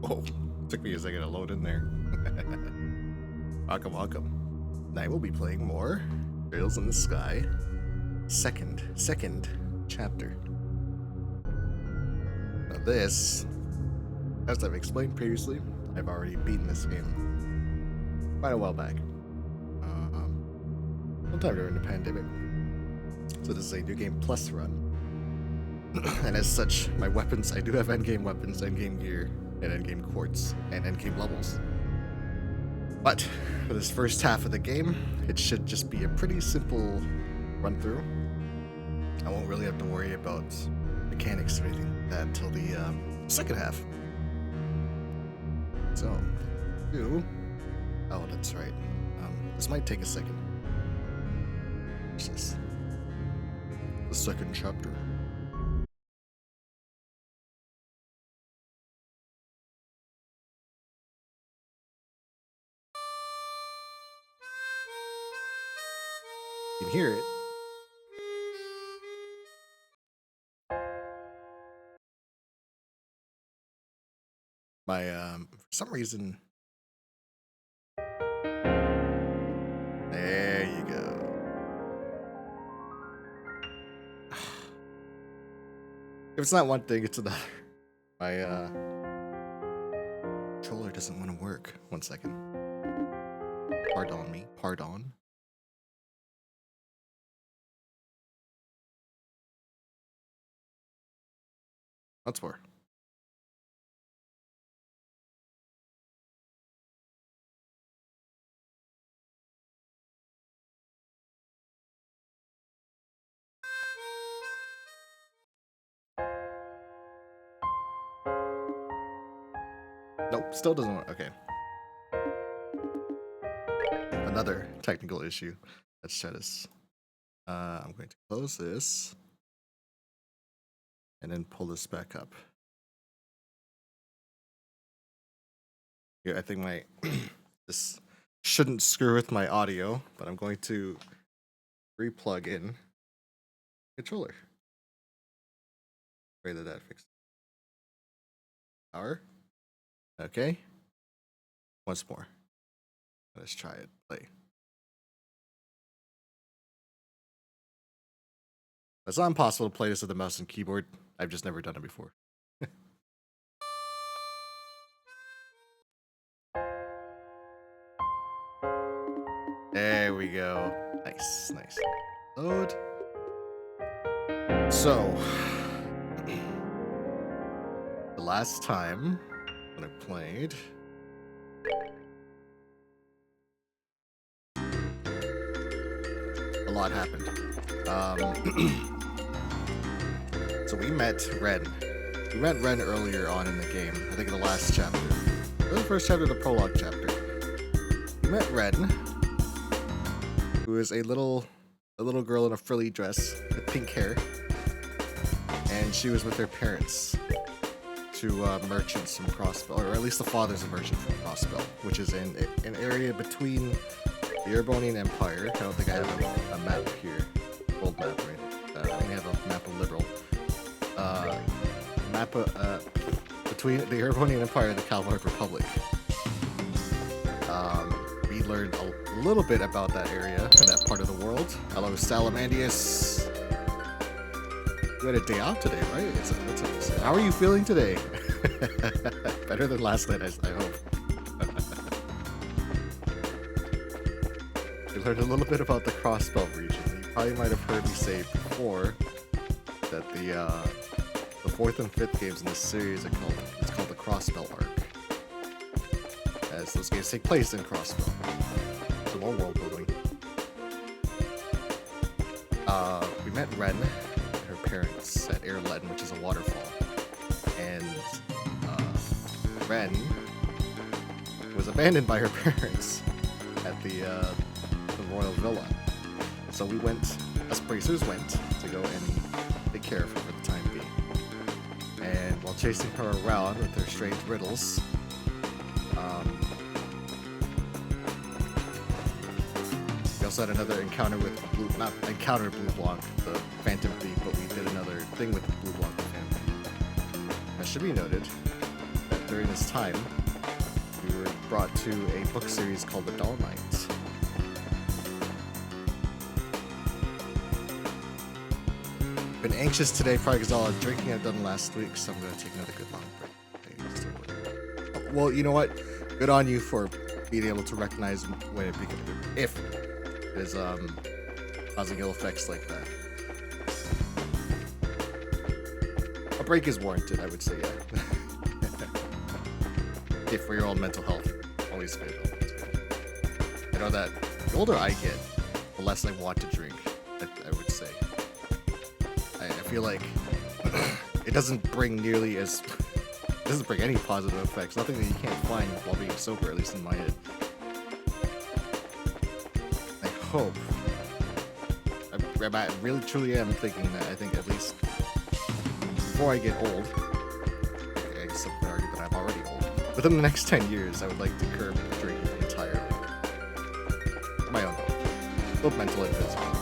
Oh, took me a second to load in there. Welcome, welcome. Tonight we'll be playing more Trails in the Sky. Second chapter. Now this, as I've explained previously, I've already beaten this game quite a while back. Sometime during the pandemic. So this is a New Game Plus run. And as such, my weapons, I do have endgame weapons, endgame gear, and endgame quartz, and endgame levels. But for this first half of the game, it should just be a pretty simple run through. I won't really have to worry about mechanics or anything like that until the second half. So, oh, that's right. This might take a second. What's this? The second chapter. You can hear it. My for some reason, there you go. If it's not one thing, it's another. My controller doesn't want to work. 1 second. Pardon me. Pardon. Once more. Nope, still doesn't work. Okay. Another technical issue. Let's try this. I'm going to close this and then pull this back up. Here, I think my this shouldn't screw with my audio, but I'm going to re-plug in controller. Pray that fixes power. Okay. Once more. Let's try it. Play. It's not impossible to play this with a mouse and keyboard. I've just never done it before. There we go. Nice, nice. Load. So, the last time when I played, a lot happened. So we met Ren. We met Ren earlier on in the game. I think in the last chapter. Or the first chapter, the prologue chapter. We met Ren, who is a little girl in a frilly dress with pink hair, and she was with her parents to merchants from Crossbell, or at least the father's a merchant from Crossbell, which is in an area between the Urbonian Empire. I don't think I have a map here, old map, right? I only have a map of Liberal. Map between the Urbonian Empire and the Calvard Republic. We learned a little bit about that area and that part of the world. Hello, Salamandius. You had a day off today, right? How are you feeling today? Better than last night, I hope. You learned a little bit about the Crossbelt region. You probably might have heard me say before that the 4th and 5th games in this series are called the Crossbelt arc, as those games take place in Crossbelt. So more world building. We met Ren and her parents at Airlen, which is a waterfall, and Ren was abandoned by her parents at the royal villa. So we went, us bracers went to go and take care of her for the time being. And while chasing her around with her strange riddles, also had another encounter with not encounter Blue Blanc, the Phantom Thief, but we did another thing with Blue Blanc, the Phantom Thief. It should be noted that during this time, we were brought to a book series called The Dull Knight. Been anxious today, probably because all the drinking I've done last week, so I'm going to take another good long break. Well, you know what? Good on you for being able to recognize when it becomes, if it is causing ill effects like that. A break is warranted, I would say, yeah. If for your own mental health, always good. I know that the older I get, the less I want to drink, I would say. I feel like it doesn't bring nearly as... It doesn't bring any positive effects. Nothing that you can't find while being sober, at least in my head. I hope. I really truly am thinking that I think at least before I get old, I guess some could argue that I'm already old, within the next 10 years, I would like to curb drinking entirely. For my own health. Both mental and physical.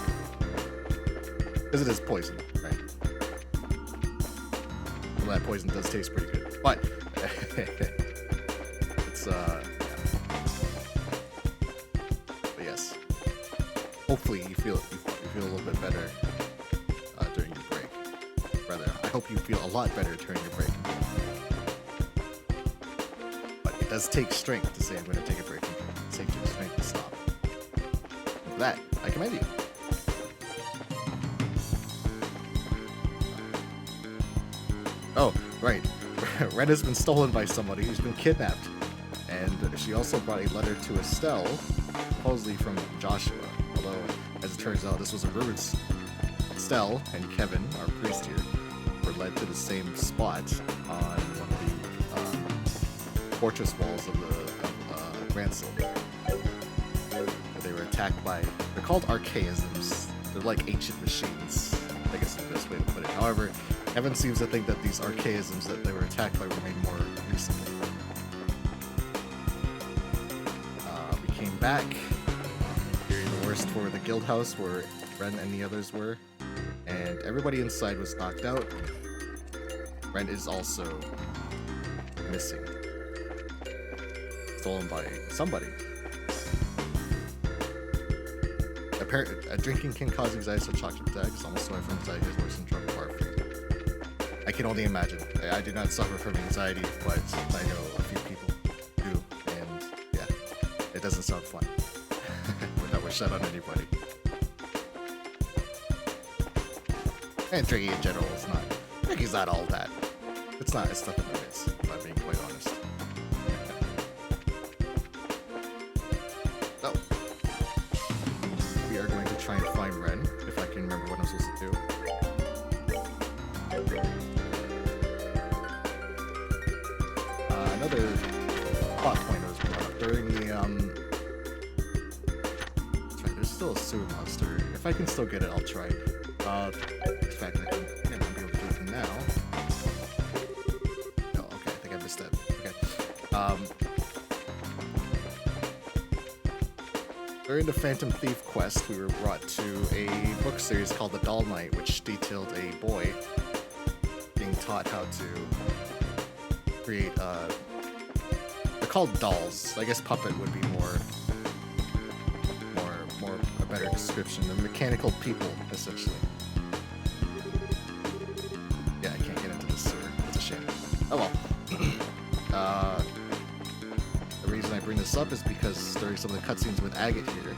Because it is poison, right? Well, that poison does taste pretty good. But it's yeah. But yes, hopefully you feel a little bit better during your break. Rather, I hope you feel a lot better during your break. But it does take strength to say I'm going to take a break. It takes strength to stop. And for that, I commend you. Oh, right. Ren has been stolen by somebody who's been kidnapped. And she also brought a letter to Estelle, supposedly from Joshua. Although, as it turns out, this was a rumor. Estelle and Kevin, our priest here, were led to the same spot on one of the fortress walls of the Ransom. They were attacked by... They're called archaisms. They're like ancient machines, I guess is the best way to put it. However, Kevin seems to think that these archaisms that they were attacked by were made more recently. We came back, hearing the worst for the guild house where Ren and the others were, and everybody inside was knocked out. Ren is also missing. Stolen by somebody. Apparently, drinking can cause anxiety, so chocolate attacks. Almost my friend's anxiety is worse than drug warfare. I can only imagine. I do not suffer from anxiety, but I know a few people do, and yeah, it doesn't sound fun. Without wish that on anybody. And drinking in general is not. Drinking's not all that. It's not. It's nothing that is, if I'm being quite honest. So, we are going to try and find Ren, if I can remember what I'm supposed to do. Another plot point I was brought up during the, sorry, there's still a sewer monster. If I can still get it, I'll try. In fact, I won't be able to do it now. Oh, okay, I think I missed that. Okay. During the Phantom Thief quest, we were brought to a book series called The Dull Knight, which detailed a boy being taught how to create, they're called dolls. I guess puppet would be more a better description. They're mechanical people, essentially. Yeah, I can't get into the sewer. It's a shame. Oh well. The reason I bring this up is because during some of the cutscenes with Agate here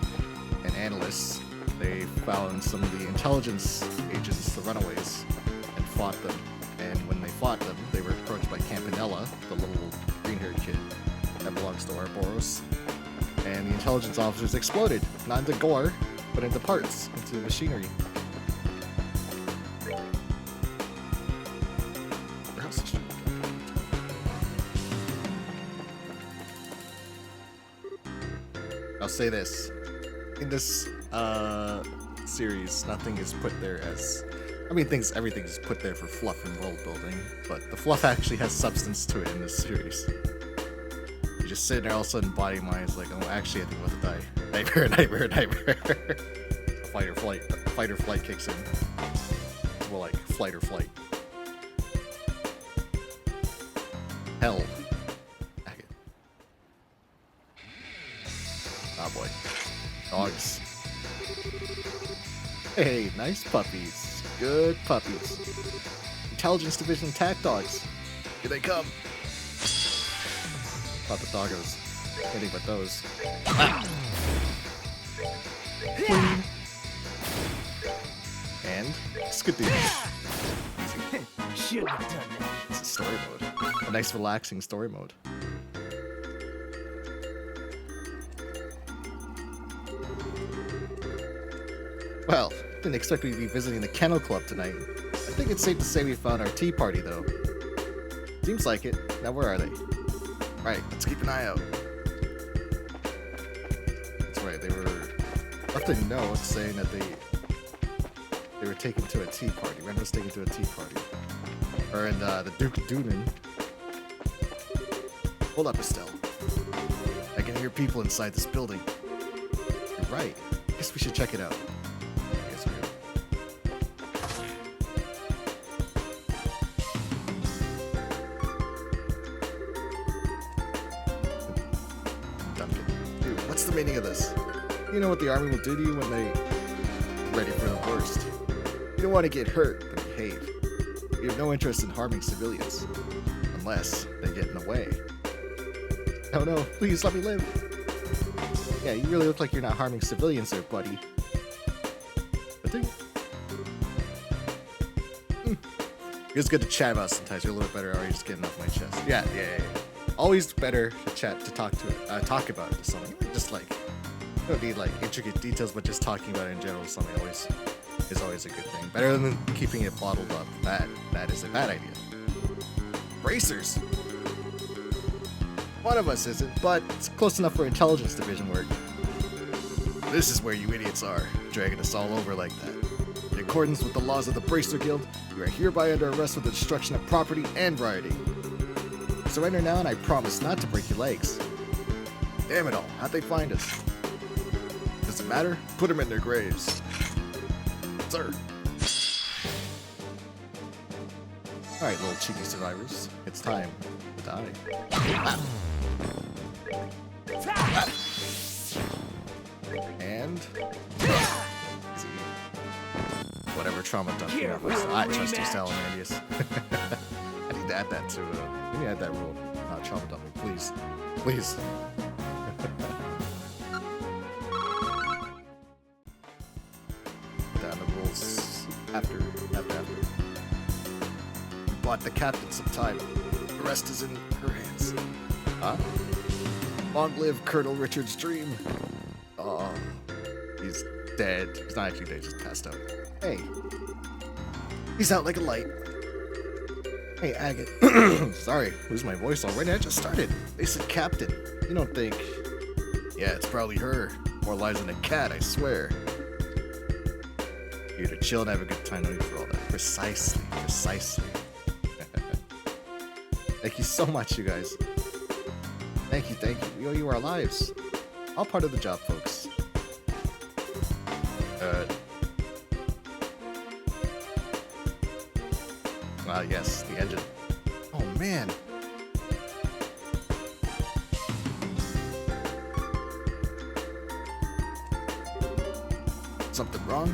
and analysts, they found some of the intelligence agents, the runaways, and fought them. And when they fought them, they were approached by Campanella, the little green-haired kid that belongs to Ouroboros. And the intelligence officers exploded, not into gore, but into parts, into machinery. I'll say this. In this series, nothing is put there as... I mean, everything is put there for fluff and world building, but the fluff actually has substance to it in this series. just sitting there all of a sudden, body mind's like, oh, actually, I think I'm about to die. Nightmare. Fight or flight kicks in. It's more like flight or flight. Hell. Oh boy. Dogs. Hey, nice puppies. Good puppies. Intelligence Division attack dogs. Here they come. Not the doggos. Anything but those. Ah. And Skidoo. Should have done that. It's a story mode. A nice relaxing story mode. Well, didn't expect we'd be visiting the Kennel Club tonight. I think it's safe to say we found our tea party, though. Seems like it. Now where are they? Right, let's keep an eye out. That's right, they were left a note saying that they were taken to a tea party. Ren was taken to a tea party. Her and the Duke Doonan. Hold up, Estelle. I can hear people inside this building. You're right. Guess we should check it out. Yes, we do. Duncan. Dude, what's the meaning of this? You know what the army will do to you when they're ready for the worst. You don't want to get hurt, but behave. You have no interest in harming civilians. Unless they get in the way. Oh no, please let me live. Yeah, you really look like you're not harming civilians there, buddy. But it's good to chat about sometimes. You're a little bit better already just getting off my chest. Yeah. Always better to chat, to talk about it to someone. Just like, you don't need like intricate details, but just talking about it in general is something is always a good thing. Better than keeping it bottled up. That is a bad idea. Bracers! One of us isn't, but it's close enough for intelligence division work. This is where you idiots are, dragging us all over like that. In accordance with the laws of the Bracer Guild, you are hereby under arrest for the destruction of property and rioting. Surrender now and I promise not to break your legs. Damn it all, how'd they find us? Does it matter? Put them in their graves. Sir. Alright, little cheeky survivors. It's time to die. And easy. Whatever trauma dump you have. I trust you, Salamandius. I need to add that to let me add that rule. Not trauma dumping, please. Please. Down the rules after. We bought the captain some time. The rest is in her hands. Huh? Long live Colonel Richard's dream. Oh, he's dead. He's not actually dead, just passed out. Hey. He's out like a light. Hey, Agate. Sorry, lose my voice already. I just started. They said captain. You don't think... Yeah, it's probably her. More lies than a cat, I swear. Here to chill and have a good time, no need for all that. Precisely. Thank you so much, you guys. Thank you. We owe you our lives. All part of the job, folks. Yes, the engine. Oh, man. Something wrong?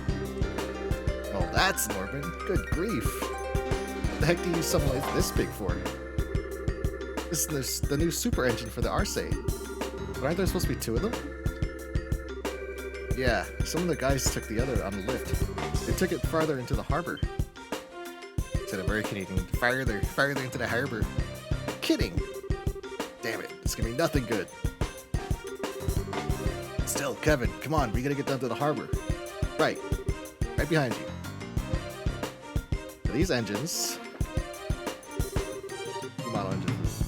Oh, that's Norman. Good grief. What the heck do you use something like this big for? This is the new super engine for the Arce. But aren't there supposed to be two of them? Yeah, some of the guys took the other on the lift. They took it farther into the harbor. Said a very Canadian. Farther into the harbor. Kidding! Damn it, it's gonna be nothing good. Still, Kevin, come on, we gotta get down to the harbor. Right behind you. These engines. Model engines.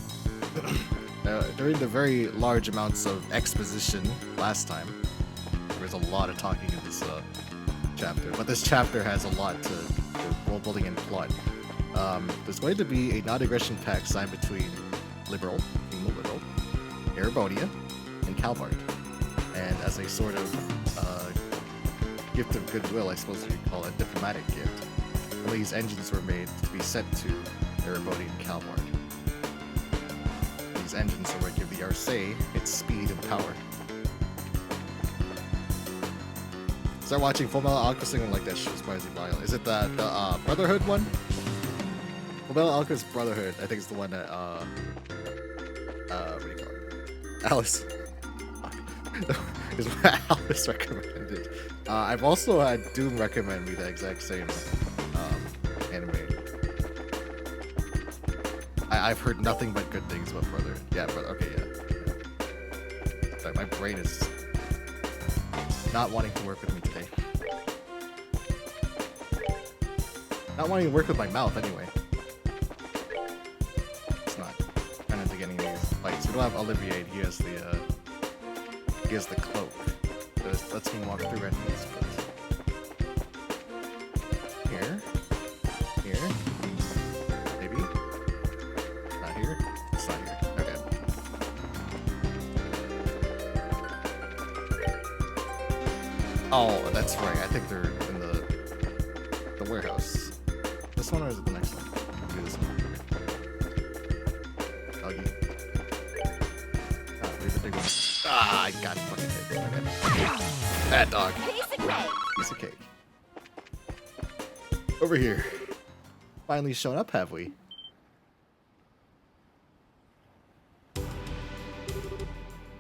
During the very large amounts of exposition last time, there was a lot of talking in this chapter, but this chapter has a lot to world building and plot. There's going to be a non-aggression pact signed between King the Liberal, Erebodian, and Calvard. And as a sort of gift of goodwill, I suppose you could call it a diplomatic gift, these engines were made to be sent to Erebodian and Calvard. These engines are what give the Arce its speed and power. Start watching Full Metal Alchemist and like that shit was surprisingly violent. Is it the Brotherhood one? Full Metal Alchemist Brotherhood, I think it's the one that what do you call it? Alice is what Alice recommended. I've also had Doom recommend me the exact same anime. I've heard nothing but good things about Brotherhood. Yeah, brother. Okay, yeah. Sorry, my brain is not wanting to work with me today. Not wanting to work with my mouth, anyway. It's not. Kind of getting these fights. We don't have Olivier. He has the cloak. That lets me walk through enemies. But here, maybe. Not here. It's not here. Okay. Oh, that's right. I think they're in the warehouse. This one or is it the next one? Do this one. Doggy. Leave the big one. Ah, I got fucking hit. Okay. Bad dog. Piece of cake. Over here. Finally shown up, have we?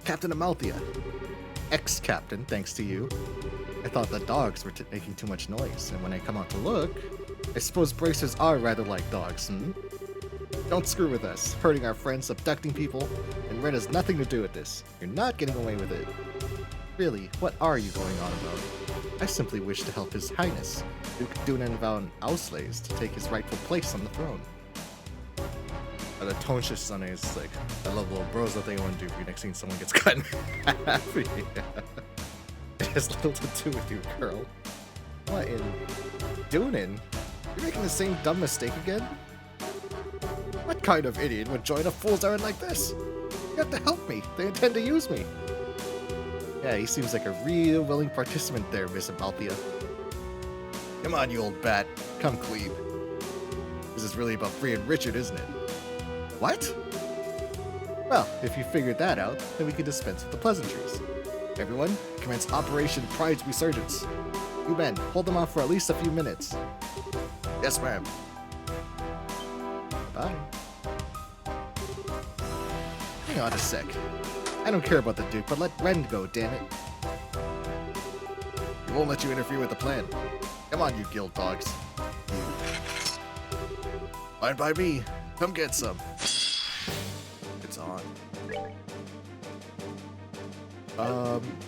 Captain Amalthea. Ex-captain, thanks to you. I thought the dogs were making too much noise, and when I come out to look, I suppose bracers are rather like dogs, hmm? Don't screw with us, hurting our friends, abducting people, and Red has nothing to do with this. You're not getting away with it. Really, what are you going on about? I simply wish to help His Highness, Duke Dunan van Auslays, to take his rightful place on the throne. The tone shift on it is like, I love little bros, what they want to do for you. Next thing someone gets cut in half. Yeah. It has little to do with you, girl. What in Dunan? You're making the same dumb mistake again? What kind of idiot would join a fool's errand like this? You have to help me. They intend to use me. Yeah, he seems like a real willing participant there, Miss Amalthea. Come on, you old bat. Come, Queeb. This is really about freeing Richard, isn't it? What? Well, if you figured that out, then we can dispense with the pleasantries. Everyone, commence Operation Pride's Resurgence. You men, hold them off for at least a few minutes. Yes, ma'am. Bye. Hang on a sec. I don't care about the Duke, but let Ren go, damn it. He won't let you interfere with the plan. Come on, you guild dogs. Fine by me. Come get some. It's on.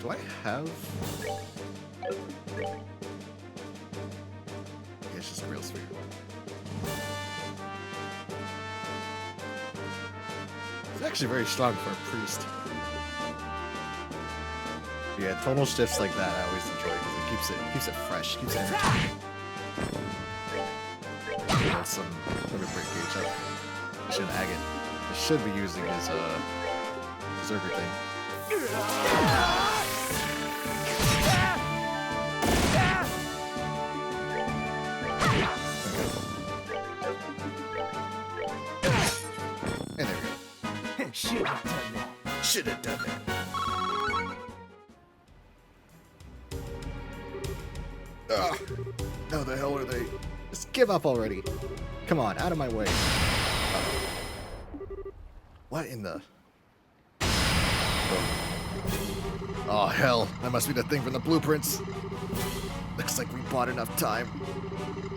Do I have... Yeah, it's just a real sphere. It's actually very strong for a priest. Yeah, tonal shifts like that I always enjoy because it keeps it fresh, keeps it entertaining. Let me break gauge up. I should agate. I should be using his berserker thing. And there we go. Should have done that. Should have done that. Ugh. How the hell are they? Just give up already. Come on, out of my way. What in the... Oh, hell. That must be the thing from the blueprints. Looks like we bought enough time.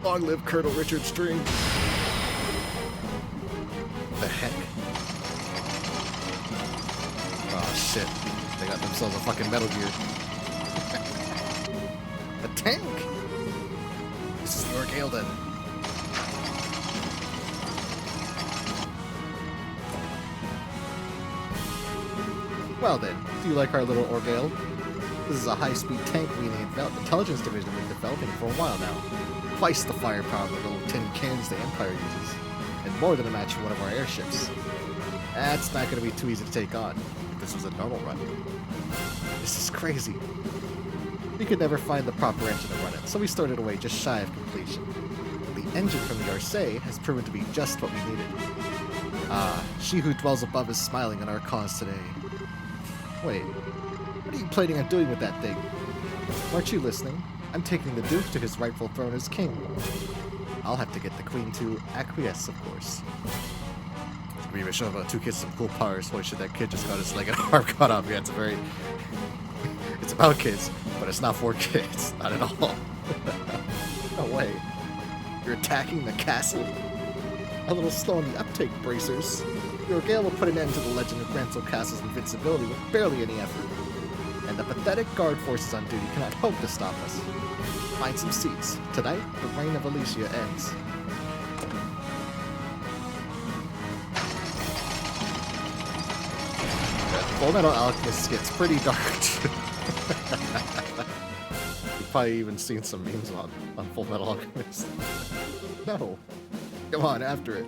Long live Colonel Richard String. The heck? Oh, shit. They got themselves a fucking Metal Gear. A tank! This is the Orgale then. Well then, do you like our little Orgale? This is a high-speed tank we in the intelligence division have been developing for a while now. Twice the firepower of the little tin cans the Empire uses, and more than a match for one of our airships. That's not going to be too easy to take on if this was a normal run. This is crazy. We could never find the proper engine to run it, so we started away just shy of completion. The engine from the Arcee has proven to be just what we needed. Ah, she who dwells above is smiling on our cause today. Wait, what are you planning on doing with that thing? Aren't you listening? I'm taking the Duke to his rightful throne as king. I'll have to get the Queen to acquiesce, of course. We even show about two kids some cool powers. Holy shit, that kid just got his leg and arm cut off. Yeah, it's a very... it's about kids, but it's not for kids. Not at all. No way. You're attacking the castle? A little slow on the uptake, bracers. Your gale will put an end to the legend of Granzel Castle's invincibility with barely any effort. And the pathetic guard forces on duty cannot hope to stop us. Find some seats. Tonight, the reign of Alicia ends. Full Metal Alchemist gets pretty dark. You've probably even seen some memes on Full Metal Alchemist. No. Come on, after it.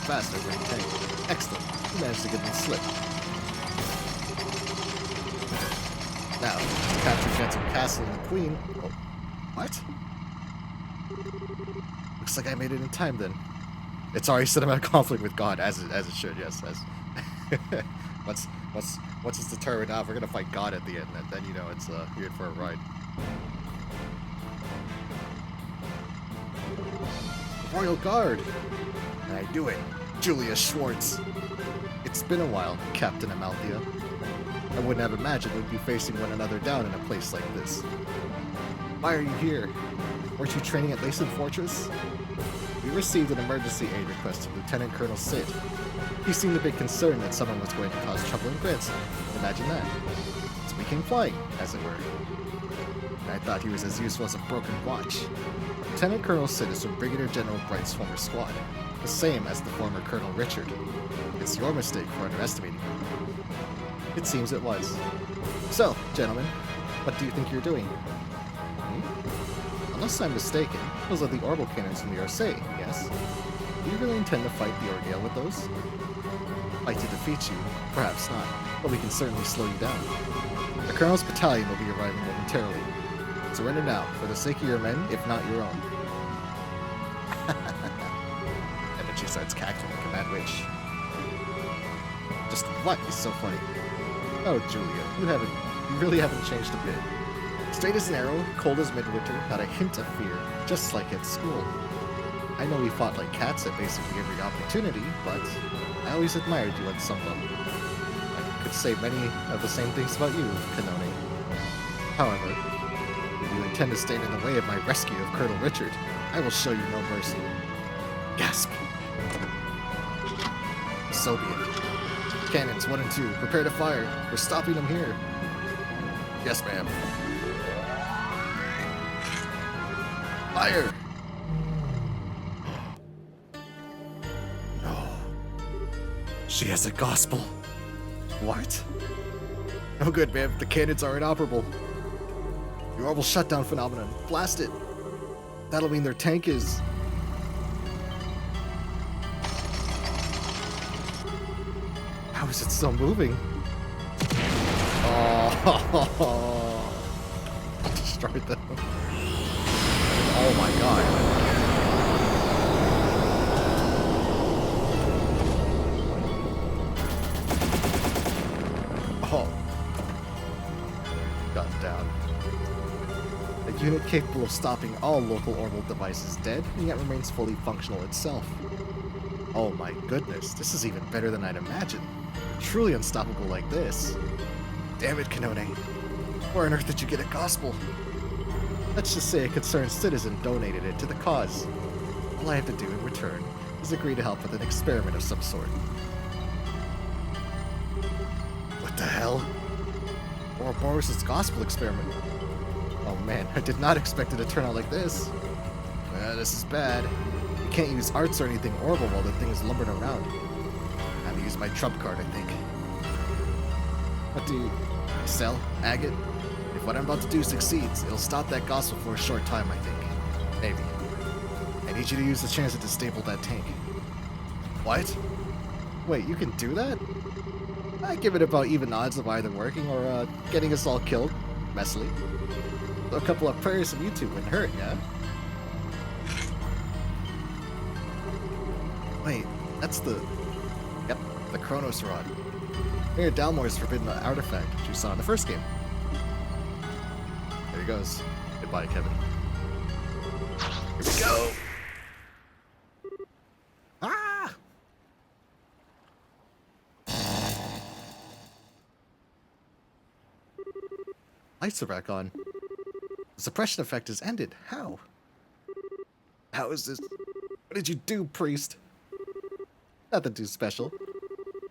Faster than tank. Excellent. You managed to get them slipped. Now, to capture Granzel Castle and the Queen. Oh, what? Looks like I made it in time then. It's already cinematic conflict with God, as it should, yes. Once it's determined, we're gonna fight God at the end, and then you know it's you're in for a ride. Royal Guard! And I do it, Julia Schwartz. It's been a while, Captain Amalthea. I wouldn't have imagined we'd be facing one another down in a place like this. Why are you here? Weren't you training at Lacen Fortress? We received an emergency aid request from Lieutenant Colonel Sid. He seemed a bit concerned that someone was going to cause trouble in Granzel. Imagine that. So we came flying, as it were. And I thought he was as useful as a broken watch. Lieutenant Colonel Sid is from Brigadier General Bright's former squad, the same as the former Colonel Richard. It's your mistake for underestimating him. It seems it was. So, gentlemen, what do you think you're doing? Unless I'm mistaken, those are the orbital cannons from the Arcee, yes? Do you really intend to fight the Orgale with those? Fight to defeat you? Perhaps not, but we can certainly slow you down. The Colonel's battalion will be arriving momentarily. Surrender now, for the sake of your men, if not your own. And then she starts cackling like a mad witch. Just what is so funny? Oh, Julia, you really haven't changed a bit. Straight as an arrow, cold as midwinter, not a hint of fear, just like at school. I know we fought like cats at basically every opportunity, but I always admired you at some level. I could say many of the same things about you, Kanone. However, if you intend to stand in the way of my rescue of Colonel Richard, I will show you no mercy. Gasp! So be it. Cannons 1 and 2, prepare to fire. We're stopping them here. Yes, ma'am. Fire! No. She has a gospel. What? No good, ma'am. The cannons are inoperable. The orbital shutdown phenomenon. Blast it. That'll mean their tank is... How is it still moving? Oh, destroyed them. Oh my god. Oh. Got down. A unit capable of stopping all local orbital devices dead, and yet remains fully functional itself. Oh my goodness, this is even better than I'd imagined. Truly unstoppable like this. Damn it, Kanone. Where on earth did you get a gospel? Let's just say a concerned citizen donated it to the cause. All I have to do in return is agree to help with an experiment of some sort. What the hell? Ouroboros' gospel experiment. Oh man, I did not expect it to turn out like this. This is bad. You can't use arts or anything orbital while the thing is lumbering around. I have to use my trump card, I think. What do you... sell? Agate? If what I'm about to do succeeds, it'll stop that gospel for a short time, I think. Maybe. I need you to use the chance to disable that tank. What? Wait, you can do that? I give it about even odds of either working or getting us all killed, messily. So a couple of prayers from YouTube wouldn't hurt, yeah? Wait, that's the... Yep, the Chronos Rod. Mayor Dalmore's forbidden artifact, which you saw in the first game. There he goes. Goodbye, Kevin. Here we go! Ah! Lights are back on. The suppression effect has ended. How? How is this? What did you do, priest? Nothing too special.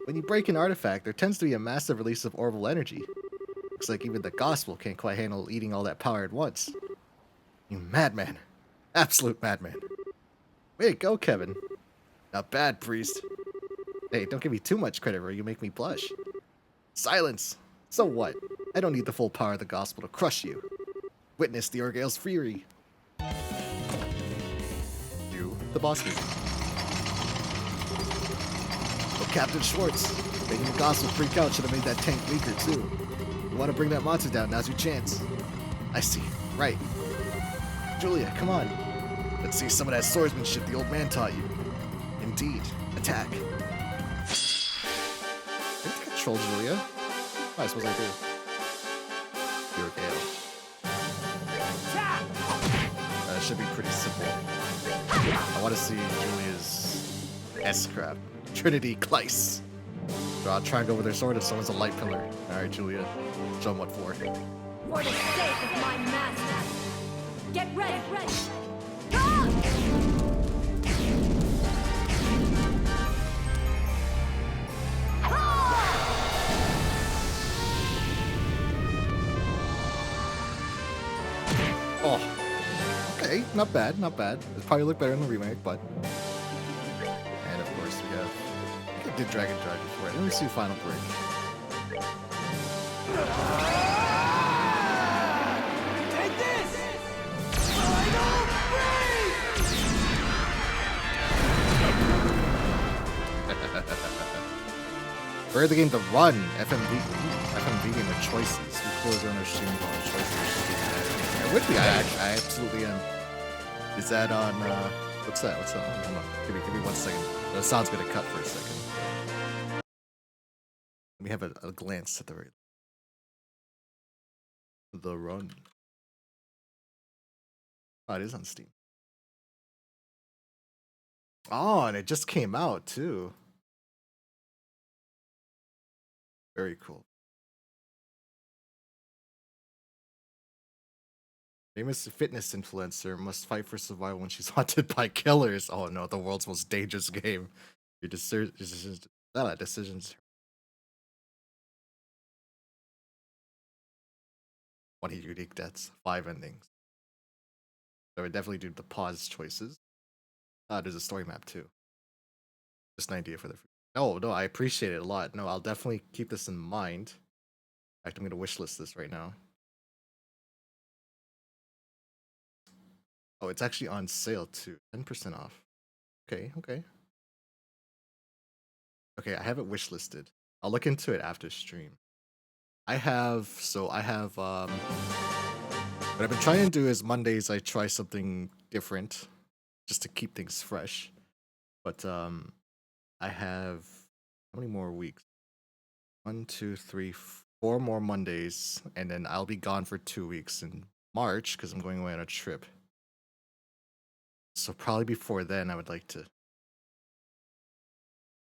When you break an artifact, there tends to be a massive release of orbital energy. Looks like even the gospel can't quite handle eating all that power at once. You madman. Absolute madman. Way to go, Kevin. Not bad, priest. Hey, don't give me too much credit or you make me blush. Silence! So what? I don't need the full power of the gospel to crush you. Witness the Orgale's fury. You, the boss music. Oh, Captain Schwartz. Making the gospel freak out should have made that tank weaker, too. You want to bring that monster down, now's your chance. I see. Right. Julia, come on. Let's see some of that swordsmanship the old man taught you. Indeed. Attack. Did I control Julia? Oh, I suppose I do. Your Gale. That should be pretty simple. I want to see Julia's S-crap. Trinity Kleiss. Draw a triangle with her sword if someone's a light pillar. Alright, Julia. Show them what for. For the sake of my master. Get ready. Get ready. Oh, okay, not bad, not bad. It probably look better in the remake, but... And of course we have... I did Dragon Drive before. Let me see Final Break. Take this! Final Rare the game to run. FMV game with choices. We close on our stream on choices. I would be. I absolutely am. Is that on? What's that? What's that? Hold on. Give me 1 second. The sound's gonna cut for a second. Let me have a glance at the run. Oh, it is on Steam. Oh, and it just came out too. Very cool. Famous fitness influencer must fight for survival when she's haunted by killers. Oh no, the world's most dangerous game. Your decisions. One unique deaths, 5 endings. So I would definitely do the pause choices. There's a story map too. Just an idea for the. No, I appreciate it a lot. No, I'll definitely keep this in mind. In fact, I'm gonna wishlist this right now. Oh, it's actually on sale too. 10% off. Okay. Okay, I have it wishlisted. I'll look into it after stream. What I've been trying to do is Mondays I try something different just to keep things fresh. But I have how many more weeks? 1, 2, 3, 4 more Mondays, and then I'll be gone for 2 weeks in March because I'm going away on a trip. So probably before then, I would like to.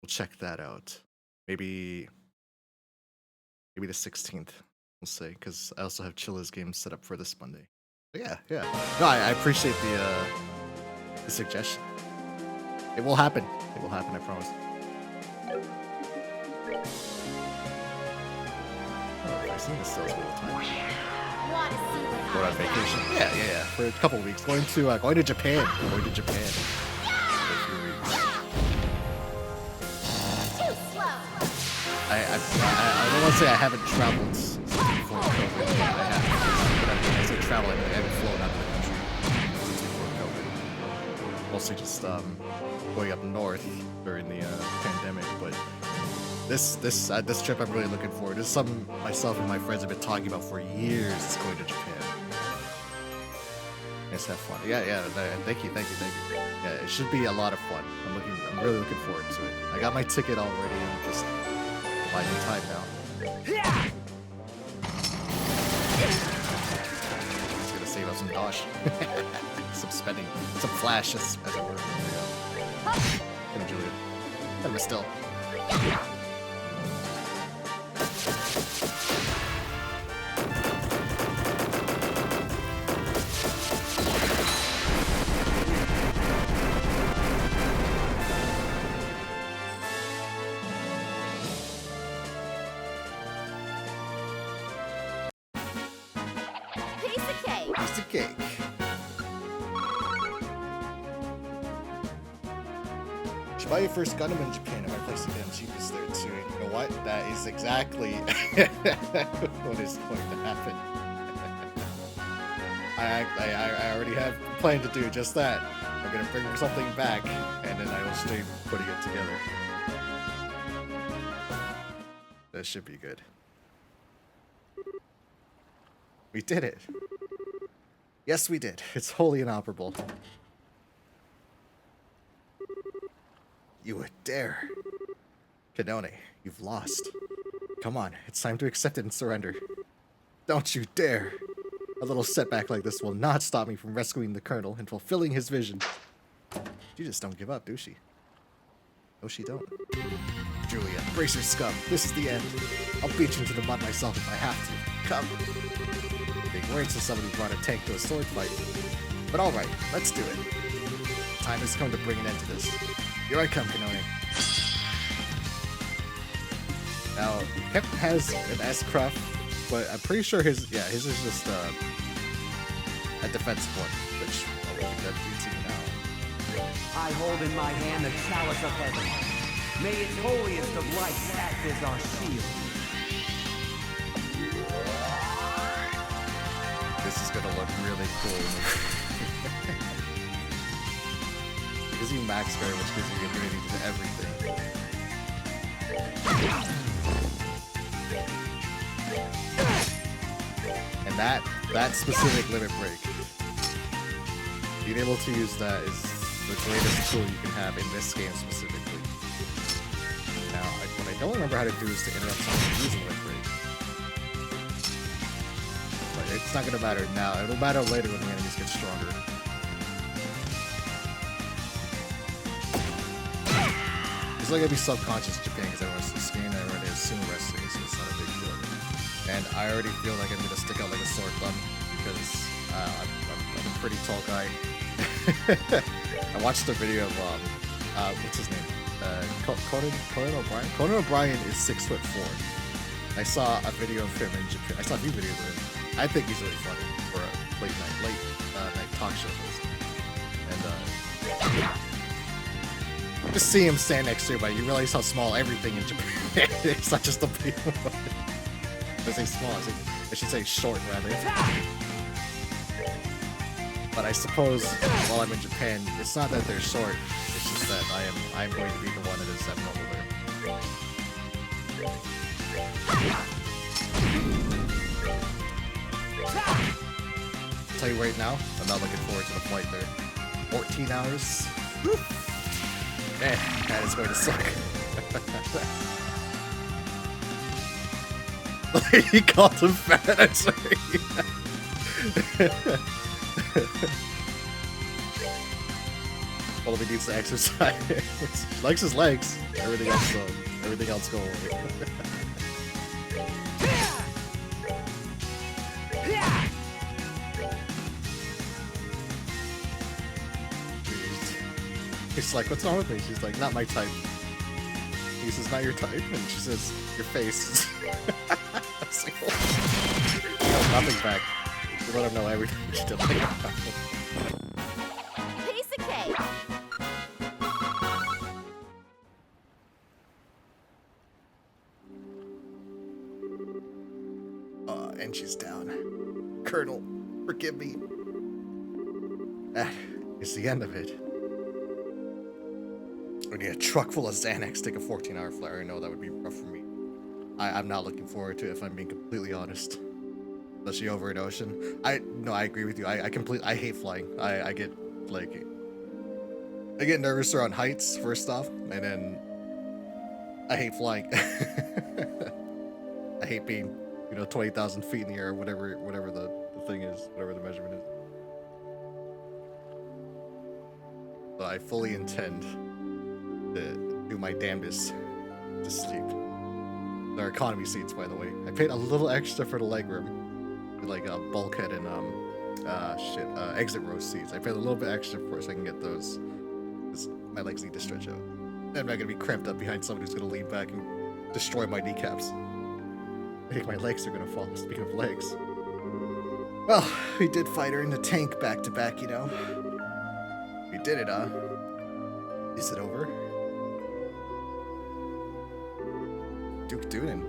We'll check that out. Maybe the 16th. We'll say because I also have Chilla's game set up for this Monday. But yeah. No, I appreciate the suggestion. It will happen. It will happen. I promise. Oh, I see this sells all the time. Going on vacation. Yeah. For a couple of weeks. Going to Japan. For a few weeks. I don't want to say I haven't traveled since before COVID. I have. travel and flown out of the country since before COVID. Mostly just going up north during the pandemic, but this trip I'm really looking forward. This is something myself and my friends have been talking about for years. Is going to Japan. Let's have fun. Yeah. Thank you. Yeah, it should be a lot of fun. I'm really looking forward to it. I got my ticket already. I'm just biding time now. Just gonna save up some dosh, some spending, some flashes, as it were. Hello, Julia. Hello, still. Piece of cake. Piece of cake. Should buy your first Gundam in Japan. If I place it in cheapest there too. And you know what? That is exactly what is going to happen. I already have planned to do just that. I'm gonna bring something back, and then I will stream putting it together. That should be good. We did it. Yes, we did. It's wholly inoperable. You would dare. Kanone, you've lost. Come on, it's time to accept it and surrender. Don't you dare. A little setback like this will not stop me from rescuing the Colonel and fulfilling his vision. She just don't give up, do she? No, she don't. Julia, brace your scum. This is the end. I'll beat you into the mud myself if I have to. Come. Big words to somebody who brought a tank to a sword fight. But alright, let's do it. Time has come to bring an end to this. Here I come, Kanone. Now, Captain has an S-Cruff, but I'm pretty sure his is just a defensive one, which I'll look at that to now. I hold in my hand the chalice of heaven. May its holiest of lights act as our shield. This is gonna look really cool. It gives you max square, which gives you immunity to everything. And that specific limit break, being able to use that is the greatest tool you can have in this game specifically. Now, what I don't remember how to do is to interrupt someone using limit break. But it's not gonna matter now. It'll matter later when the enemies get stronger. It's like I'd be subconscious in Japan because everyone's skiing and everyone is sumo wrestling, so it's not a big deal. And I already feel like I'm gonna stick out like a sore thumb because I'm a pretty tall guy. I watched a video of what's his name? Conan O'Brien. Conan O'Brien is 6'4". I saw a video of him in Japan. I saw a few videos of him. I think he's really funny for a late night talk show host. And just see him stand next to everybody, you realize how small everything in Japan is. It's not just the people. I say small. I should say short rather. But I suppose while I'm in Japan, it's not that they're short. It's just that I'm going to be the one that is abnormal there. I'll tell you right now, I'm not looking forward to the flight there. 14 hours. Woo. Man, that is going to suck. He called him fat. I'm sorry. All he needs to exercise. He likes his legs. Everything else go away. He's like, what's wrong with me? She's like, not my type. He says, not your type? And she says, your face. Nothing back. You let him know everything she did. Piece of cake. And she's down. Colonel, forgive forgive me. That is the end of it. We need a truck full of Xanax, take a 14-hour flight. I know that would be rough for me. I'm not looking forward to it, if I'm being completely honest. Especially over an ocean. I agree with you. I hate flying. I get nervous around heights, first off, and then I hate flying. I hate being, 20,000 feet in the air, whatever the thing is, whatever the measurement is. So I fully intend to do my damnedest to sleep. They're economy seats, by the way. I paid a little extra for the legroom, like a bulkhead and exit row seats. I paid a little bit extra for it so I can get those. Because my legs need to stretch out. I'm not gonna be cramped up behind someone who's gonna lean back and destroy my kneecaps. I think my legs are gonna fall. Speaking of legs. Well, we did fight her in the tank back to back, We did it, huh? Is it over? Duke Doonan.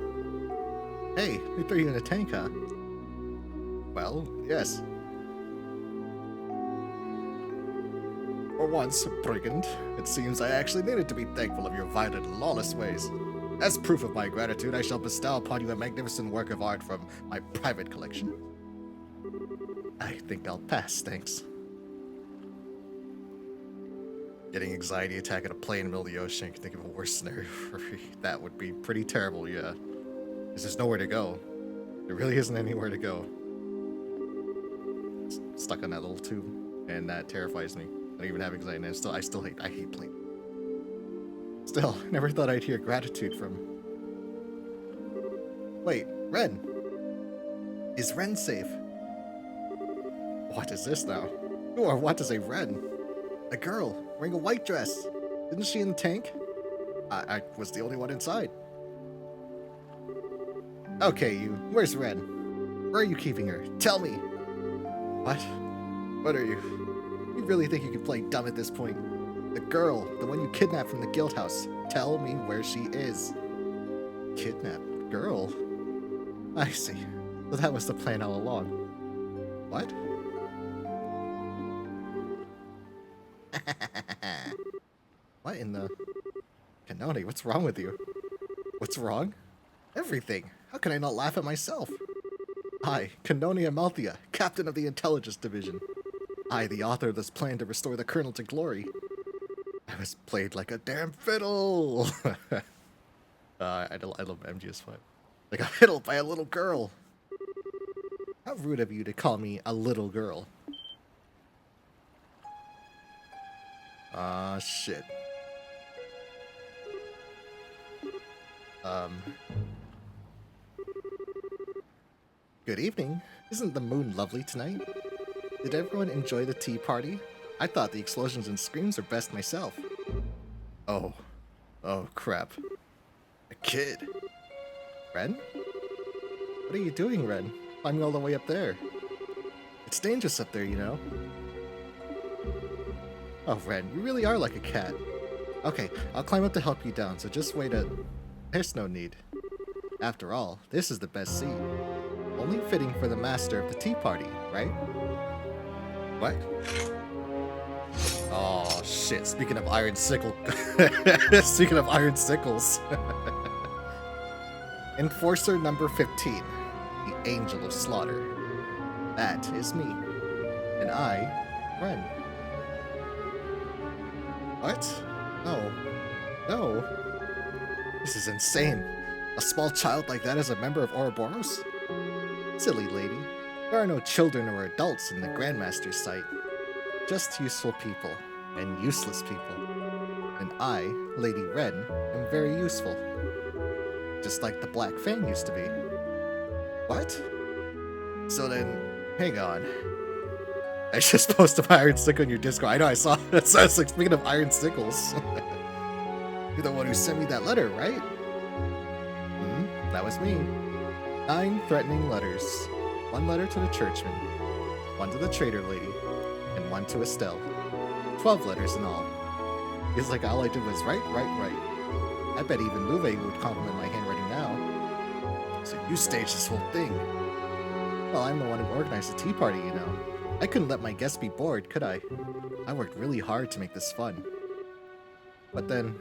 Hey, we threw you in a tank, huh? Well, yes. For once, brigand, it seems I actually needed to be thankful of your violent and lawless ways. As proof of my gratitude, I shall bestow upon you a magnificent work of art from my private collection. I think I'll pass, thanks. Getting anxiety attack at a plane in the middle of the ocean. I can think of a worse scenario for me. That would be pretty terrible, yeah. Because there's nowhere to go. There really isn't anywhere to go. Stuck on that little tube, and that terrifies me. I don't even have anxiety, and I hate planes. Still, never thought I'd hear gratitude from... Wait, Ren! Is Ren safe? What is this now? Who or what is a Ren? A girl, wearing a white dress. Isn't she in the tank? I was the only one inside. Okay, where's Ren? Where are you keeping her? Tell me! What? What are you? You really think you can play dumb at this point? The girl, the one you kidnapped from the guild house. Tell me where she is. Kidnapped girl? I see. Well, that was the plan all along. What? What in the... Kanoni, what's wrong with you? What's wrong? Everything. How can I not laugh at myself? I, Kanoni Amalthea, captain of the intelligence division. I, the author of this plan to restore the colonel to glory. I was played like a damn fiddle. I love MGS5. Like a fiddle by a little girl. How rude of you to call me a little girl. Shit. Good evening. Isn't the moon lovely tonight? Did everyone enjoy the tea party? I thought the explosions and screams were best myself. Oh. Oh, crap. A kid. Ren? What are you doing, Ren? Climbing all the way up there. It's dangerous up there, Oh, Ren, you really are like a cat. Okay, I'll climb up to help you down, so just wait a... There's no need. After all, this is the best seat. Only fitting for the master of the tea party, right? What? Oh, shit. Speaking of iron sickle... Speaking of iron sickles. Enforcer number 15. The Angel of Slaughter. That is me. And I, Ren. What? No. No. This is insane. A small child like that is a member of Ouroboros? Silly lady. There are no children or adults in the Grandmaster's sight. Just useful people, and useless people. And I, Lady Ren, am very useful. Just like the Black Fang used to be. What? So then, hang on. I just posted my iron sickle on your Discord. I know, I saw it. So I was like, speaking of iron sickles. You're the one who sent me that letter, right? That was me. 9 threatening letters. 1 letter to the churchman, 1 to the trader lady, and 1 to Estelle. 12 letters in all. Feels like all I did was right. I bet even Louve would compliment my handwriting now. So you staged this whole thing. Well, I'm the one who organized the tea party, you know. I couldn't let my guests be bored, could I? I worked really hard to make this fun. But then,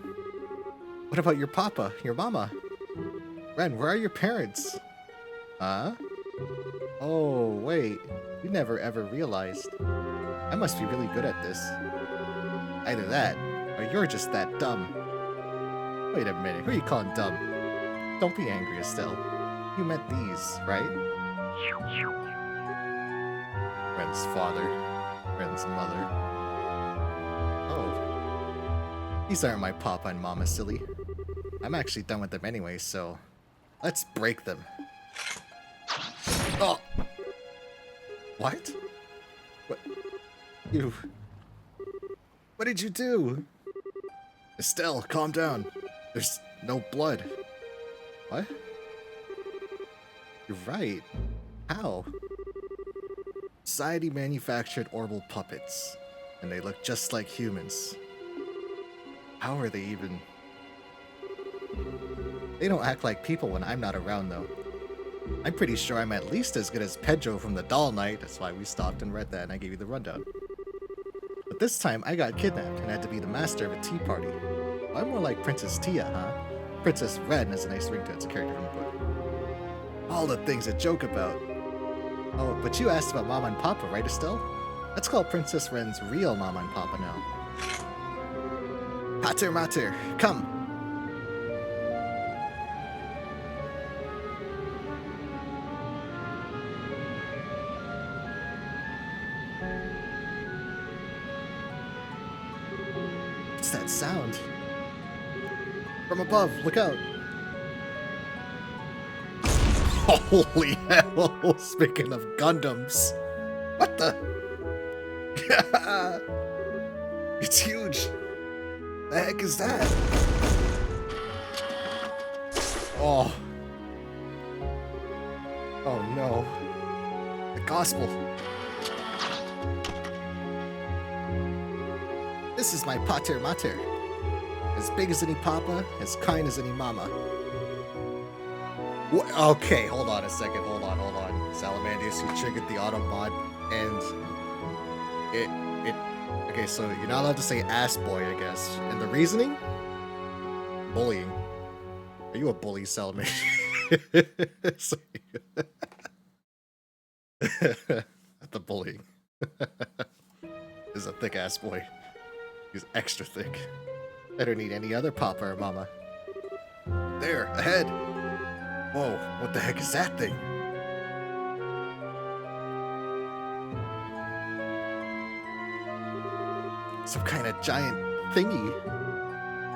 what about your papa, your mama? Ren, where are your parents? Huh? Oh, wait. You never ever realized. I must be really good at this. Either that, or you're just that dumb. Wait a minute, who are you calling dumb? Don't be angry, Estelle. You meant these, right? Ren's father. Ren's mother. Oh. These aren't my papa and mama, silly. I'm actually done with them anyway, so... let's break them. Oh! What? What? You... what did you do? Estelle, calm down. There's no blood. What? You're right. How? Society manufactured orbital puppets, and they look just like humans. How are they even... they don't act like people when I'm not around, though. I'm pretty sure I'm at least as good as Pedro from the Doll Night. That's why we stopped and read that, and I gave you the rundown. But this time, I got kidnapped and had to be the master of a tea party. Well, I'm more like Princess Tia, huh? Princess Red has a nice ringtone. It's a character from the book. All the things to joke about. Oh, but you asked about Mama and Papa, right, Estelle? Let's call Princess Ren's real Mama and Papa now. Pater Mater, come! What's that sound? From above, look out! Holy hell! Speaking of Gundams, what the? It's huge. The heck is that? Oh. Oh no. The gospel. This is my pater mater. As big as any papa, as kind as any mama. Okay, hold on a second. Hold on. Salamanders, you triggered the auto mod, and it. Okay, so you're not allowed to say ass boy, I guess. And the reasoning? Bullying. Are you a bully, Salamander? The bullying. Is a thick ass boy. He's extra thick. I don't need any other papa or mama. There, ahead. Whoa, what the heck is that thing? Some kind of giant thingy.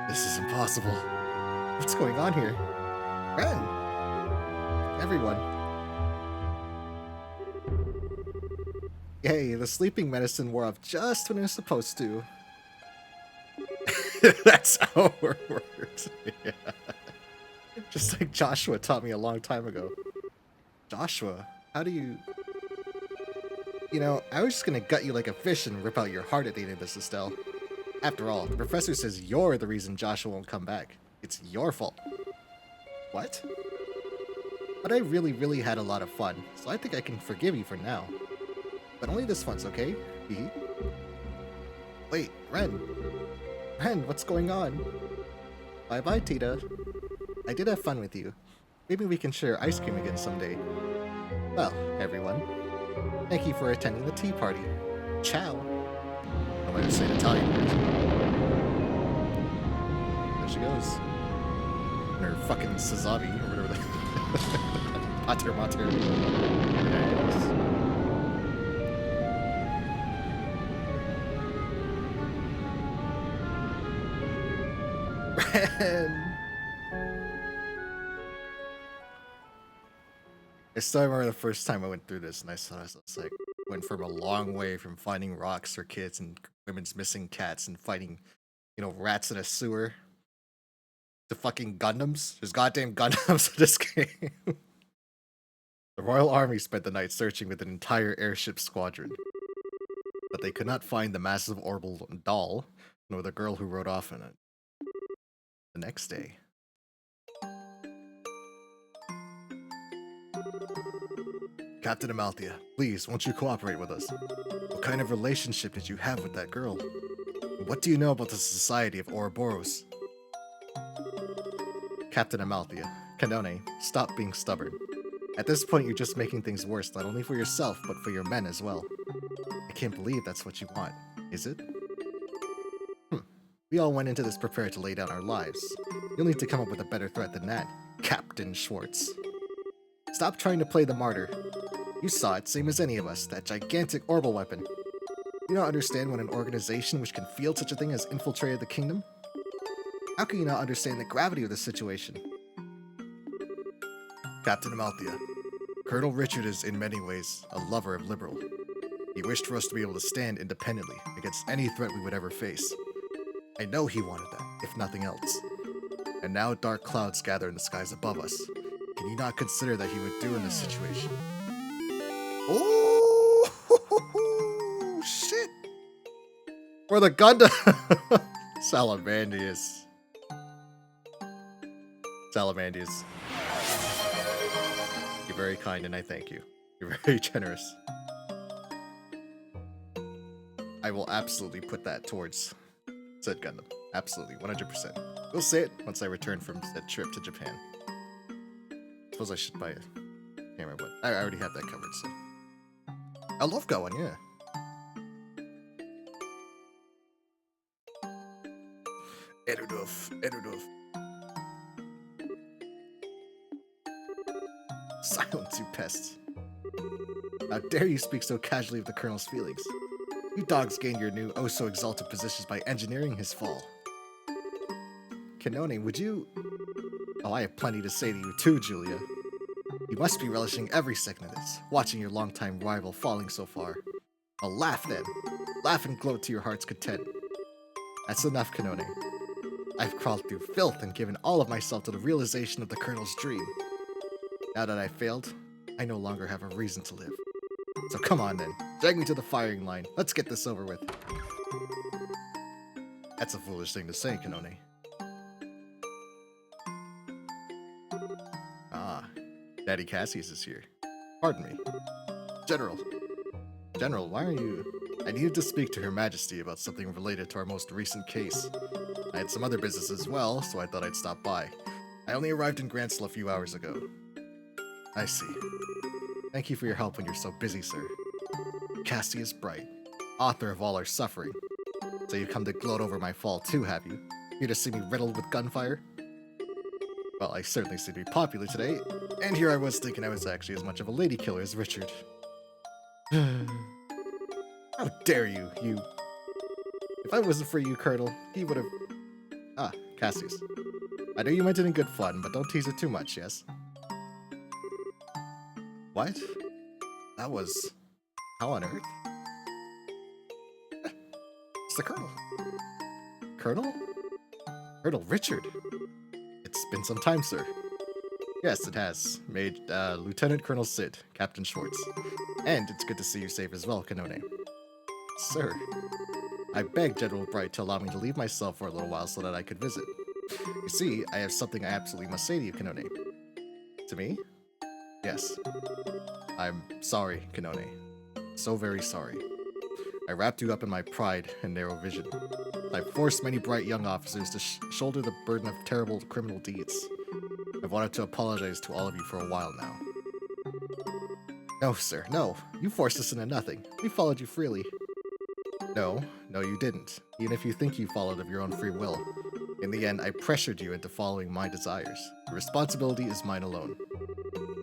This is impossible. What's going on here? Ren! Everyone. Yay, the sleeping medicine wore off just when it was supposed to. That's how it works. Yeah. Just like Joshua taught me a long time ago. Joshua, how do you... You know, I was just gonna gut you like a fish and rip out your heart at the end of this, Estelle. After all, the professor says you're the reason Joshua won't come back. It's your fault. What? But I really had a lot of fun, so I think I can forgive you for now. But only this once, okay? Hee. Wait, Ren. Ren, what's going on? Bye-bye, Tita. I did have fun with you. Maybe we can share ice cream again someday. Well, everyone, thank you for attending the tea party. Ciao. I might have said Italian. There she goes. And her fucking Sazabi, or whatever the... Pater Mater. Nice. Ren! I still remember the first time I went through this, and I saw this. It's like went from a long way from finding rocks for kids and women's missing cats and fighting, you know, rats in a sewer to fucking Gundams. There's goddamn Gundams in this game. The Royal Army spent the night searching with an entire airship squadron, but they could not find the massive orbital doll nor the girl who rode off in it. The next day. Captain Amalthea, please, won't you cooperate with us? What kind of relationship did you have with that girl? What do you know about the society of Ouroboros? Captain Amalthea, Kanone, stop being stubborn. At this point, you're just making things worse, not only for yourself, but for your men as well. I can't believe that's what you want, is it? We all went into this prepared to lay down our lives. You'll need to come up with a better threat than that, Captain Schwartz. Stop trying to play the martyr. You saw it, same as any of us, that gigantic orbital weapon. You don't understand when an organization which can field such a thing has infiltrated the kingdom? How can you not understand the gravity of the situation? Captain Amalthea, Colonel Richard is in many ways a lover of liberal. He wished for us to be able to stand independently against any threat we would ever face. I know he wanted that, if nothing else. And now dark clouds gather in the skies above us. Can you not consider that he would do in this situation? Oh, shit! For the Gundam! Salamandius. Salamandius. You're very kind and I thank you. You're very generous. I will absolutely put that towards said Gundam. Absolutely, 100%. We'll say it once I return from that trip to Japan. Suppose I should buy a camera, but I already have that covered, so. I love going, yeah. Erudov. Silence, you pests. How dare you speak so casually of the Colonel's feelings? You dogs gained your new oh-so-exalted positions by engineering his fall. Kanone, would you... Oh, I have plenty to say to you too, Julia. You must be relishing every second of this, watching your longtime rival falling so far. Well, laugh then. Laugh and gloat to your heart's content. That's enough, Kanone. I've crawled through filth and given all of myself to the realization of the Colonel's dream. Now that I've failed, I no longer have a reason to live. So come on then, drag me to the firing line. Let's get this over with. That's a foolish thing to say, Kanone. Ah, Daddy Cassius is here. Pardon me. General, why are you... I needed to speak to Her Majesty about something related to our most recent case. I had some other business as well, so I thought I'd stop by. I only arrived in Gransel a few hours ago. I see. Thank you for your help when you're so busy, sir. Cassius Bright, author of all our suffering. So you've come to gloat over my fall too, have you? Here to see me riddled with gunfire? Well, I certainly seem to be popular today, and here I was thinking I was actually as much of a lady killer as Richard. How dare you, you... If I wasn't for you, Colonel, he would have... Ah, Cassius. I know you meant it in good fun, but don't tease it too much, yes? What? That was... How on earth? It's the Colonel. Colonel? Colonel Richard. It's been some time, sir. Yes, it has. Made Lieutenant Colonel Sid, Captain Schwartz. And it's good to see you safe as well, Kanone. Sir, I begged General Bright to allow me to leave myself for a little while so that I could visit. You see, I have something I absolutely must say to you, Kanone. To me? Yes. I'm sorry, Kanone. So very sorry. I wrapped you up in my pride and narrow vision. I forced many bright young officers to shoulder the burden of terrible criminal deeds. I've wanted to apologize to all of you for a while now. No, sir, no. You forced us into nothing. We followed you freely. No, you didn't. Even if you think you followed of your own free will. In the end, I pressured you into following my desires. The responsibility is mine alone.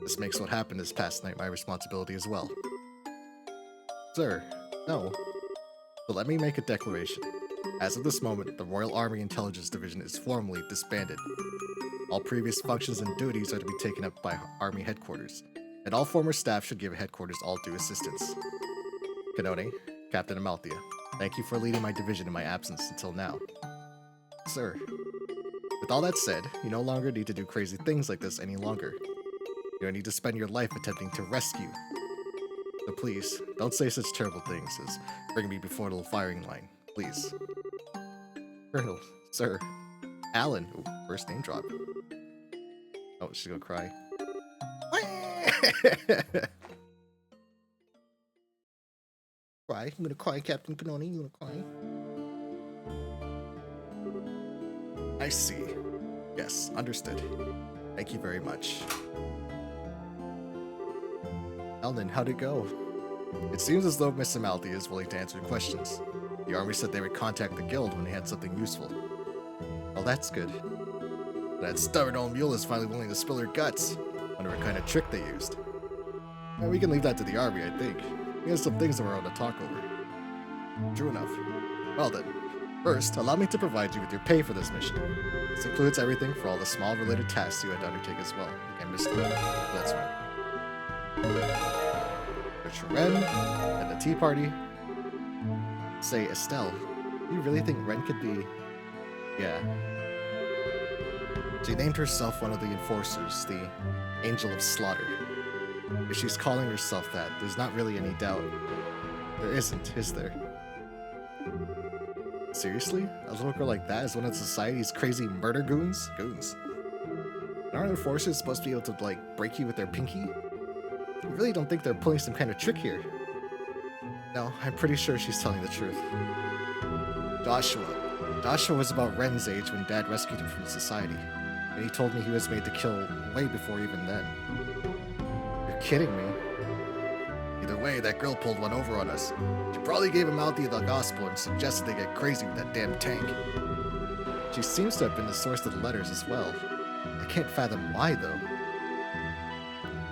This makes what happened this past night my responsibility as well. Sir, no. But let me make a declaration. As of this moment, the Royal Army Intelligence Division is formally disbanded. All previous functions and duties are to be taken up by Army Headquarters, and all former staff should give Headquarters all due assistance. Kanone, Captain Amalthea, thank you for leading my division in my absence until now. Sir, with all that said, you no longer need to do crazy things like this any longer. You don't need to spend your life attempting to rescue. So please, don't say such terrible things as bring me before the firing line, please. Colonel, sir, Alan, ooh, first name drop. Oh, she's gonna cry. cry. I'm gonna cry, Captain Panoni. You gonna cry? I see. Yes, understood. Thank you very much. Elnan, how'd it go? It seems as though Miss Amalthea is willing to answer questions. The army said they would contact the guild when they had something useful. Well, that's good. That stubborn old mule is finally willing to spill her guts. Wonder what kind of trick they used. Well, we can leave that to the army, I think. We have some things of our own to talk over. True enough. Well then, first, allow me to provide you with your pay for this mission. This includes everything for all the small related tasks you had to undertake as well. I think I missed one. That's fine. Richard Ren, and the tea party. Say, Estelle, do you really think Ren could be... Yeah. She named herself one of the enforcers, the Angel of Slaughter. If she's calling herself that, there's not really any doubt. There isn't, is there? Seriously? A little girl like that is one of society's crazy murder goons? Goons. Aren't enforcers supposed to be able to, like, break you with their pinky? I really don't think they're pulling some kind of trick here. No, I'm pretty sure she's telling the truth. Joshua was about Ren's age when Dad rescued him from society. And he told me he was made to kill way before even then. You're kidding me? Either way, that girl pulled one over on us. She probably gave Amalthea the gospel and suggested they get crazy with that damn tank. She seems to have been the source of the letters as well. I can't fathom why, though.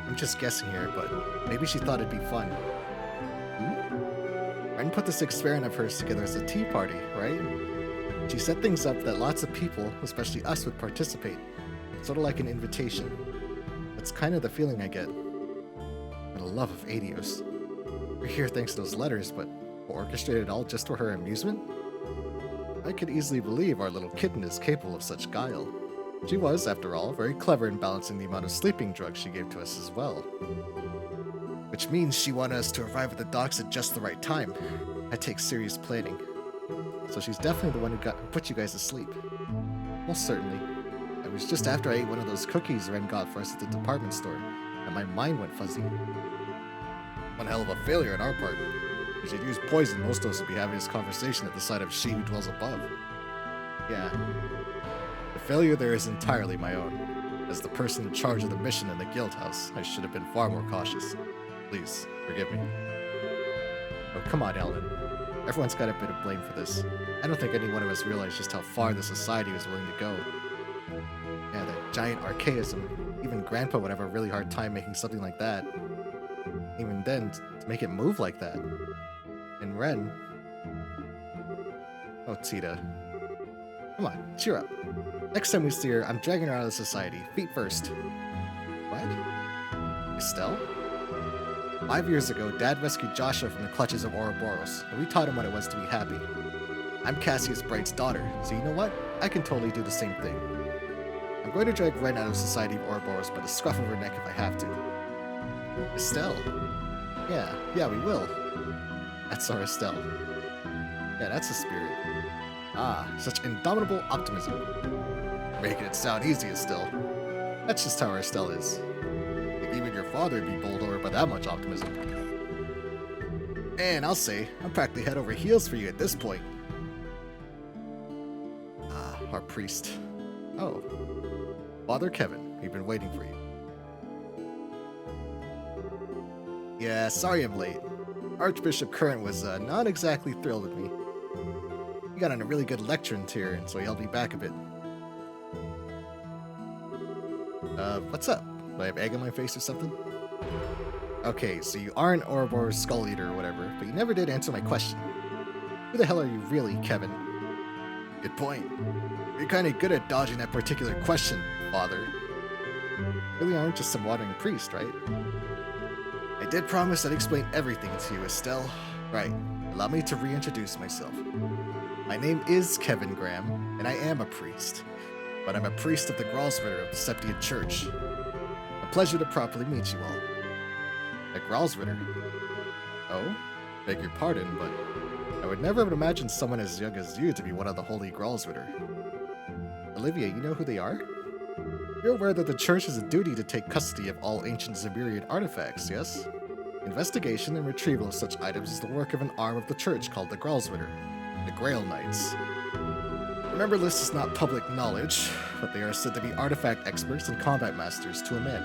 I'm just guessing here, but maybe she thought it'd be fun. Ren put this experiment of hers together as a tea party, right? She set things up that lots of people, especially us, would participate. Sort of like an invitation. That's kind of the feeling I get. For the love of Adios. We're here thanks to those letters, but we'll orchestrate it all just for her amusement? I could easily believe our little kitten is capable of such guile. She was, after all, very clever in balancing the amount of sleeping drugs she gave to us as well. Which means she wanted us to arrive at the docks at just the right time. That takes serious planning. So she's definitely the one who put you guys to sleep. Most certainly. It was just after I ate one of those cookies Ren got for us at the department store, and my mind went fuzzy. One hell of a failure on our part. If she'd used poison, most of us would be having this conversation at the sight of she who dwells above. Yeah. The failure there is entirely my own. As the person in charge of the mission in the guild house, I should have been far more cautious. Please, forgive me. Oh, come on, Ellen. Everyone's got a bit of blame for this. I don't think any one of us realized just how far the society was willing to go. Yeah, that giant archaism. Even Grandpa would have a really hard time making something like that. Even then, to make it move like that. And Ren... Oh, Tita. Come on, cheer up. Next time we see her, I'm dragging her out of the society. Feet first. What? Estelle? 5 years ago, Dad rescued Joshua from the clutches of Ouroboros, and we taught him what it was to be happy. I'm Cassius Bright's daughter, so you know what? I can totally do the same thing. I'm going to drag Ren out of Society of Ouroboros by the scruff of her neck if I have to. Estelle? Yeah, we will. That's our Estelle. Yeah, that's the spirit. Ah, such indomitable optimism. Making it sound easy, Estelle. That's just how our Estelle is. Even your father would be bowled over by that much optimism. And I'll say, I'm practically head over heels for you at this point. Ah, our priest. Oh. Father Kevin, we've been waiting for you. Yeah, sorry I'm late. Archbishop Current was not exactly thrilled with me. He got on a really good lecturing tier, and so he held me back a bit. What's up? Do I have egg on my face or something? Okay, so you are an Ouroboros Skull Eater or whatever, but you never did answer my question. Who the hell are you really, Kevin? Good point. You're kinda good at dodging that particular question, Father. You really aren't just some wandering priest, right? I did promise I'd explain everything to you, Estelle. Right, allow me to reintroduce myself. My name is Kevin Graham, and I am a priest. But I'm a priest of the Gralsritter of the Septian Church. A pleasure to properly meet you all. A Gralsritter? Oh? Beg your pardon, but I would never have imagined someone as young as you to be one of the Holy Gralsritter. Olivia, you know who they are? You're aware that the Church has a duty to take custody of all ancient Zemurian artifacts, yes? Investigation and retrieval of such items is the work of an arm of the church called the Gralsritter, the Grail Knights. Remember, this is not public knowledge, but they are said to be artifact experts and combat masters to a man.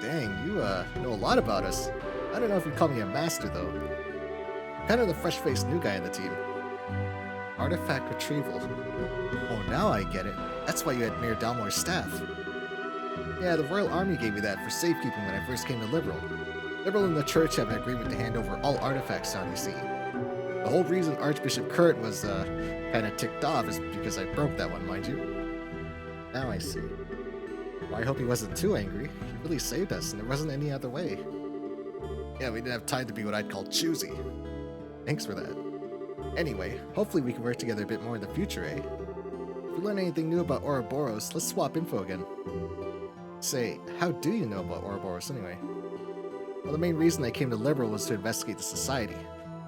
Dang, you know a lot about us. I don't know if you'd call me a master, though. Kind of the fresh-faced new guy in the team. Artifact retrieval. Oh, now I get it. That's why you had Mayor Dalmore's staff. Yeah, the Royal Army gave me that for safekeeping when I first came to Liberal. Liberal and the Church have an agreement to hand over all artifacts down, you see. The whole reason Archbishop Kurt was, kinda ticked off is because I broke that one, mind you. Now I see. Well, I hope he wasn't too angry. He really saved us, and there wasn't any other way. Yeah, we didn't have time to be what I'd call choosy. Thanks for that. Anyway, hopefully we can work together a bit more in the future, eh? If we learn anything new about Ouroboros, let's swap info again. Say, how do you know about Ouroboros anyway? Well, the main reason I came to Liberal was to investigate the society.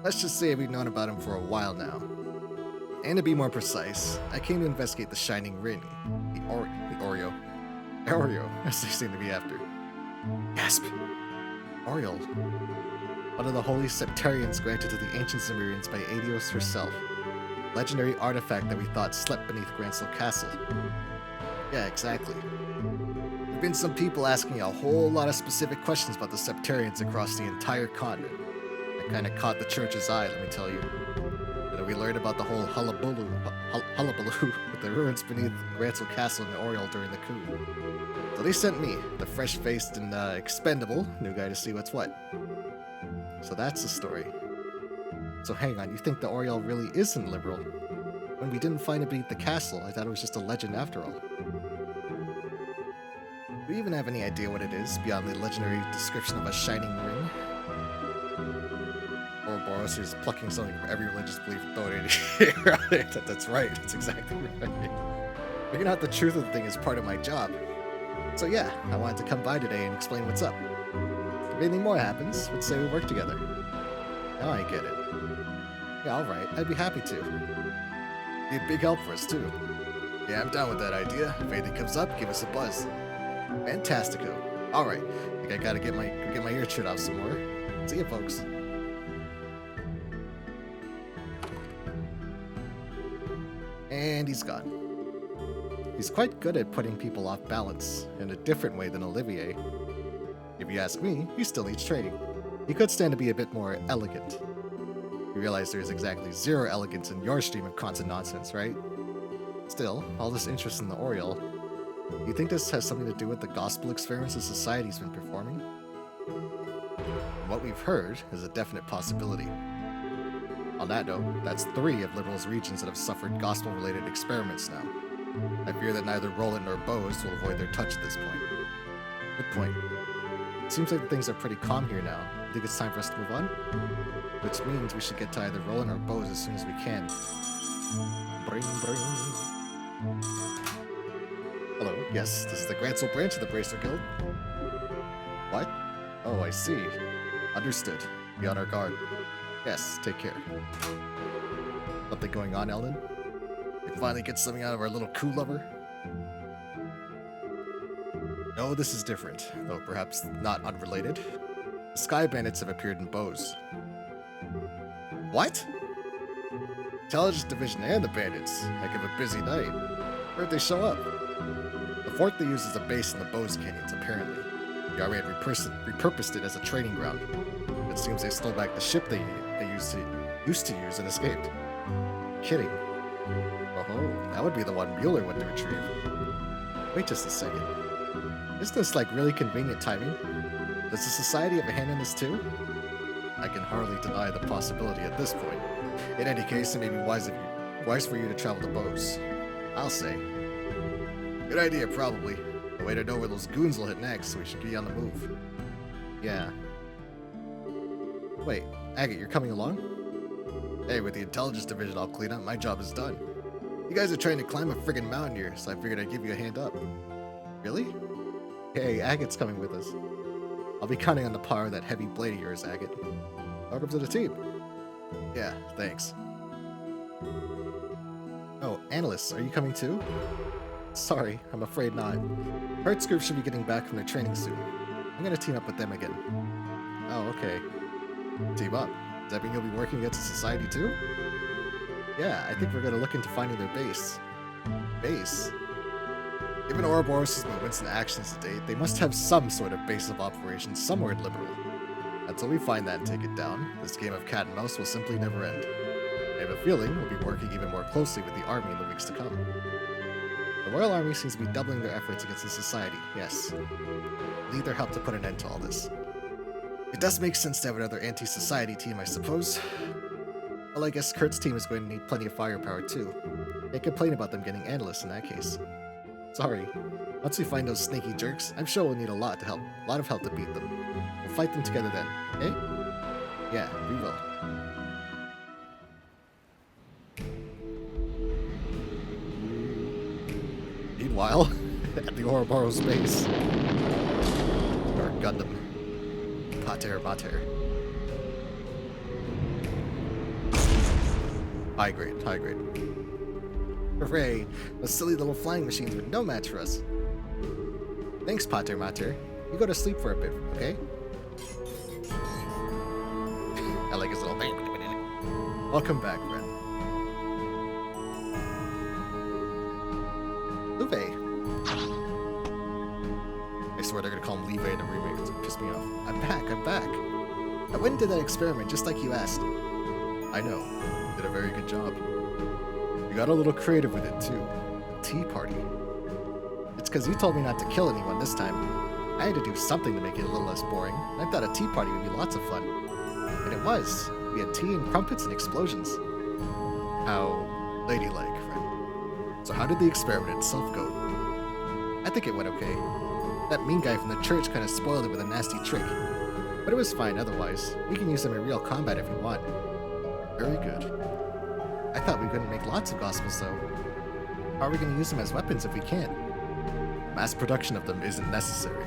Let's just say we've known about him for a while now. And to be more precise, I came to investigate the Shining Ring. The Oreo, as they seem to be after. Gasp! Oriole. One of the holy septarians granted to the ancient Zemurians by Adios herself. Legendary artifact that we thought slept beneath Gransel Castle. Yeah, exactly. There have been some people asking a whole lot of specific questions about the septarians across the entire continent. It kinda caught the church's eye, let me tell you. And we learned about the whole hullabaloo with the ruins beneath Gransel Castle and Oriole during the coup. So they sent me, the fresh-faced and expendable new guy, to see what's what. So that's the story. So hang on, you think the Oriole really isn't Liberal? When we didn't find it beneath the castle, I thought it was just a legend after all. Do you even have any idea what it is, beyond the legendary description of a shining ring? Ouroboros is plucking something from every religious belief and throwing it here. That's right, that's exactly right. Figuring out the truth of the thing is part of my job. So yeah, I wanted to come by today and explain what's up. If anything more happens, let's say we work together. Now I get it. Yeah, alright, I'd be happy to. Be a big help for us too. Yeah, I'm down with that idea. If anything comes up, give us a buzz. Fantastico. Alright, I think I gotta get my ear chewed off some more. See ya, folks. And he's gone. He's quite good at putting people off balance, in a different way than Olivier. If you ask me, he still needs training. He could stand to be a bit more elegant. You realize there's exactly zero elegance in your stream of constant nonsense, right? Still, all this interest in the Oriole, do you think this has something to do with the gospel experiments the society's been performing? From what we've heard is a definite possibility. On that note, that's 3 of Liberal's regions that have suffered gospel-related experiments now. I fear that neither Roland nor Bose will avoid their touch at this point. Good point. It seems like things are pretty calm here now. I think it's time for us to move on? Which means we should get to either Roland or Bose as soon as we can. Bring, bring. Hello, yes, this is the Gransel branch of the Bracer Guild. What? Oh, I see. Understood. Be on our guard. Yes, take care. Something going on, Eldon? We finally get something out of our little coup lover? No, this is different, though perhaps not unrelated. The Sky Bandits have appeared in Bose. What? Intelligence Division and the Bandits. Heck of a busy night. Where'd they show up? The fort they use as a base in the Bose Canyons, apparently. The army had repurposed it as a training ground. It seems they stole back the ship they used to use and escaped. Kidding. Oh, that would be the one Mueller went to retrieve. Wait just a second. Isn't this like really convenient timing? Does the Society have a hand in this too? I can hardly deny the possibility at this point. In any case, it may be wise for you to travel to Bose. I'll say. Good idea, probably. A way to know where those goons will hit next, so we should be on the move. Yeah. Wait, Agate, you're coming along? Hey, with the Intelligence Division all clean up, my job is done. You guys are trying to climb a friggin' mountain here, so I figured I'd give you a hand up. Really? Hey, Agate's coming with us. I'll be counting on the power of that heavy blade of yours, Agate. Welcome to the team. Yeah, thanks. Oh, Analysts, are you coming too? Sorry, I'm afraid not. Hertz Group should be getting back from their training soon. I'm gonna team up with them again. Oh, okay. Team up. Does that mean you'll be working against the society too? Yeah, I think we're gonna look into finding their base. Base? Given Ouroboros' movements and actions to date, they must have some sort of base of operations somewhere in Liberal. Until we find that and take it down, this game of cat and mouse will simply never end. I have a feeling we'll be working even more closely with the army in the weeks to come. The Royal Army seems to be doubling their efforts against the Society, yes. We need their help to put an end to all this. It does make sense to have another anti-society team, I suppose. Well, I guess Kurt's team is going to need plenty of firepower too. Can't complain about them getting analysts in that case. Sorry. Once we find those sneaky jerks, I'm sure we'll need a lot of help to beat them. We'll fight them together then, okay? Yeah, we will. Meanwhile, at the Ouroboros base, our Gundam, Pater Mater. High grade, high grade. Hooray! Those silly little flying machines were no match for us. Thanks, Pater Mater. You go to sleep for a bit, okay? I like his little thing. Welcome back, Ren. Luve. I swear they're gonna call him Leve in the remake. It's gonna piss me off. I'm back. I went and did that experiment just like you asked. I know. Did a very good job. You got a little creative with it too. A tea party. It's because you told me not to kill anyone this time. I had to do something to make it a little less boring. And I thought a tea party would be lots of fun. And it was. We had tea and crumpets and explosions. How ladylike, friend. So how did the experiment itself go? I think it went okay. That mean guy from the church kind of spoiled it with a nasty trick. But it was fine otherwise. We can use them in real combat if we want. Very good. I thought we couldn't make lots of Gospels though. How are we going to use them as weapons if we can't? Mass production of them isn't necessary.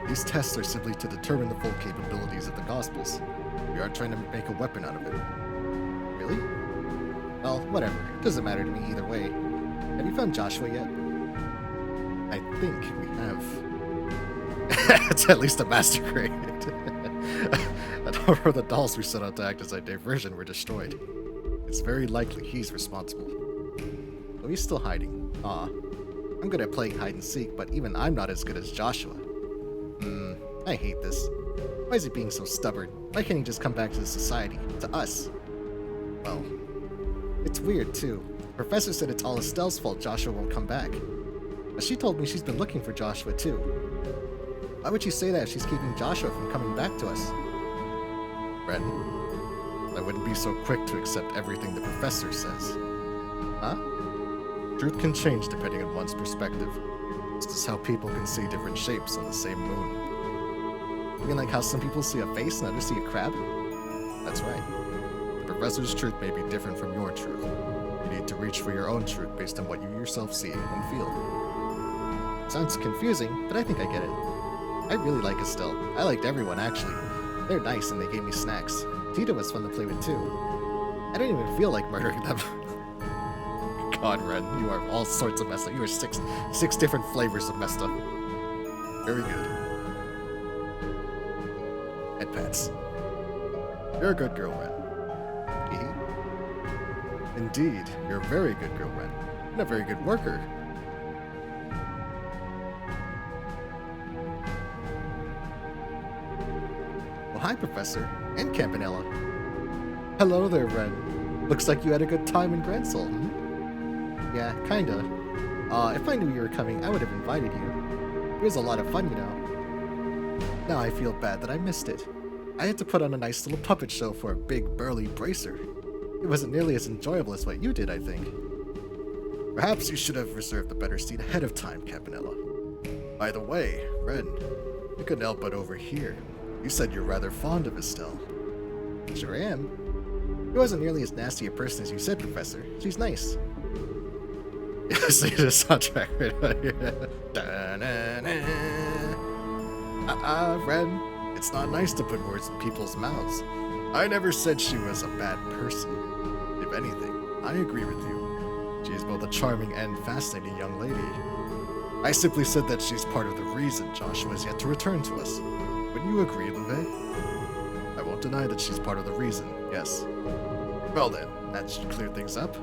These tests are simply to determine the full capabilities of the Gospels. We aren't trying to make a weapon out of it. Really? Well, whatever. It doesn't matter to me either way. Have you found Joshua yet? I think we have. It's at least a master grade. A number of the dolls we set out to act as a diversion were destroyed. It's very likely he's responsible. Though he's still hiding. Aw. I'm good at playing hide and seek, but even I'm not as good as Joshua. I hate this. Why is he being so stubborn? Why can't he just come back to the society? To us? Well, it's weird too. The professor said it's all Estelle's fault Joshua won't come back. But she told me she's been looking for Joshua too. Why would she say that if she's keeping Joshua from coming back to us? Ren, I wouldn't be so quick to accept everything the professor says. Huh? Truth can change depending on one's perspective. This is how people can see different shapes on the same moon. You mean like how some people see a face and others see a crab? That's right. The professor's truth may be different from your truth. You need to reach for your own truth based on what you yourself see and feel. Sounds confusing, but I think I get it. I really like Estelle. I liked everyone, actually. They're nice and they gave me snacks. Tita was fun to play with, too. I don't even feel like murdering them. God, Ren, you are all sorts of messed up. You are six different flavors of messed up. Very good. Head pats. You're a good girl, Ren. Indeed, you're a very good girl, Ren. And a very good worker. Oh, hi, Professor. And Campanella. Hello there, Ren. Looks like you had a good time in Gransel, Yeah, kinda. If I knew you were coming, I would have invited you. It was a lot of fun, you know. Now I feel bad that I missed it. I had to put on a nice little puppet show for a big, burly bracer. It wasn't nearly as enjoyable as what you did, I think. Perhaps you should have reserved a better seat ahead of time, Campanella. By the way, Ren, you couldn't help but overhear. You said you're rather fond of Estelle. Sure am. She wasn't nearly as nasty a person as you said, Professor. She's nice. Yes, the soundtrack. Ren, it's not nice to put words in people's mouths. I never said she was a bad person. If anything, I agree with you. She is both a charming and fascinating young lady. I simply said that she's part of the reason Joshua is yet to return to us. Wouldn't you agree, Louvet? don't deny that she's part of the reason, yes. Well then, that should clear things up.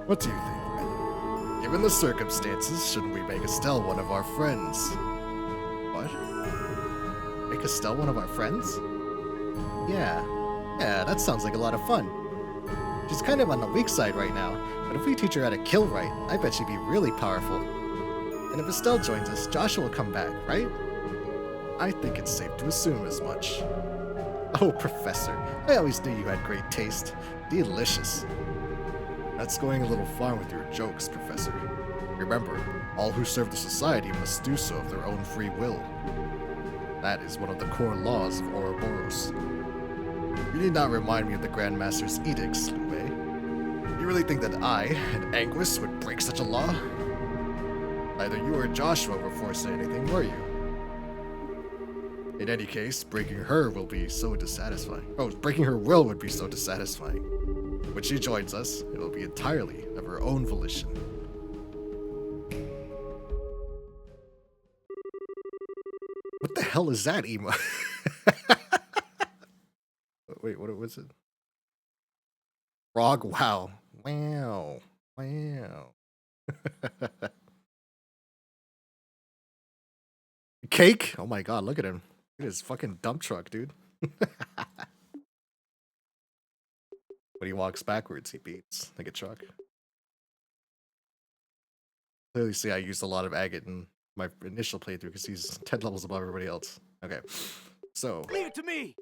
What do you think, Ren? Given the circumstances, shouldn't we make Estelle one of our friends? What? Make Estelle one of our friends? Yeah. Yeah, that sounds like a lot of fun. She's kind of on the weak side right now, but if we teach her how to kill right, I bet she'd be really powerful. And if Estelle joins us, Joshua will come back, right? I think it's safe to assume as much. Oh, Professor, I always knew you had great taste. Delicious. That's going a little far with your jokes, Professor. Remember, all who serve the society must do so of their own free will. That is one of the core laws of Ouroboros. You need not remind me of the Grand Master's edicts, Liu Bei. You really think that I, an Anguis, would break such a law? Neither you or Joshua were forced to anything, were you? In any case, breaking her will be so dissatisfying. Oh, breaking her will would be so dissatisfying. When she joins us, it will be entirely of her own volition. What the hell is that, Ema? Wait, what was it? Frog, wow. Wow. Wow. Cake? Oh my god, look at him. Look at his fucking dump truck, dude. When he walks backwards, he beats like a truck. Clearly see I used a lot of agate in my initial playthrough because he's 10 levels above everybody else. Okay, so... Leave it to me!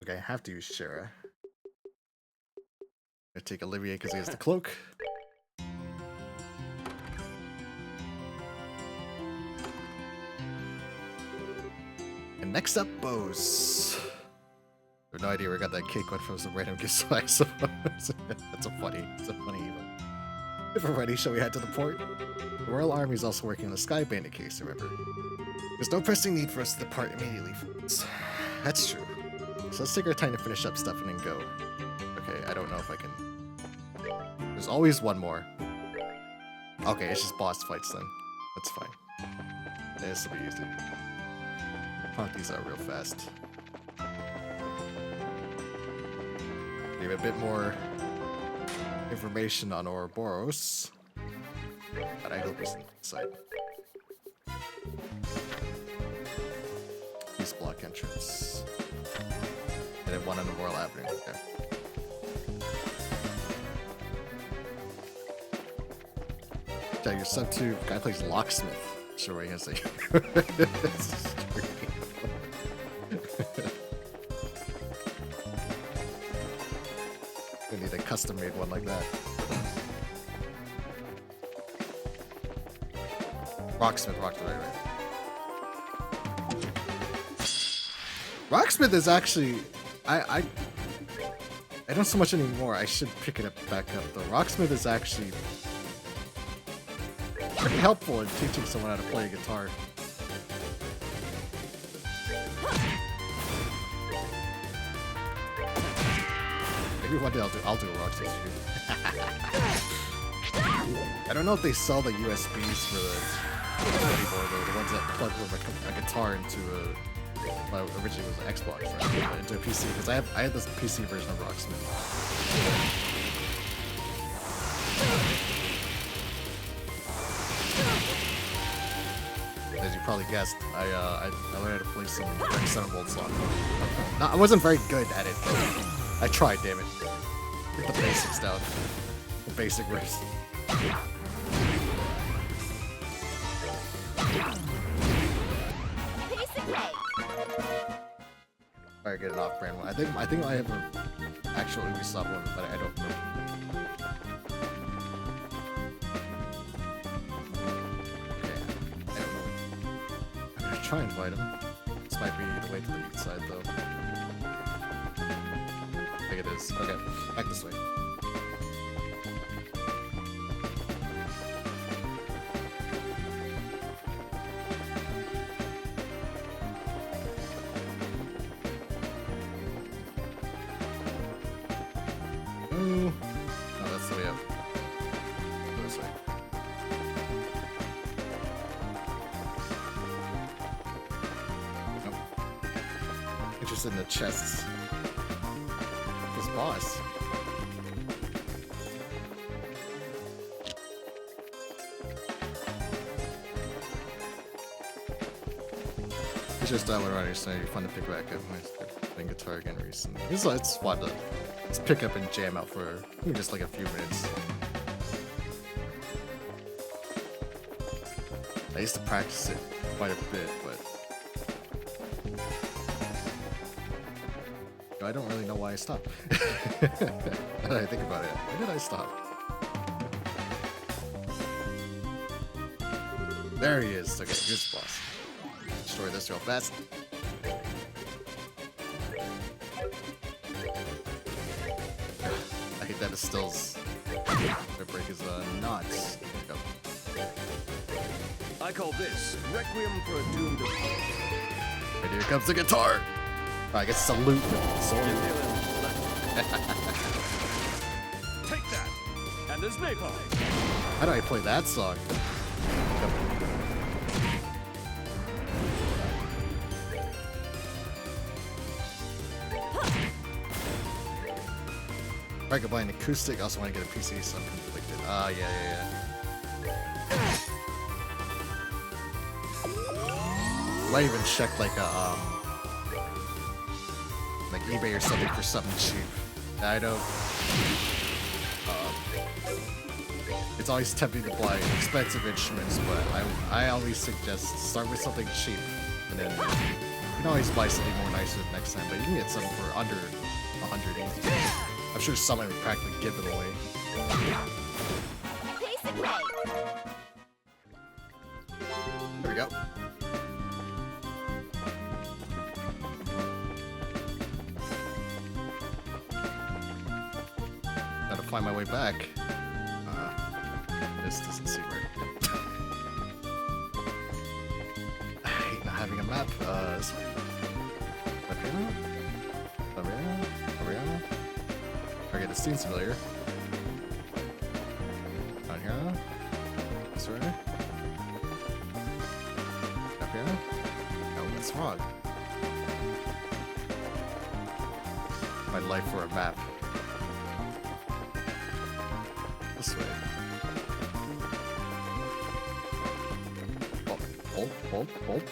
Okay, I have to use Shara. I take Olivier because he has the cloak. And next up, Bose. I have no idea where I got that cake one from some random gift swag, so it's a funny event. If we're ready, shall we head to the port? The Royal Army is also working on the Sky Bandit case, remember? There's no pressing need for us to depart immediately, folks. That's true. So let's take our time to finish up stuff and then go. Okay, I don't know if I can... There's always one more. Okay, it's just boss fights then. That's fine. This will be easy. Punk these out real fast. Give a bit more information on Ouroboros. But I hope it's inside. East block entrance. And then one on the Royal Avenue. Okay. Yeah, you're sub to guy plays locksmith. Sure what he has to say. We need a custom made one like that. Rocksmith, right. Rocksmith is actually, I don't so much anymore. I should pick it up back up though. Rocksmith is actually pretty helpful in teaching someone how to play a guitar. Maybe one day I'll do a Rocksmith stream. I don't know if they sell the USBs for the anymore though. The ones that plug a guitar into a. Well, originally it was an Xbox, right? Into a PC because I had this PC version of Rocksmith. As you probably guessed, I learned how to play some Thunderbolt song. No, I wasn't very good at it, but I tried, damn it. Get the basics down. The basic riffs. Alright, get an off-brand one. I think I have an actual Ubisoft one, but I don't remember. I'm gonna try and fight him. This might be the way to the east side, though. I think it is. Okay, back this way. Oh, that's the way up. Go this way. Nope. interested in the chests. This boss. It's just that one right here, so you're fun to pick back up. I've been guitar again recently. It's fun to just pick up and jam out for even just like a few minutes. I used to practice it quite a bit, but I don't really know why I stopped. Now that I think about it, why did I stop? There he is. Okay, here's the boss. Destroy this real fast. I hate that it stills. I break his knots. There we go. I call this Requiem for a Doomed Opponent. And here comes the guitar! I guess it's a loop. Take that! And there's napalm! How do I play that song? I could buy an acoustic, I also want to get a PC, so I'm conflicted. Ah, yeah. Might even check like a, like eBay or something for something cheap. I know. It's always tempting to buy expensive instruments, but I always suggest start with something cheap, and then you can always buy something more nicer next time. But you can get something for under 100 easy. I'm sure someone would practically give it away. There we go. Gotta find my way back. This doesn't seem right. I hate not having a map. This way. Up here? Okay, this seems familiar. Down here? This way? Up here? Oh, that's wrong. My life for a map. This way. Hold.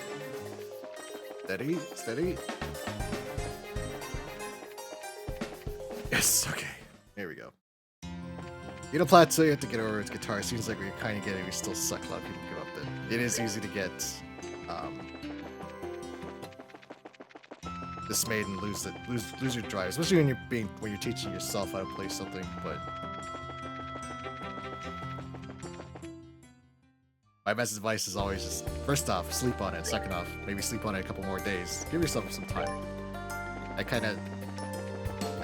Steady. Yes, okay. There we go. You know, plateau, you have to get over its guitar. It seems like we're kind of getting, we still suck. A lot of people give up there. It is easy to get dismayed and lose your drive, especially when you're teaching yourself how to play something. But my best advice is always just, first off, sleep on it. Second off, maybe sleep on it a couple more days. Give yourself some time. That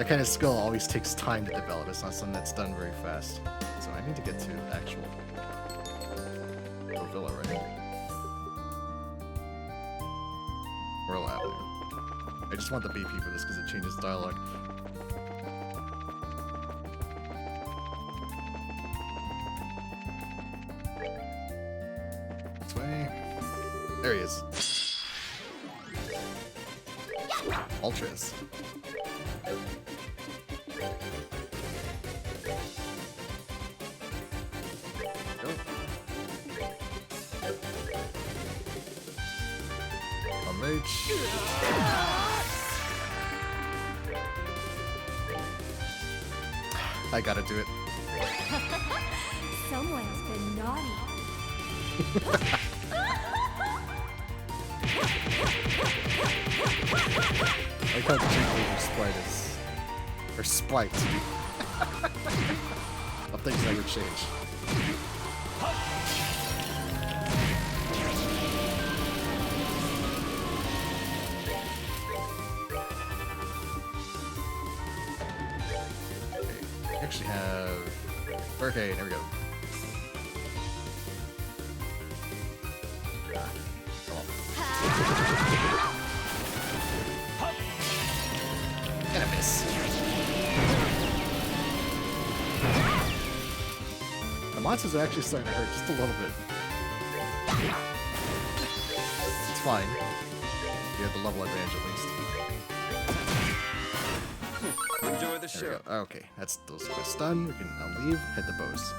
kind of skill always takes time to develop. It's not something that's done very fast. So I need to get to actual villa, right? Royal Avenue. I just want the BP for this because it changes dialogue. This way. There he is. Ultras. I gotta do it. Someone's been naughty. I like how the Jingle sprite is. Or sprite. Of things that would change. Actually have... Okay, there we go. And a miss. The monsters are actually starting to hurt just a little bit. It's fine. You have the level advantage at least. the There we show. go. Okay, that's those quests done. We can now leave, head to Bose.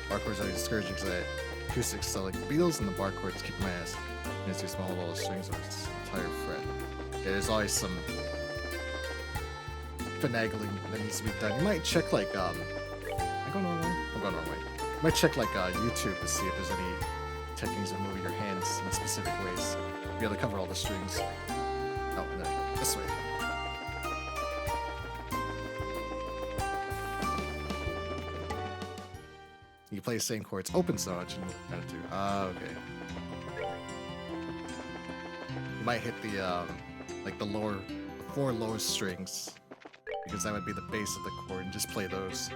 Barcodes are discouraging because the acoustics sound like Beatles and the barcodes kick my ass. And it's too small with all the strings on its entire fret. Yeah, there's always some finagling that needs to be done. You might check like am I going the wrong way? I'm going the wrong way. You might check like YouTube to see if there's any techniques of moving your hands in specific ways. Be able to cover all the strings. Oh, no, this way. You play the same chords open so much and kind of do. Ah, okay. You might hit the like the four lowest strings because that would be the base of the chord and just play those.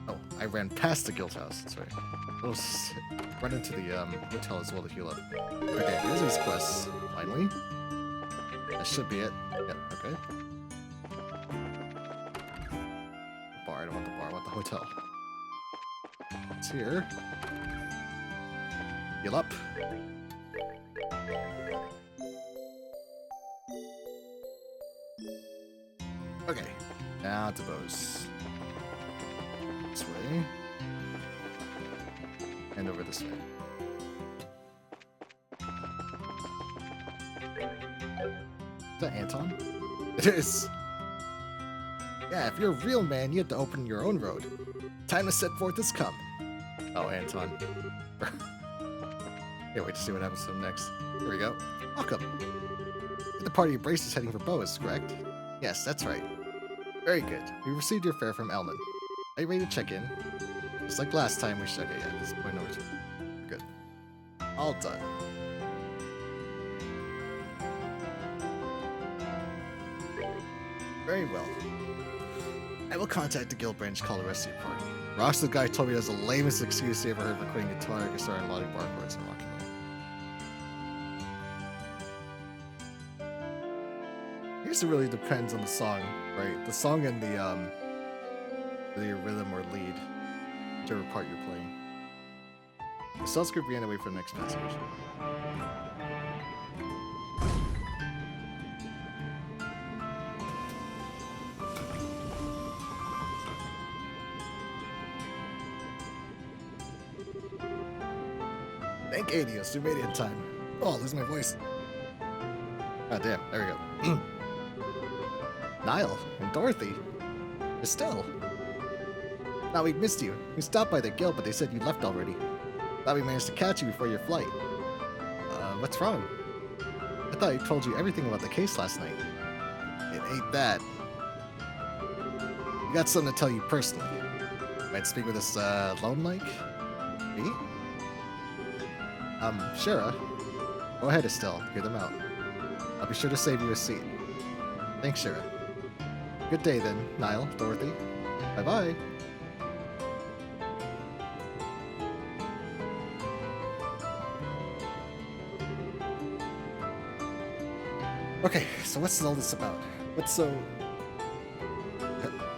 Oh, I ran past the guild house. That's right. We'll run into the hotel as well to heal up. Okay, here's these quests. Finally. That should be it. Yep, okay. Bar, I don't want the bar, I want the hotel. It's here. Heal up. Okay, now to Bose. This way. And over this way. Is that Anton? It is! Yeah, if you're a real man, you have to open your own road. Time to set forth has come. Oh, Anton. Can't wait to see what happens to him next. Here we go. Welcome. The party of Brace is heading for Boas, correct? Yes, that's right. Very good. We received your fare from Elman. Are you ready to check in? Just like last time we should. Okay, yeah, this is point over 2. Good. All done. Very well. I will contact the guild branch, call the rest of your party. Ross, the guy, told me that's the lamest excuse he ever heard for quitting guitar, and loading bar chords and rock and roll. I guess it really depends on the song, right? The song and the rhythm or lead, whichever part you're playing. The cell script began away for the next passage. Thank Adios, you made it in time. Oh, I'll lose my voice. Ah, damn, there we go. Niall and Dorothy. Estelle. Now we missed you. We stopped by the guild, but they said you left already. Thought we managed to catch you before your flight. What's wrong? I thought I told you everything about the case last night. It ain't that. We got something to tell you personally. Might speak with us, Lone-like? Me? Shara. Go ahead, Estelle. Hear them out. I'll be sure to save you a seat. Thanks, Shara. Good day, then, Niall, Dorothy. Bye-bye. Okay, so what's all this about? What's so...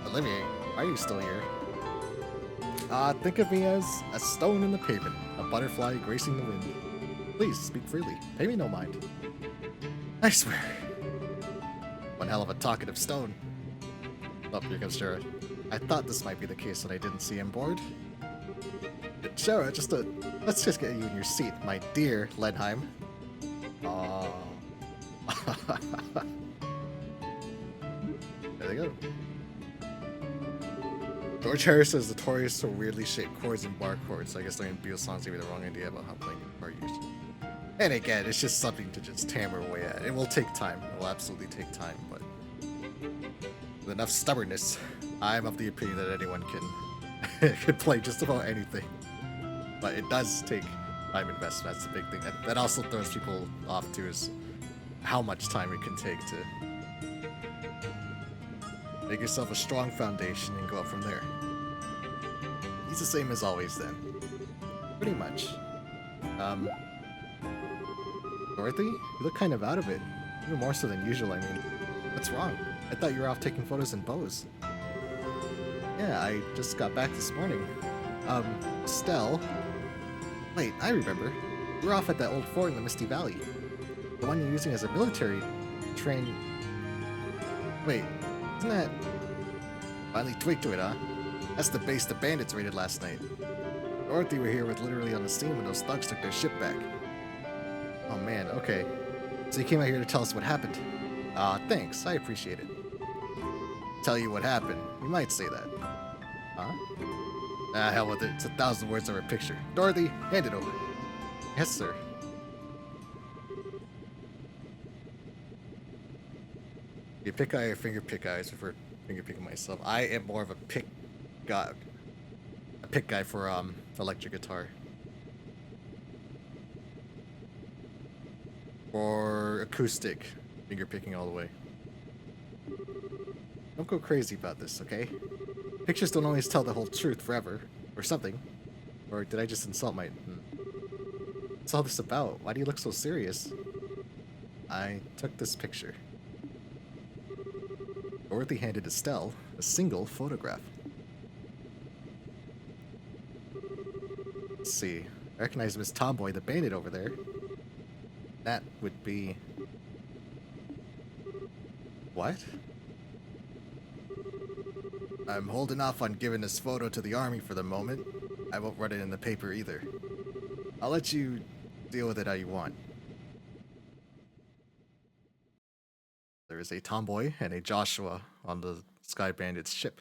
Olivier, why are you still here? Think of me as a stone in the pavement, a butterfly gracing the wind. Please, speak freely. Pay me no mind. I swear. One hell of a talkative stone. Oh, here comes Shara. I thought this might be the case when I didn't see him bored. Shara, let's just get you in your seat, my dear Lenheim. Aww. There they go. George Harris is notorious for weirdly shaped chords and bar chords, so I guess learning Beatles songs gave me the wrong idea about how playing guitar used. And again, it's just something to just hammer away at. It will take time. It will absolutely take time, but with enough stubbornness, I'm of the opinion that anyone can play just about anything. But it does take time investment. That's the big thing. That also throws people off too, is how much time it can take to make yourself a strong foundation and go up from there. He's the same as always then. Pretty much. Dorothy? You look kind of out of it. Even more so than usual, I mean. What's wrong? I thought you were off taking photos in Bose. Yeah, I just got back this morning. Stell. Wait, I remember. We're off at that old fort in the Misty Valley. The one you're using as a military train. Wait, isn't that... Finally tweaked to it, huh? That's the base the bandits raided last night. Dorothy were here with literally on the scene when those thugs took their ship back. Oh man, okay. So you came out here to tell us what happened. Thanks, I appreciate it. Tell you what happened. You might say that. Huh? Ah, hell with it. It's 1,000 words over a picture. Dorothy, hand it over. Yes, sir. You pick eye or finger pick eyes for finger picking myself. I am more of a pick guy. A pick guy for electric guitar. Or acoustic. Finger picking all the way. Don't go crazy about this, okay? Pictures don't always tell the whole truth forever. Or something. Or did I just insult my... What's all this about? Why do you look so serious? I took this picture. Dorothy handed Estelle a single photograph. Let's see. I recognize Miss Tomboy, the bandit over there. That would be... What? I'm holding off on giving this photo to the army for the moment. I won't run it in the paper either. I'll let you deal with it how you want. There is a Tomboy and a Joshua on the Sky Bandit's ship.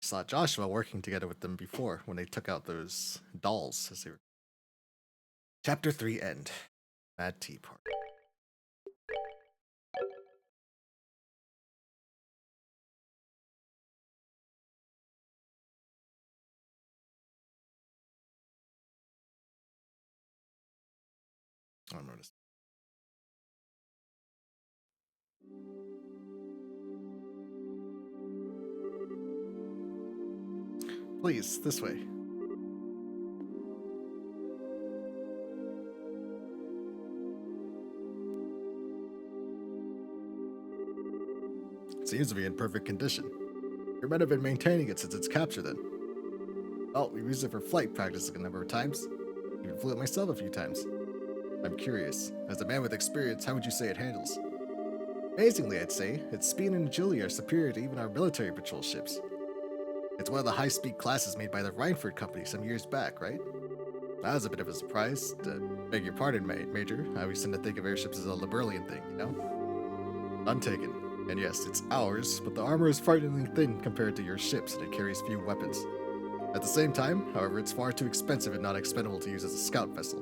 I saw Joshua working together with them before when they took out those dolls, as they were. Chapter 3 End. Mad Tea Party. I don't notice. Please, this way. It seems to be in perfect condition. Your men have been maintaining it since its capture then. Well, we've used it for flight practice a number of times. Even flew it myself a few times. I'm curious, as a man with experience, how would you say it handles? Amazingly, I'd say, its speed and agility are superior to even our military patrol ships. It's one of the high-speed classes made by the Rhineford Company some years back, right? That was a bit of a surprise. Beg your pardon, Major. I always tend to think of airships as a Liberalian thing, you know? Untaken. And yes, it's ours, but the armor is frighteningly thin compared to your ships, and it carries few weapons. At the same time, however, it's far too expensive and not expendable to use as a scout vessel.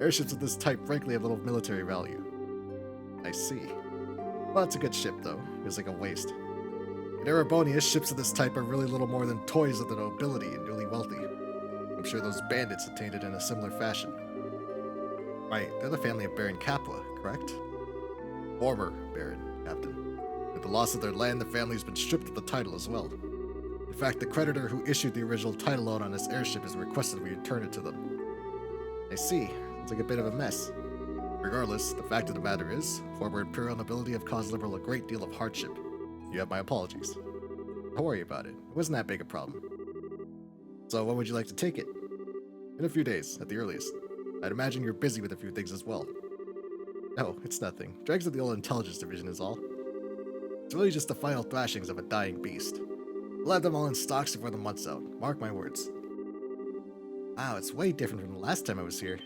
Airships of this type frankly have little military value. I see. Well, it's a good ship, though. Feels like a waste. In Erebonius, ships of this type are really little more than toys of the nobility and newly wealthy. I'm sure those bandits obtained it in a similar fashion. Right, they're the family of Baron Capua, correct? Former Baron, Captain. With the loss of their land, the family's been stripped of the title as well. In fact, the creditor who issued the original title loan on this airship has requested we return it to them. I see. It's like a bit of a mess. Regardless, the fact of the matter is, former imperial nobility have caused Liberal a great deal of hardship. You have my apologies. Don't worry about it. It wasn't that big a problem. So when would you like to take it? In a few days, at the earliest. I'd imagine you're busy with a few things as well. No, it's nothing. Dregs of the old intelligence division is all. It's really just the final thrashings of a dying beast. We'll have them all in stocks before the month's out. Mark my words. Wow, it's way different from the last time I was here.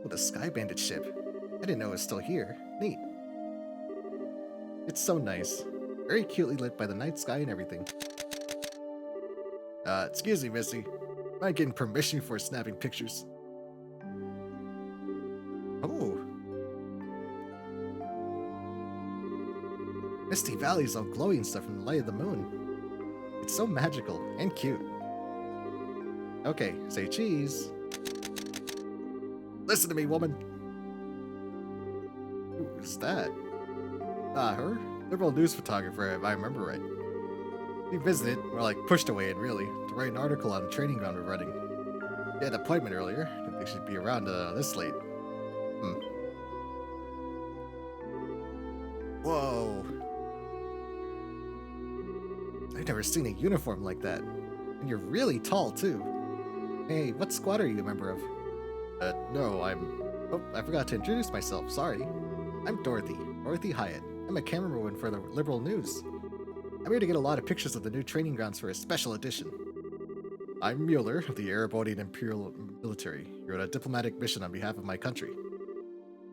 Oh, the Sky Bandit ship. I didn't know it was still here. Neat. It's so nice. Very cutely lit by the night sky and everything. Excuse me, Missy. Am I getting permission for snapping pictures? Oh. Misty Valley's all glowy and stuff from the light of the moon. It's so magical and cute. Okay, say cheese. Listen to me, woman. Who's that? Her? Liberal news photographer, if I remember right. We visited, or like pushed away in really, to write an article on a training ground we're running. She had an appointment earlier. Didn't think she'd be around this late. Whoa. I've never seen a uniform like that. And you're really tall, too. Hey, what squad are you a member of? No, Oh, I forgot to introduce myself, sorry. I'm Dorothy Hyatt. I'm a camerawoman for the Liberal News. I'm here to get a lot of pictures of the new training grounds for a special edition. I'm Mueller of the Erebonian Imperial Military. You're on a diplomatic mission on behalf of my country.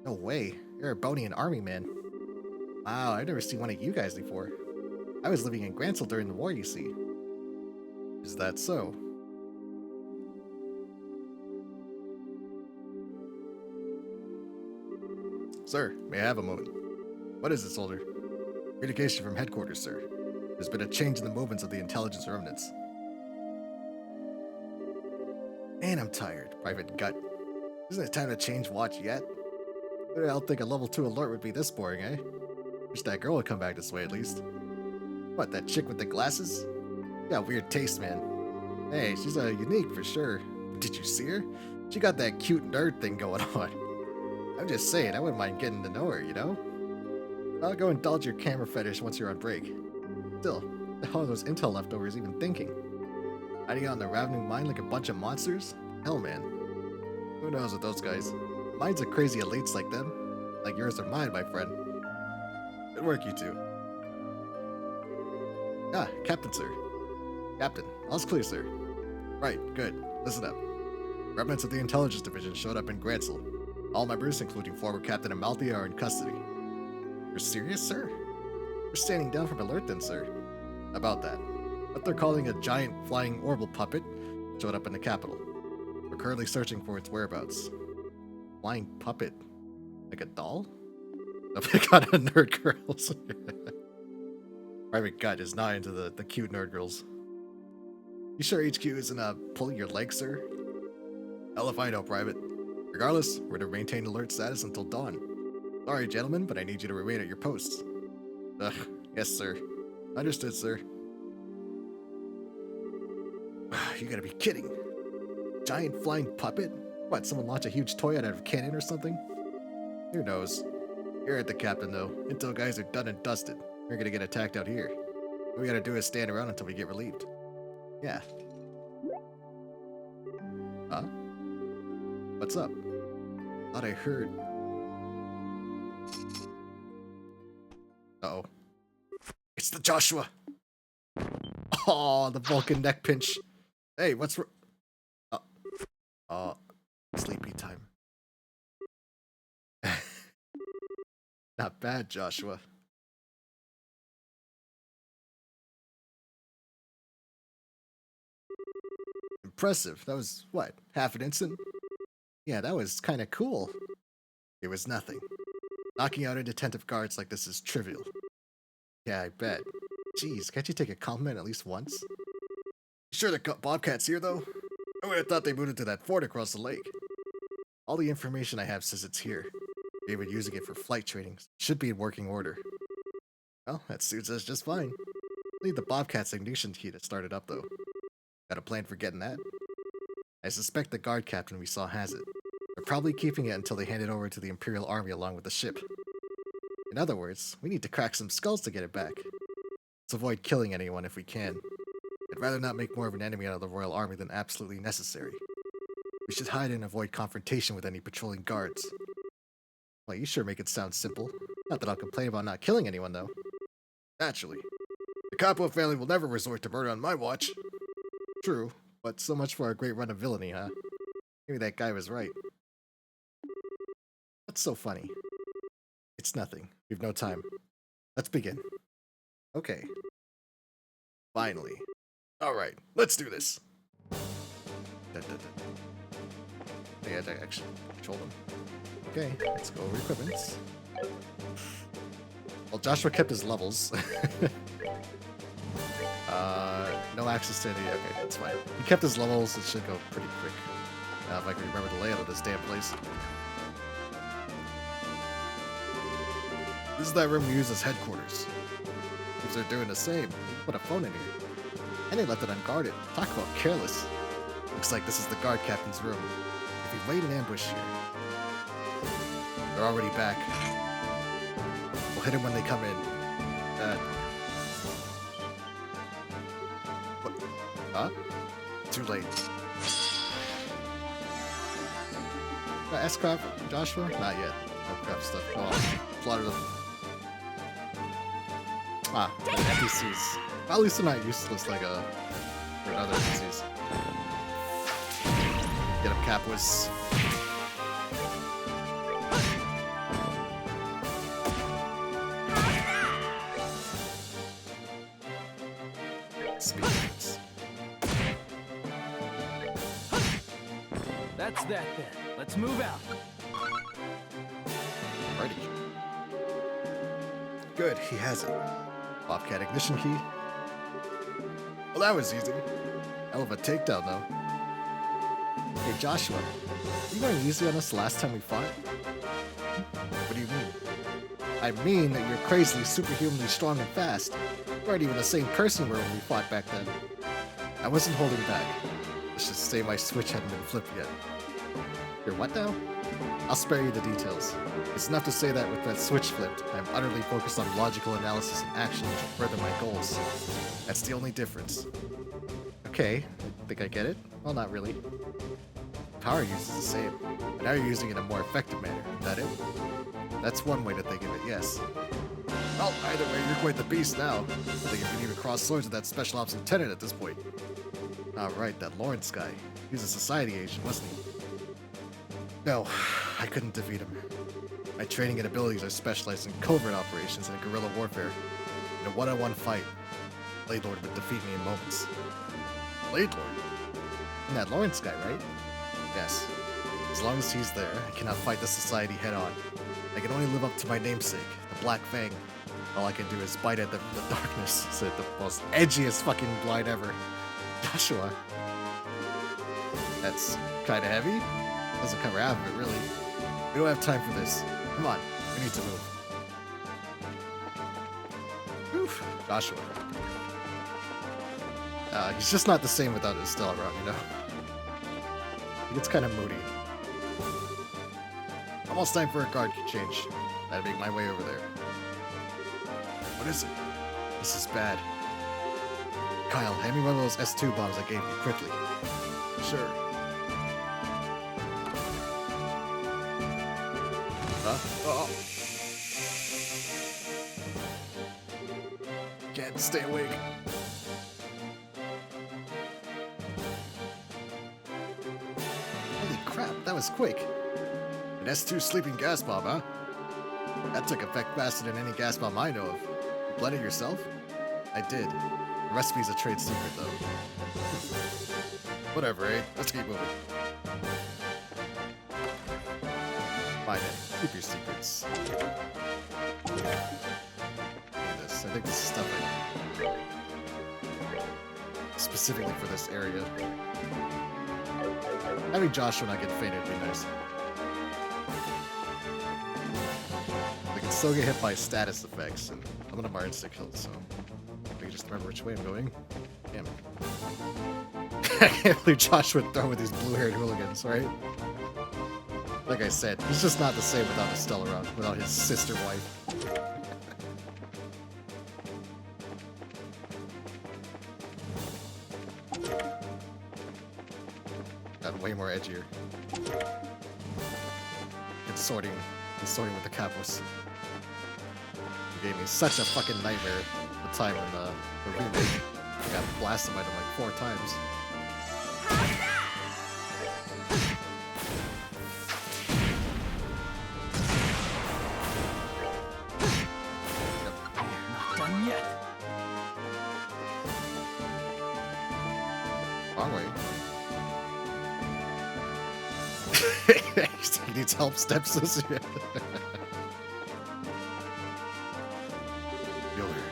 No way, Erebonian Army, man. Wow, I've never seen one of you guys before. I was living in Gransel during the war, you see. Is that so? Sir, may I have a moment? What is it, soldier? Communication from headquarters, sir. There's been a change in the movements of the intelligence remnants. Man, I'm tired, Private Gut. Isn't it time to change watch yet? I don't think a level 2 alert would be this boring, eh? Wish that girl would come back this way at least. What, that chick with the glasses? She got weird taste, man. Hey, she's unique for sure. Did you see her? She got that cute nerd thing going on. I'm just saying, I wouldn't mind getting to know her, you know? I'll go indulge your camera fetish once you're on break. Still, what the hell are those intel leftovers even thinking? Hiding out in the ravening mine like a bunch of monsters? Hell, man. Who knows with those guys? Minds of crazy elites like them. Like yours or mine, my friend. Good work, you two. Ah, Captain, sir. Captain, all's clear, sir. Right, good. Listen up. Remnants of the Intelligence Division showed up in Gransel. All members, including former Captain Amalthea, are in custody. You're serious, sir? We're standing down from alert then, sir. About that. What they're calling a giant flying orbital puppet showed up in the capital. We're currently searching for its whereabouts. Flying puppet? Like a doll? I got a nerd girls. Private Gut is not into the cute nerd girls. You sure HQ isn't pulling your leg, sir? Hell if I know, Private. Regardless, we're to maintain alert status until dawn. Sorry, gentlemen, but I need you to remain at your posts. Ugh, yes, sir. Understood, sir. You gotta be kidding. Giant flying puppet? What, someone launch a huge toy out of a cannon or something? Who knows? Here at the captain, though, until guys are done and dusted. We're gonna get attacked out here. All we gotta do is stand around until we get relieved. Yeah. Huh? What's up? Thought I heard. Uh-oh. It's the Joshua! Oh, the Vulcan neck pinch. Hey, what's sleepy time. Not bad, Joshua. Impressive. That was, what, half an instant? Yeah, that was kind of cool. It was nothing. Knocking out inattentive guards like this is trivial. Yeah, I bet. Jeez, can't you take a compliment at least once? Sure the Bobcat's here, though? I would have thought they moved into that fort across the lake. All the information I have says it's here. They've been using it for flight training. Should be in working order. Well, that suits us just fine. Need the Bobcat's ignition key to start it up, though. Got a plan for getting that? I suspect the guard captain we saw has it. They're probably keeping it until they hand it over to the Imperial Army along with the ship. In other words, we need to crack some skulls to get it back. Let's avoid killing anyone if we can. I'd rather not make more of an enemy out of the Royal Army than absolutely necessary. We should hide and avoid confrontation with any patrolling guards. Well, you sure make it sound simple. Not that I'll complain about not killing anyone, though. Naturally. The Capo family will never resort to murder on my watch. True, but so much for our great run of villainy, huh? Maybe that guy was right. What's so funny? It's nothing. We've no time. Let's begin. Okay. Finally. Alright, let's do this. I had to actually control them. Okay, let's go over equipment. Well, Joshua kept his levels. No access to any. Okay, that's fine. He kept his levels. It should go pretty quick. If I can remember the layout of this damn place. This is that room we use as headquarters. If they're doing the same, put a phone in here. And they left it unguarded. Talk about careless. Looks like this is the guard captain's room. If he laid an ambush here. They're already back. What? hit him when they come in. What? Huh? Too late. S-Craft, Joshua? Not yet. No craft stuff. Oh, slaughter them. Ah, the NPCs. Well, at least they're not useless like other NPCs. Get him, Capwas. Speeds. That's that then. Let's move out. Ready. Good, he has it. Bobcat ignition key. Well, that was easy. Hell of a takedown, though. Hey, Joshua, you going easy on us last time we fought? What do you mean? I mean that you're crazily, superhumanly strong and fast. You aren't even the same person we were when we fought back then. I wasn't holding back. Let's just say my switch hadn't been flipped yet. You're what now? I'll spare you the details. It's enough to say that with that switch flipped, I'm utterly focused on logical analysis and action to further my goals. That's the only difference. Okay, I think I get it. Well, not really. Power use is the same, but now you're using it in a more effective manner. Is that it? That's one way to think of it, yes. Well, either way, you're quite the beast now. I think you can even cross swords with that Special Ops Lieutenant at this point. Alright, that Lawrence guy. He's a society agent, wasn't he? No, I couldn't defeat him. My training and abilities are specialized in covert operations and guerrilla warfare. In a one-on-one fight, Blade Lord would defeat me in moments. Blade Lord? And that Lawrence guy, right? Yes. As long as he's there, I cannot fight the society head-on. I can only live up to my namesake, the Black Fang. All I can do is bite at the darkness, said the most edgiest fucking blind ever. Joshua. That's kinda heavy. Doesn't cover half of it, really. We don't have time for this. Come on, we need to move. Oof, Joshua. He's just not the same without his Stella around, you know? He gets kind of moody. Almost time for a guard change. Gotta make my way over there. What is it? This is bad. Kyle, hand me one of those S2 bombs I gave you, quickly. Sure. Huh? Oh. Can't stay awake. Holy crap, that was quick. An S2 sleeping gas bomb, huh? That took effect faster than any gas bomb I know of. You bled it yourself? I did. The recipe's a trade secret, though. Whatever, eh? Let's keep moving. Fine, keep your secrets. Look at this. I think this is stuff specifically for this area. Having Joshua not get fainted would be nice. They can still get hit by status effects, and some of them are insta-killed, so I can just remember which way I'm going. Damn. I can't believe Joshua would throw with these blue-haired hooligans, right? Like I said, he's just not the same without Estelle around, without his sister wife. Got way more edgier. It's sorting with the Capos. He gave me such a fucking nightmare the time in the remake. I got blasted by them like 4 times. Wrong way. He needs help, stepsis. Mueller.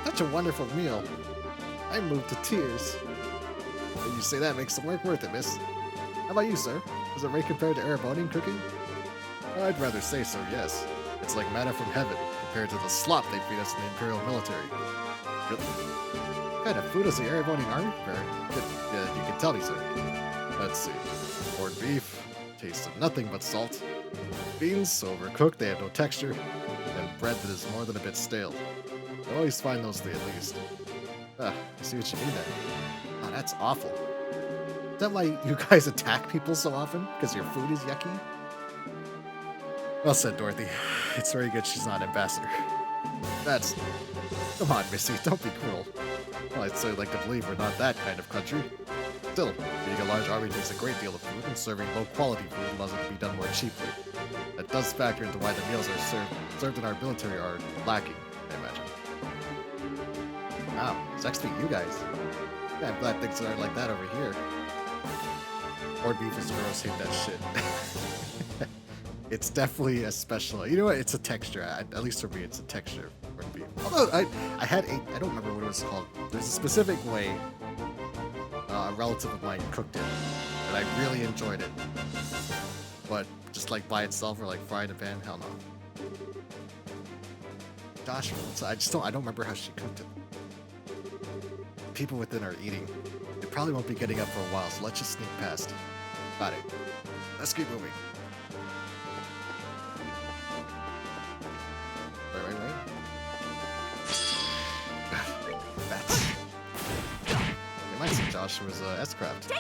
Such a wonderful meal. I'm moved to tears. And you say that makes the work worth it, miss. How about you, sir? Is it right compared to Erebonian cooking? I'd rather say so, yes. It's like manna from heaven compared to the slop they feed us in the Imperial military. Really? What kind of food does the Erebonian army prepare? You can tell me, sir. Let's see. Corned beef, taste of nothing but salt. Beans, so overcooked they have no texture. And bread that is more than a bit stale. I always find those at least. I see what you mean then. Oh, that's awful. Is that why you guys attack people so often? Because your food is yucky? Well said, Dorothy. It's very good she's not ambassador. That's... Come on, Missy, don't be cruel. Well, I'd certainly like to believe we're not that kind of country. Still, being a large army takes a great deal of food, and serving low-quality food allows it to be done more cheaply. That does factor into why the meals are served in our military are lacking, I imagine. Wow, it's actually you guys. Yeah, I'm glad things aren't like that over here. Corned beef is gross, hate that shit. It's definitely a special... You know what? It's a texture. At least for me, it's a texture. Corned beef. Although, I had a... I don't remember what it was called. There's a specific way a relative of mine cooked it, and I really enjoyed it. But just like by itself or like fried in a pan, hell no. Joshua, I don't remember how she cooked it. People within are eating. They probably won't be getting up for a while, so let's just sneak past. Got it. Let's keep moving. Wait. Bats. They might see Joshua's S-craft.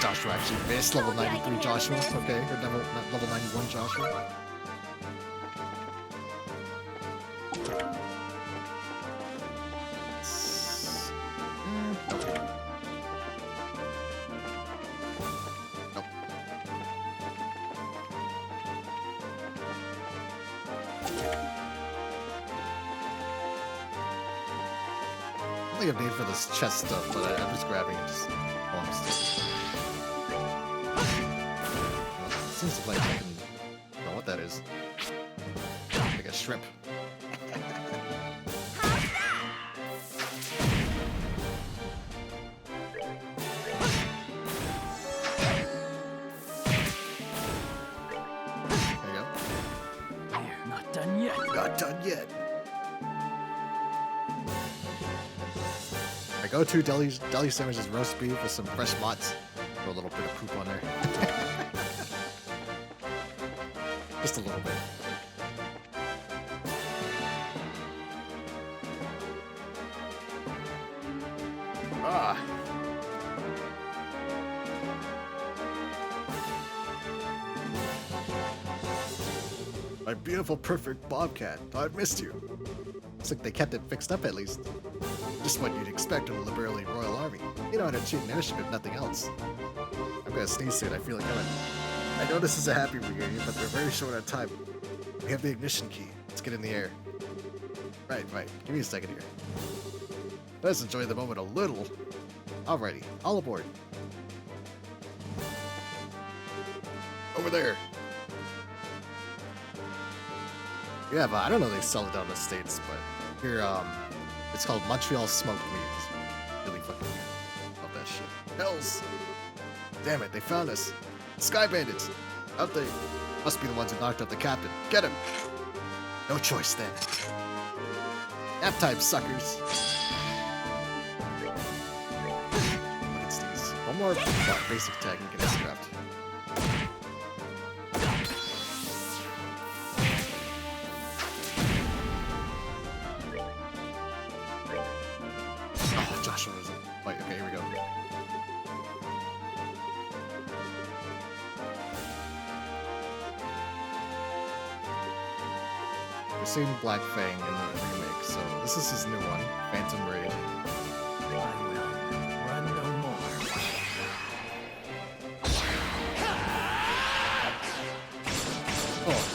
Joshua actually missed level 93 Joshua. Okay, or level 91 Joshua. Nope. Nope. I think I'm made for this chest stuff, but I'm just grabbing it just almost. Seems like I can know what that is. Like a shrimp. There you go. Not done yet. Not done yet. My go-to deli sandwich is roast beef with some fresh mozz. Throw a little bit of poop on there. Just a little bit. Ah. My beautiful, perfect Bobcat. I've missed you. Looks like they kept it fixed up at least. Just what you'd expect of a liberally royal army. You know how to achieve an airship if nothing else. I'm gonna sneeze soon, I feel it coming. I know this is a happy reunion, but they're very short on time. We have the ignition key. Let's get in the air. Right. Give me a second here. Let's enjoy the moment a little. Alrighty, all aboard. Over there. Yeah, but I don't know if they sell it down in the States, but here, it's called Montreal Smoked Meat. It's really fucking good. Love that shit. Hells! Damn it, they found us. Sky Bandits! Out they must be the ones who knocked out the captain. Get him! No choice then. Nap time, suckers! Look at these. One more basic tag and get scrapped. Oh, Joshua was in. Wait, okay, here we go. We've seen Black Fang in the remake, so this is his new one, Phantom Raid. I will run no more.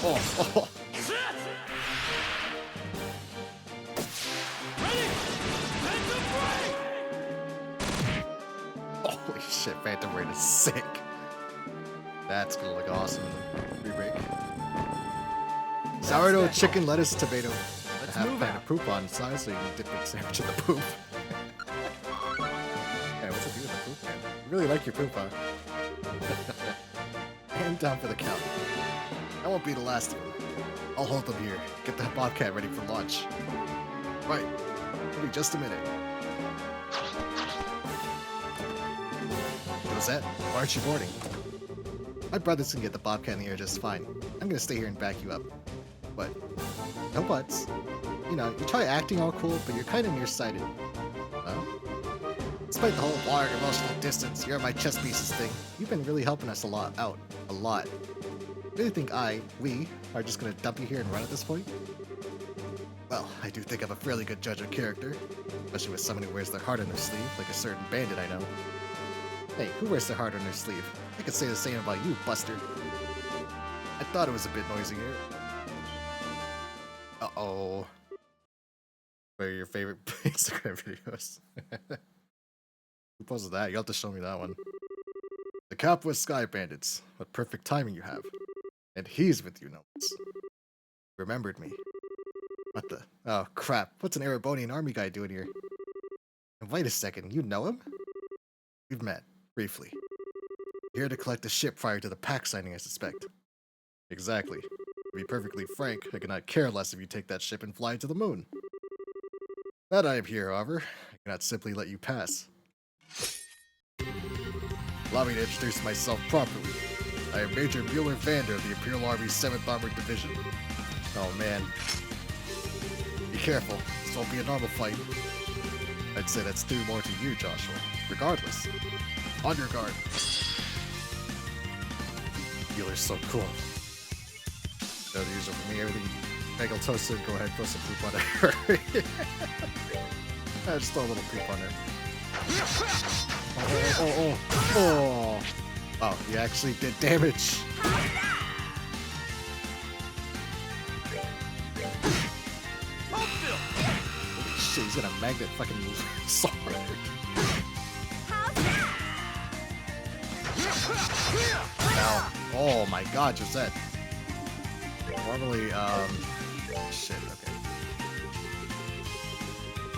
Oh. Holy shit, Phantom Raid is sick. That's gonna look awesome in the remake. Sourdough, chicken, lettuce, tomato. Let's have move kind out. of poop on the side, so you can dip your sandwich in the poop. Yeah, what's it do with the poop, man? You really like your poop, huh? And down for the count. That won't be the last one. I'll hold them here. Get that Bobcat ready for launch. Right. Give me just a minute. Josette, why aren't you boarding? My brothers can get the Bobcat in the air just fine. I'm gonna stay here and back you up. But, no buts. You know, you try acting all cool, but you're kind of nearsighted. Huh? Despite the whole water emotional distance, you're my chess pieces thing, you've been really helping us a lot. Really think we, are just gonna dump you here and run at this point? Well, I do think I'm a fairly good judge of character, especially with someone who wears their heart on their sleeve, like a certain bandit I know. Hey, who wears their heart on their sleeve? I could say the same about you, Buster. I thought it was a bit noisy here. Uh-oh. What are your favorite Instagram videos? Who posted that? You'll have to show me that one. The Capwest Sky Bandits. What perfect timing you have. And he's with you, Nobles. Remembered me. What the? Oh, crap. What's an Erebonian army guy doing here? And wait a second, you know him? We've met, briefly. Here to collect the ship prior to the pack signing, I suspect. Exactly. To be perfectly frank, I could not care less if you take that ship and fly to the moon. That I am here, however, I cannot simply let you pass. Allow me to introduce myself properly. I am Major Mueller Vander of the Imperial Army's 7th Armored Division. Oh man. Be careful, this won't be a normal fight. I'd say that's due more to you, Joshua. Regardless. On your guard. Mueller's so cool. No, the usual for me, everything bagel toasted, go ahead, throw some poop on it. Just throw a little poop on it. Oh. Wow, he actually did damage. Holy shit, he's got a magnet fucking sword. Ow. Oh my god, Josette. Normally, shit, okay.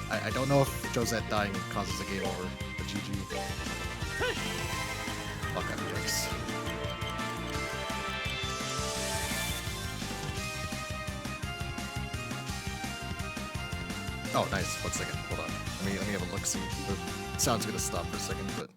I don't know if Josette dying causes a game over, but GG. Fuck up, yikes. Oh, nice. 1 second. Hold on. Let me have a look. See, the sound's gonna stop for a second, but.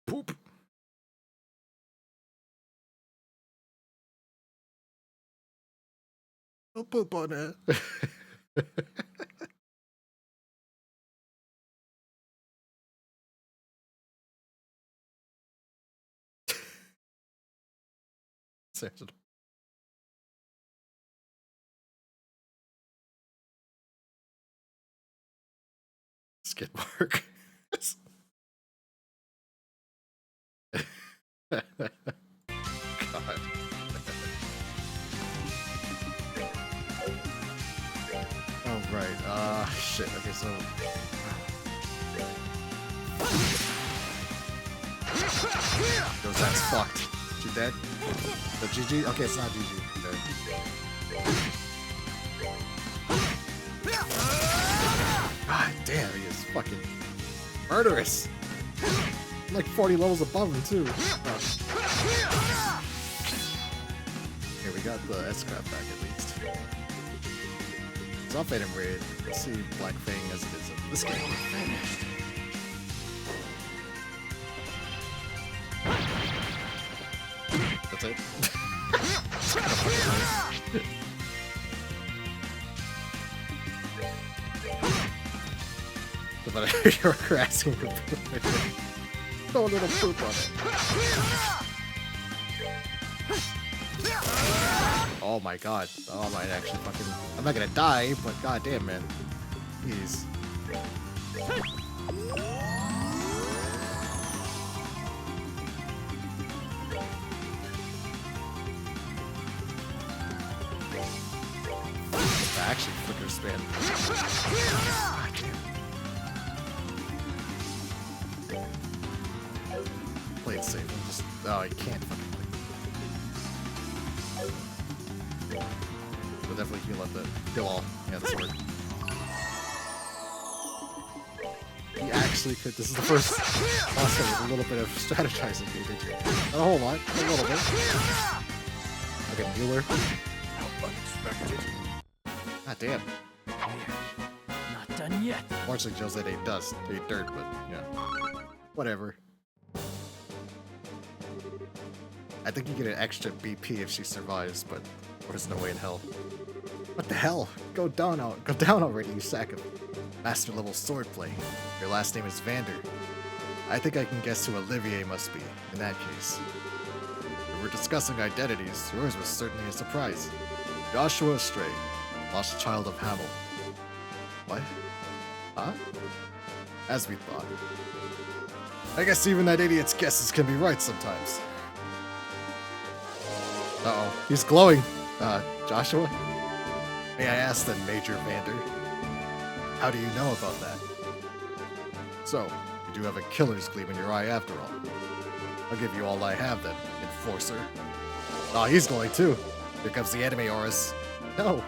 Poop. I'll poop on it. Skid mark. God. Oh, right. Shit. Okay, so. That's fucked. She dead? The GG? Okay, it's not GG. God damn, he is fucking murderous. I'm like 40 levels above him, too. Oh. Here, we got the S-Crap back at least. It's off item raid. Let's see Black Fang as it is in this game. That's it. But you're asking for poop. Throw a little poop on it. Oh my god. Oh, I might actually fucking. I'm not gonna die, but goddamn, man. Please. Actually, flicker spam. God damn. Play it safe. Just, oh, you can't fucking play. We'll definitely heal up the heal all. Yeah, that's the word. He actually could. This is the first boss fight with a little bit of strategizing needed here. Not a whole lot, a little bit. Okay, healer. How unexpected. God damn. Here. Not done yet. Fortunately, Josette ain't dust. Ain't dirt, but yeah. Whatever. I think you get an extra BP if she survives, but there's no way in hell. What the hell? Go down already, you sack of master level swordplay. Your last name is Vander. I think I can guess who Olivier must be, in that case. We were discussing identities, yours was certainly a surprise. Joshua Stray, lost child of Hamel. What? Huh? As we thought. I guess even that idiot's guesses can be right sometimes. Uh-oh, he's glowing. Joshua? May I ask then, Major Vander? How do you know about that? So, you do have a killer's gleam in your eye after all. I'll give you all I have then, Enforcer. Oh, he's glowing too. Here comes the anime auras. No.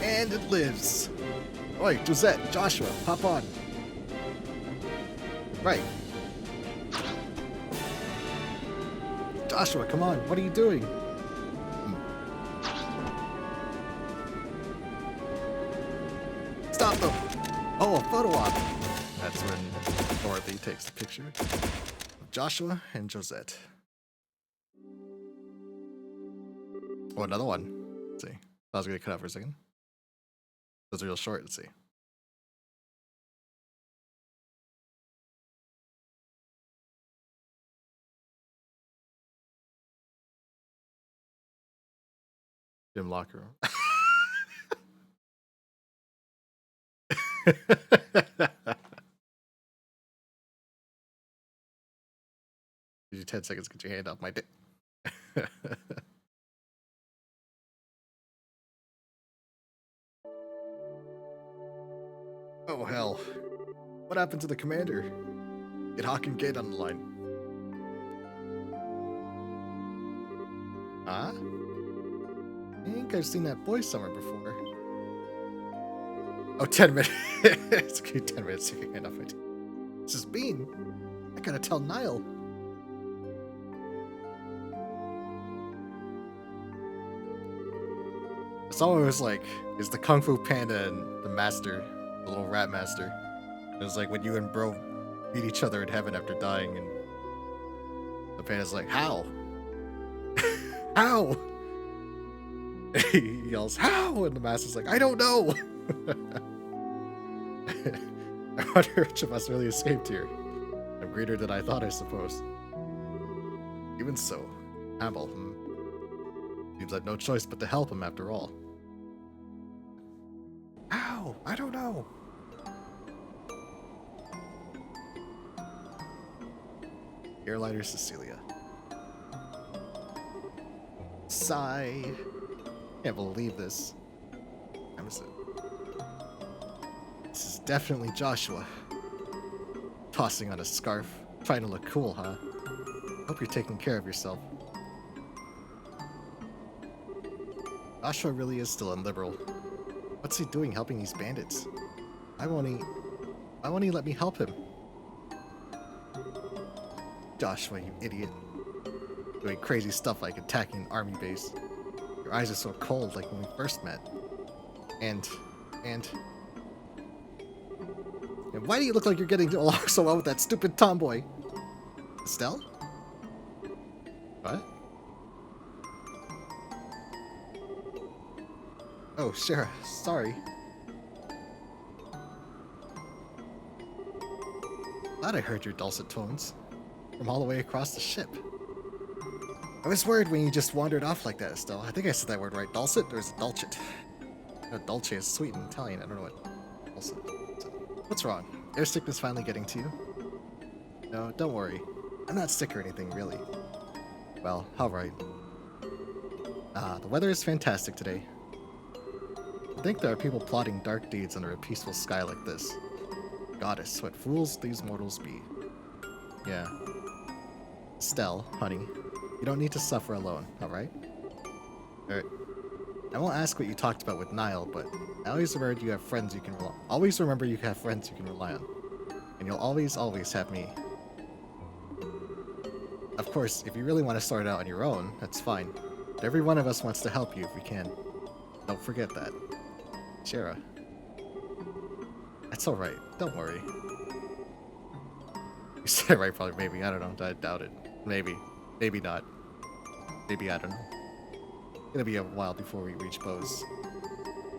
And it lives. Oi, Josette, Joshua, hop on. Right. Joshua, come on, what are you doing? Stop them! Oh, a photo op! That's when Dorothy takes the picture of Joshua and Josette. Oh, another one. Let's see. I was gonna cut out for a second. That was real short, let's see. Gym locker room. Give you 10 seconds, get your hand off my dick. Oh hell. What happened to the commander? Get Hawk and Gate on the line. Huh? I think I've seen that voice somewhere before. Oh, 10 minutes. It's okay, 10 minutes to get your hand off my dick. This is mean. I gotta tell Niall. Someone was like, is the Kung Fu Panda and the master, the little rat master. It was like when you and bro meet each other in heaven after dying, and the panda's like, how? How? He yells, how? And the master's like, I don't know. I wonder which of us really escaped here. I'm greater than I thought, I suppose. Even so, Hamel, seems like no choice but to help him after all. How? I don't know. Airliner Cecilia. Sigh. Can't believe this. I'm just... This is definitely Joshua. Tossing on a scarf. Trying to look cool, huh? Hope you're taking care of yourself. Joshua really is still unliberal. What's he doing helping these bandits? Why won't he let me help him? Joshua, you idiot. Doing crazy stuff like attacking an army base. Your eyes are so cold like when we first met. And why do you look like you're getting along so well with that stupid tomboy? Estelle? What? Oh, Shara, sorry. Thought I heard your dulcet tones from all the way across the ship. I was worried when you just wandered off like that, Estelle. I think I said that word right. Dulcet, or is it dulcet? No, dolce is sweet in Italian. I don't know what dulcet. What's wrong? Air sickness finally getting to you? No, don't worry. I'm not sick or anything, really. Well, alright. The weather is fantastic today. think there are people plotting dark deeds under a peaceful sky like this. Goddess, what fools these mortals be. Yeah. Estelle, honey, you don't need to suffer alone, alright? Alright. I won't ask what you talked about with Niall, but I always remember you have friends you can rely on. Always remember you have friends you can rely on. And you'll always have me. Of course, if you really want to sort it out on your own, that's fine. But every one of us wants to help you if we can. Don't forget that. Shara. That's alright, don't worry. You said it right, probably, maybe, I don't know, I doubt it. Maybe. Maybe not. Maybe, I don't know. It's gonna be a while before we reach Bose.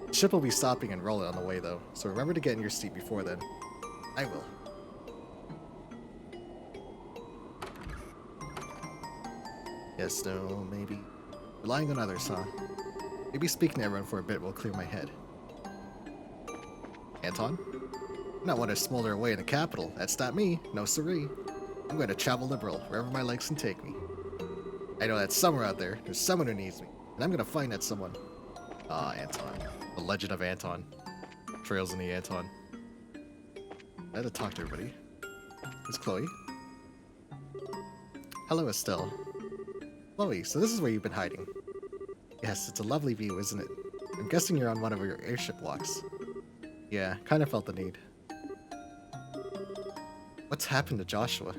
The ship will be stopping and rolling on the way, though, so remember to get in your seat before then. I will. Yes, no, maybe. Relying on others, huh? Maybe speaking to everyone for a bit will clear my head. Anton? I don't want to smolder away in the capital. That's not me. No siree. I'm going to travel liberal, wherever my legs can take me. I know that somewhere out there, there's someone who needs me, and I'm going to find that someone. Ah, Anton. The legend of Anton. Trails in the Anton. I had to talk to everybody. It's Chloe. Hello, Estelle. Chloe, so this is where you've been hiding. Yes, it's a lovely view, isn't it? I'm guessing you're on one of your airship walks. Yeah, kind of felt the need. What's happened to Joshua?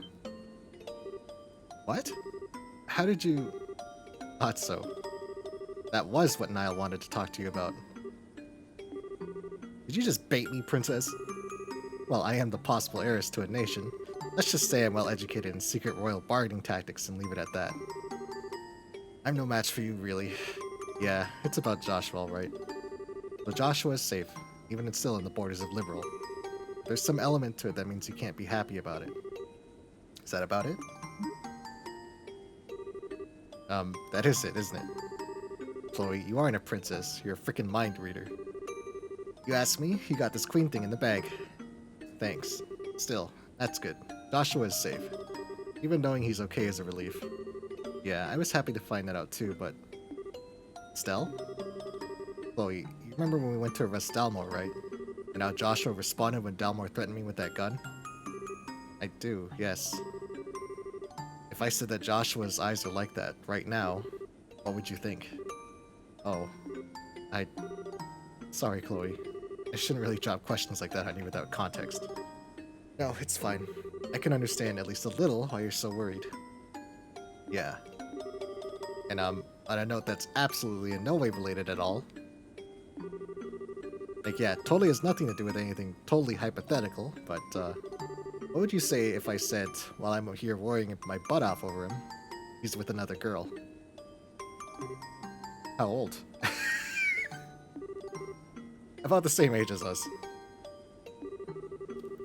What? How did you... Thought so. That was what Niall wanted to talk to you about. Did you just bait me, princess? Well, I am the possible heiress to a nation. Let's just say I'm well educated in secret royal bargaining tactics and leave it at that. I'm no match for you, really. Yeah, it's about Joshua, all right. But Joshua is safe, even it's still in the borders of Liberal. There's some element to it that means you can't be happy about it. Is that about it? That is it, isn't it? Chloe, you aren't a princess. You're a freaking mind reader. You ask me, you got this queen thing in the bag. Thanks. Still, that's good. Joshua is safe. Even knowing he's okay is a relief. Yeah, I was happy to find that out too, but... Stell? Chloe, you remember when we went to arrest Dalmor, right? And how Joshua responded when Dalmor threatened me with that gun? I do, yes. If I said that Joshua's eyes are like that right now, what would you think? Oh, Sorry, Chloe. I shouldn't really drop questions like that on you without context. No, it's fine. I can understand at least a little why you're so worried. Yeah. And on a note that's absolutely in no way related at all. Like, yeah, it totally has nothing to do with anything totally hypothetical, but, what would you say if I said, while I'm here worrying my butt off over him, he's with another girl? How old? About the same age as us.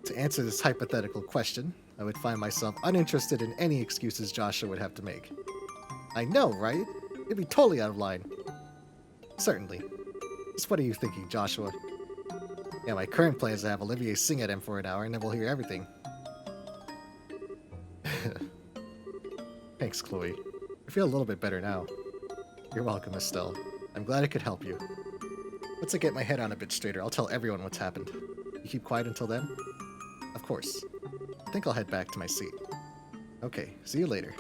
To answer this hypothetical question, I would find myself uninterested in any excuses Joshua would have to make. I know, right? It'd be totally out of line. Certainly. Just what are you thinking, Joshua? Yeah, my current plan is to have Olivier sing at him for an hour, and then we'll hear everything. Thanks, Chloe. I feel a little bit better now. You're welcome, Estelle. I'm glad I could help you. Once I get my head on a bit straighter, I'll tell everyone what's happened. You keep quiet until then? Of course. I think I'll head back to my seat. Okay, see you later.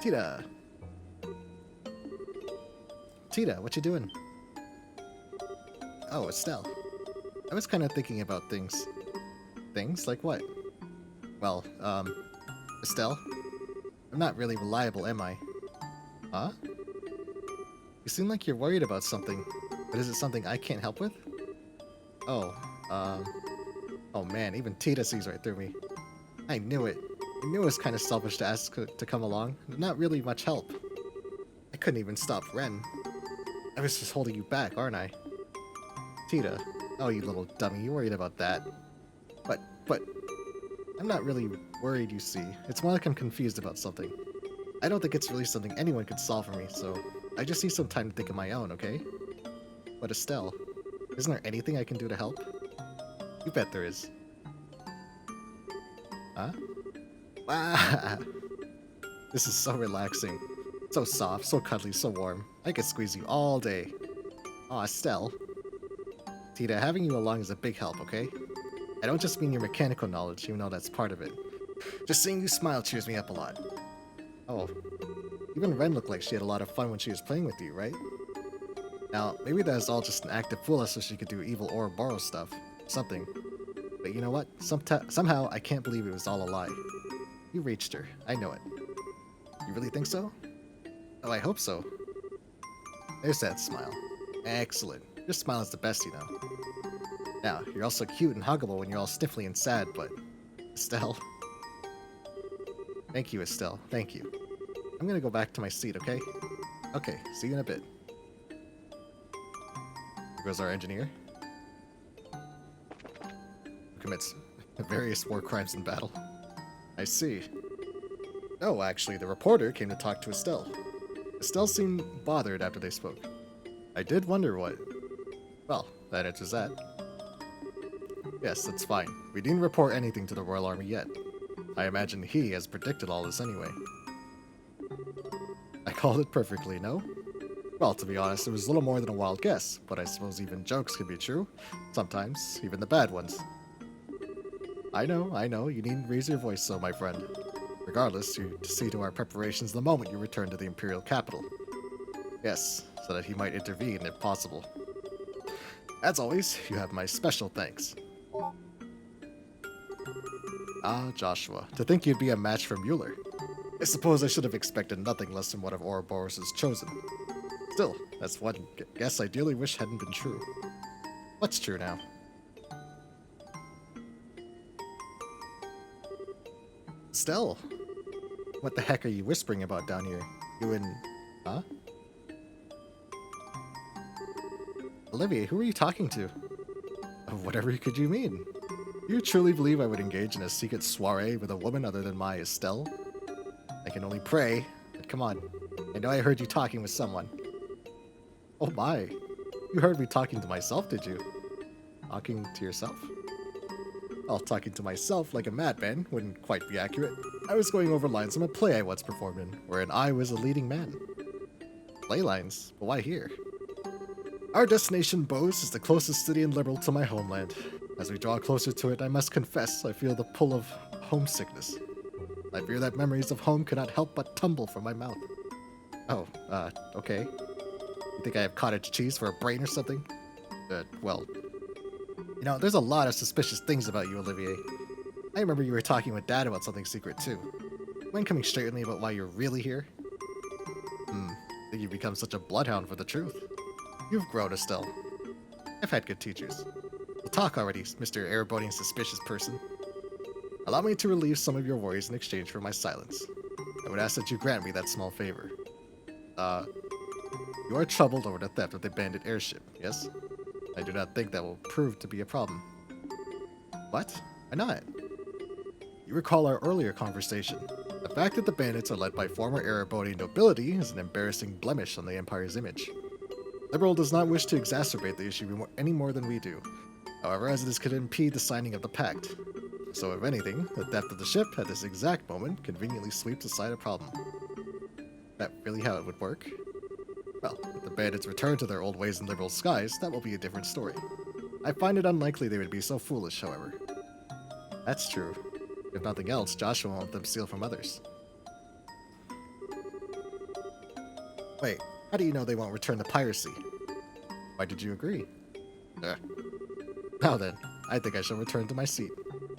Tita! Tita, what you doing? Oh, Estelle. I was kind of thinking about things. Things? Like what? Well, Estelle? I'm not really reliable, am I? Huh? You seem like you're worried about something, but is it something I can't help with? Oh, oh man, even Tita sees right through me. I knew it. I knew it was kind of selfish to ask to come along, but not really much help. I couldn't even stop Ren. I was just holding you back, aren't I? Tita. Oh, you little dummy, you worried about that. But... I'm not really worried, you see. It's more like I'm confused about something. I don't think it's really something anyone could solve for me, so I just need some time to think of my own, okay? But Estelle, isn't there anything I can do to help? You bet there is. Huh? Wow. This is so relaxing. So soft, so cuddly, so warm. I could squeeze you all day. Aw, Estelle. Tita, having you along is a big help, okay? I don't just mean your mechanical knowledge, even though that's part of it. Just seeing you smile cheers me up a lot. Oh, even Ren looked like she had a lot of fun when she was playing with you, right? Now, maybe that was all just an act to fool us so she could do evil or borrow stuff. Something. But you know what? Somehow, I can't believe it was all a lie. You reached her. I know it. You really think so? Oh, I hope so. There's that smile. Excellent. Your smile is the best, you know. Now, you're also cute and huggable when you're all sniffly and sad, but... Estelle. Thank you, Estelle. Thank you. I'm gonna go back to my seat, okay? Okay, see you in a bit. Here goes our engineer. Who commits various war crimes in battle. I see. No, actually, the reporter came to talk to Estelle. Estelle seemed bothered after they spoke. I did wonder what... Well, that answers that. Yes, that's fine. We didn't report anything to the Royal Army yet. I imagine he has predicted all this anyway. I called it perfectly, no? Well, to be honest, it was a little more than a wild guess, but I suppose even jokes can be true. Sometimes, even the bad ones. I know, you needn't raise your voice so, my friend. Regardless, you see to our preparations the moment you return to the Imperial capital. Yes, so that he might intervene if possible. As always, you have my special thanks. Ah, Joshua, to think you'd be a match for Mueller. I suppose I should have expected nothing less than one of Ouroboros' chosen. Still, that's one guess I dearly wish hadn't been true. What's true now? Estelle! What the heck are you whispering about down here? You and... Huh? Olivia, who are you talking to? Oh, whatever could you mean? You truly believe I would engage in a secret soiree with a woman other than my Estelle? I can only pray, but come on. I know I heard you talking with someone. Oh my. You heard me talking to myself, did you? Talking to yourself? Well, talking to myself like a madman wouldn't quite be accurate. I was going over lines from a play I once performed in, wherein I was a leading man. Play lines? But why here? Our destination, Bose, is the closest city in Liberal to my homeland. As we draw closer to it, I must confess I feel the pull of homesickness. I fear that memories of home cannot help but tumble from my mouth. Oh, okay. You think I have cottage cheese for a brain or something? Well... You know, there's a lot of suspicious things about you, Olivier. I remember you were talking with Dad about something secret, too. When coming straight with me about why you're really here? Think you've become such a bloodhound for the truth. You've grown, Estelle. I've had good teachers. We'll talk already, Mr. Erebonian suspicious person. Allow me to relieve some of your worries in exchange for my silence. I would ask that you grant me that small favor. You are troubled over the theft of the bandit airship, yes? I do not think that will prove to be a problem. What? Why not? You recall our earlier conversation. The fact that the bandits are led by former Erebonian nobility is an embarrassing blemish on the Empire's image. Liberal does not wish to exacerbate the issue any more than we do. However, as this could impede the signing of the pact. So if anything, the theft of the ship at this exact moment conveniently sweeps aside a problem. That really how it would work? Well, if the bandits return to their old ways in Liberal skies, that will be a different story. I find it unlikely they would be so foolish, however. That's true. If nothing else, Joshua won't let them steal from others. Wait, how do you know they won't return to piracy? Why did you agree? Now then, I think I shall return to my seat.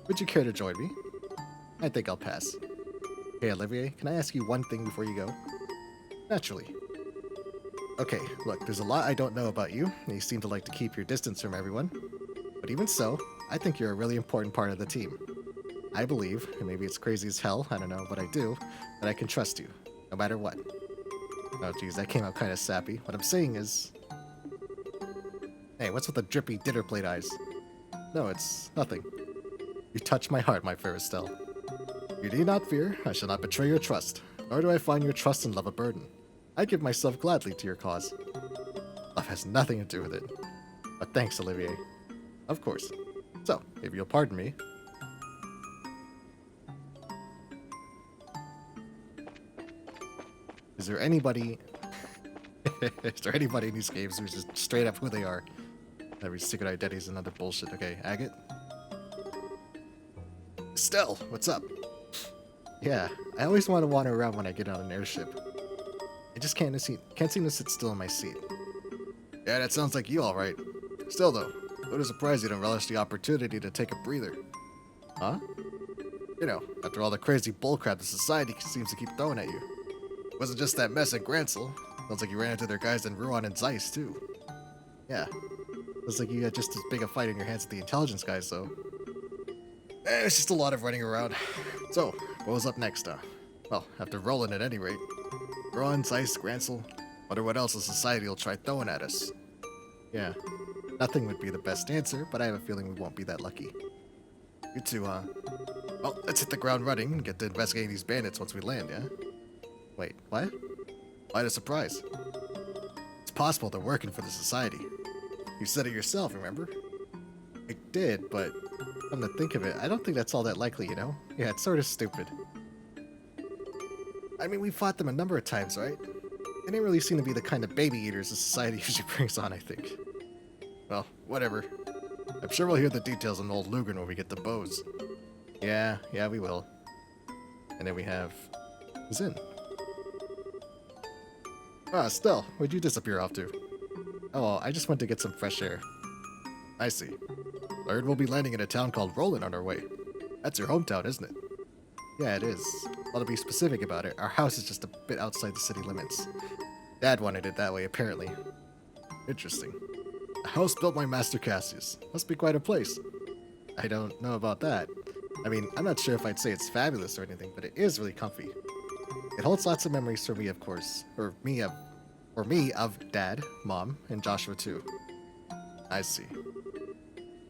Would you care to join me? I think I'll pass. Hey, Olivier, can I ask you one thing before you go? Naturally. Okay, look, there's a lot I don't know about you, and you seem to like to keep your distance from everyone. But even so, I think you're a really important part of the team. I believe, and maybe it's crazy as hell, I don't know, but I do, that I can trust you, no matter what. Oh geez, that came out kind of sappy. What I'm saying is... Hey, what's with the drippy dinner plate eyes? No, it's nothing. You touch my heart, my fair Estelle. You need not fear, I shall not betray your trust, nor do I find your trust and love a burden. I give myself gladly to your cause. Love has nothing to do with it. But thanks, Olivier. Of course. So, if you'll pardon me... Is there anybody... is there anybody in these games who's just straight up who they are? Every secret identity is another bullshit. Okay, Agate? Estelle, what's up? Yeah, I always want to wander around when I get on an airship. I just can't seem to sit still in my seat. Yeah, that sounds like you alright. Still though, what a surprise you don't relish the opportunity to take a breather. Huh? You know, after all the crazy bullcrap the society seems to keep throwing at you. It wasn't just that mess at Gransel. Sounds like you ran into their guys in Ruan and Zeiss too. Yeah. Looks like you had just as big a fight in your hands with the intelligence guys though. It's just a lot of running around. So, what was up next, well, after Roland at any rate. Ruan, Zeiss, Gransel. Wonder what else the society will try throwing at us. Yeah. Nothing would be the best answer, but I have a feeling we won't be that lucky. You too, huh? Well, let's hit the ground running and get to investigating these bandits once we land, yeah? Wait, what? Why the surprise? It's possible they're working for the society. You said it yourself, remember? I did, but come to think of it, I don't think that's all that likely, you know? Yeah, it's sort of stupid. I mean, we fought them a number of times, right? They didn't really seem to be the kind of baby eaters the society usually brings on, I think. Well, whatever. I'm sure we'll hear the details on old Lugren when we get the bows. Yeah, we will. And then we have... who's in? Ah, Stell, where'd you disappear off to? Oh, well, I just went to get some fresh air. I see. I heard we'll be landing in a town called Roland on our way. That's your hometown, isn't it? Yeah, it is. Well, to be specific about it, our house is just a bit outside the city limits. Dad wanted it that way, apparently. Interesting. A house built by Master Cassius. Must be quite a place. I don't know about that. I mean, I'm not sure if I'd say it's fabulous or anything, but it is really comfy. It holds lots of memories for me, of course. Or me of Dad, Mom, and Joshua too. I see.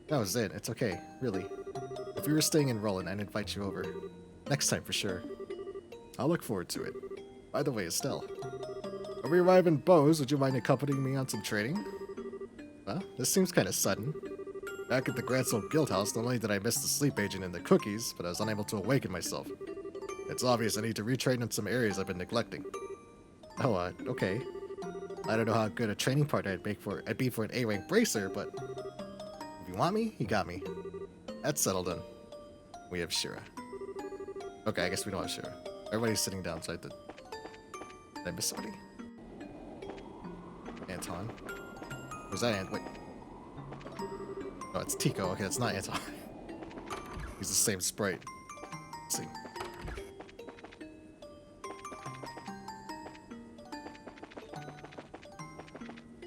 That was it. It's okay, really. If we were staying in Roland, I'd invite you over. Next time for sure. I'll look forward to it. By the way, Estelle, when we arrive in Bose, would you mind accompanying me on some training? Well, this seems kind of sudden. Back at the Gransel Guild House, not only did I miss the sleep agent and the cookies, but I was unable to awaken myself. It's obvious I need to retrain in some areas I've been neglecting. Oh, okay. I don't know how good a training partner I'd be for an A-rank bracer, but if you want me, you got me. That's settled then. We have Shira. Okay, I guess we don't have Shira. Everybody's sitting down, so did I miss somebody? Anton. Was that wait. Oh, it's Tico. Okay, that's not Anton. He's the same sprite. Let's see.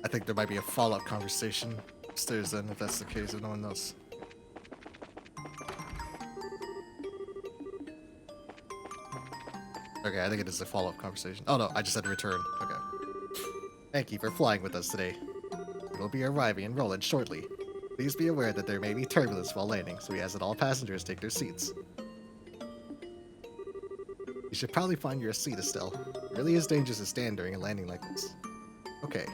I think there might be a follow-up conversation upstairs then, if that's the case, if no one knows. Okay, I think it is a follow-up conversation. Oh no, I just had to return. Okay. Thank you for flying with us today. We'll be arriving in Roland shortly. Please be aware that there may be turbulence while landing, so we ask that all passengers take their seats. You should probably find your seat, Estelle. It really is dangerous to stand during a landing like this. Okay.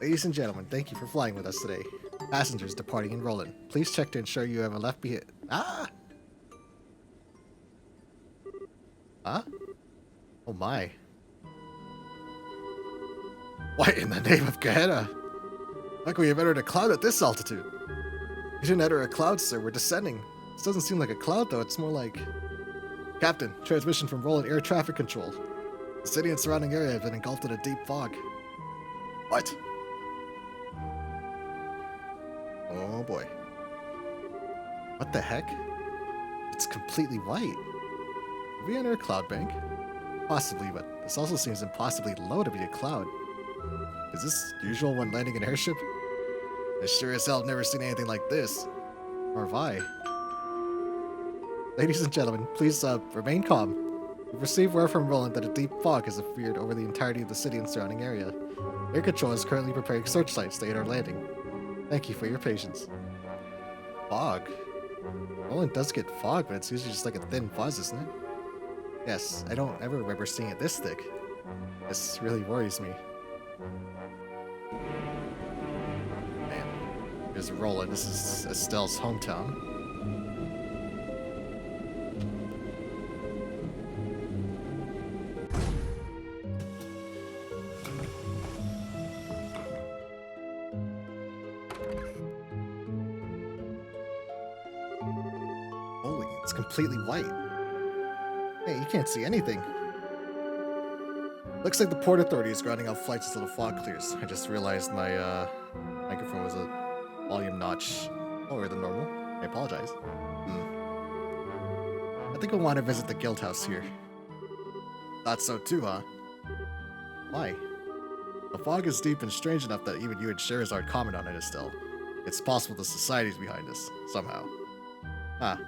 Ladies and gentlemen, thank you for flying with us today. Passengers departing in Roland, please check to ensure you haven't left behind. Ah! Huh? Oh my. What in the name of Gehenna? How can we have entered a cloud at this altitude? We didn't enter a cloud, sir. We're descending. This doesn't seem like a cloud, though. It's more like... Captain, transmission from Roland Air Traffic Control. The city and surrounding area have been engulfed in a deep fog. What? Oh boy. What the heck? It's completely white. Did we enter a cloud bank? Possibly, but this also seems impossibly low to be a cloud. Is this usual when landing an airship? I sure as hell have never seen anything like this. Or have I? Ladies and gentlemen, please remain calm. We've received word from Roland that a deep fog has appeared over the entirety of the city and surrounding area. Air Control is currently preparing searchlights to aid our landing. Thank you for your patience. Fog? Roland does get fog, but it's usually just like a thin fuzz, isn't it? Yes, I don't ever remember seeing it this thick. This really worries me. Man, here's Roland. This is Estelle's hometown. It's completely white. Hey, you can't see anything. Looks like the Port Authority is grounding out flights until the fog clears. I just realized my microphone was a volume notch lower than normal. I apologize. I think I want to visit the guild house here. Thought so too, huh? Why? The fog is deep and strange enough that even you and Sherazard comment on it, Estelle. It's possible the society's behind us, somehow. Ah.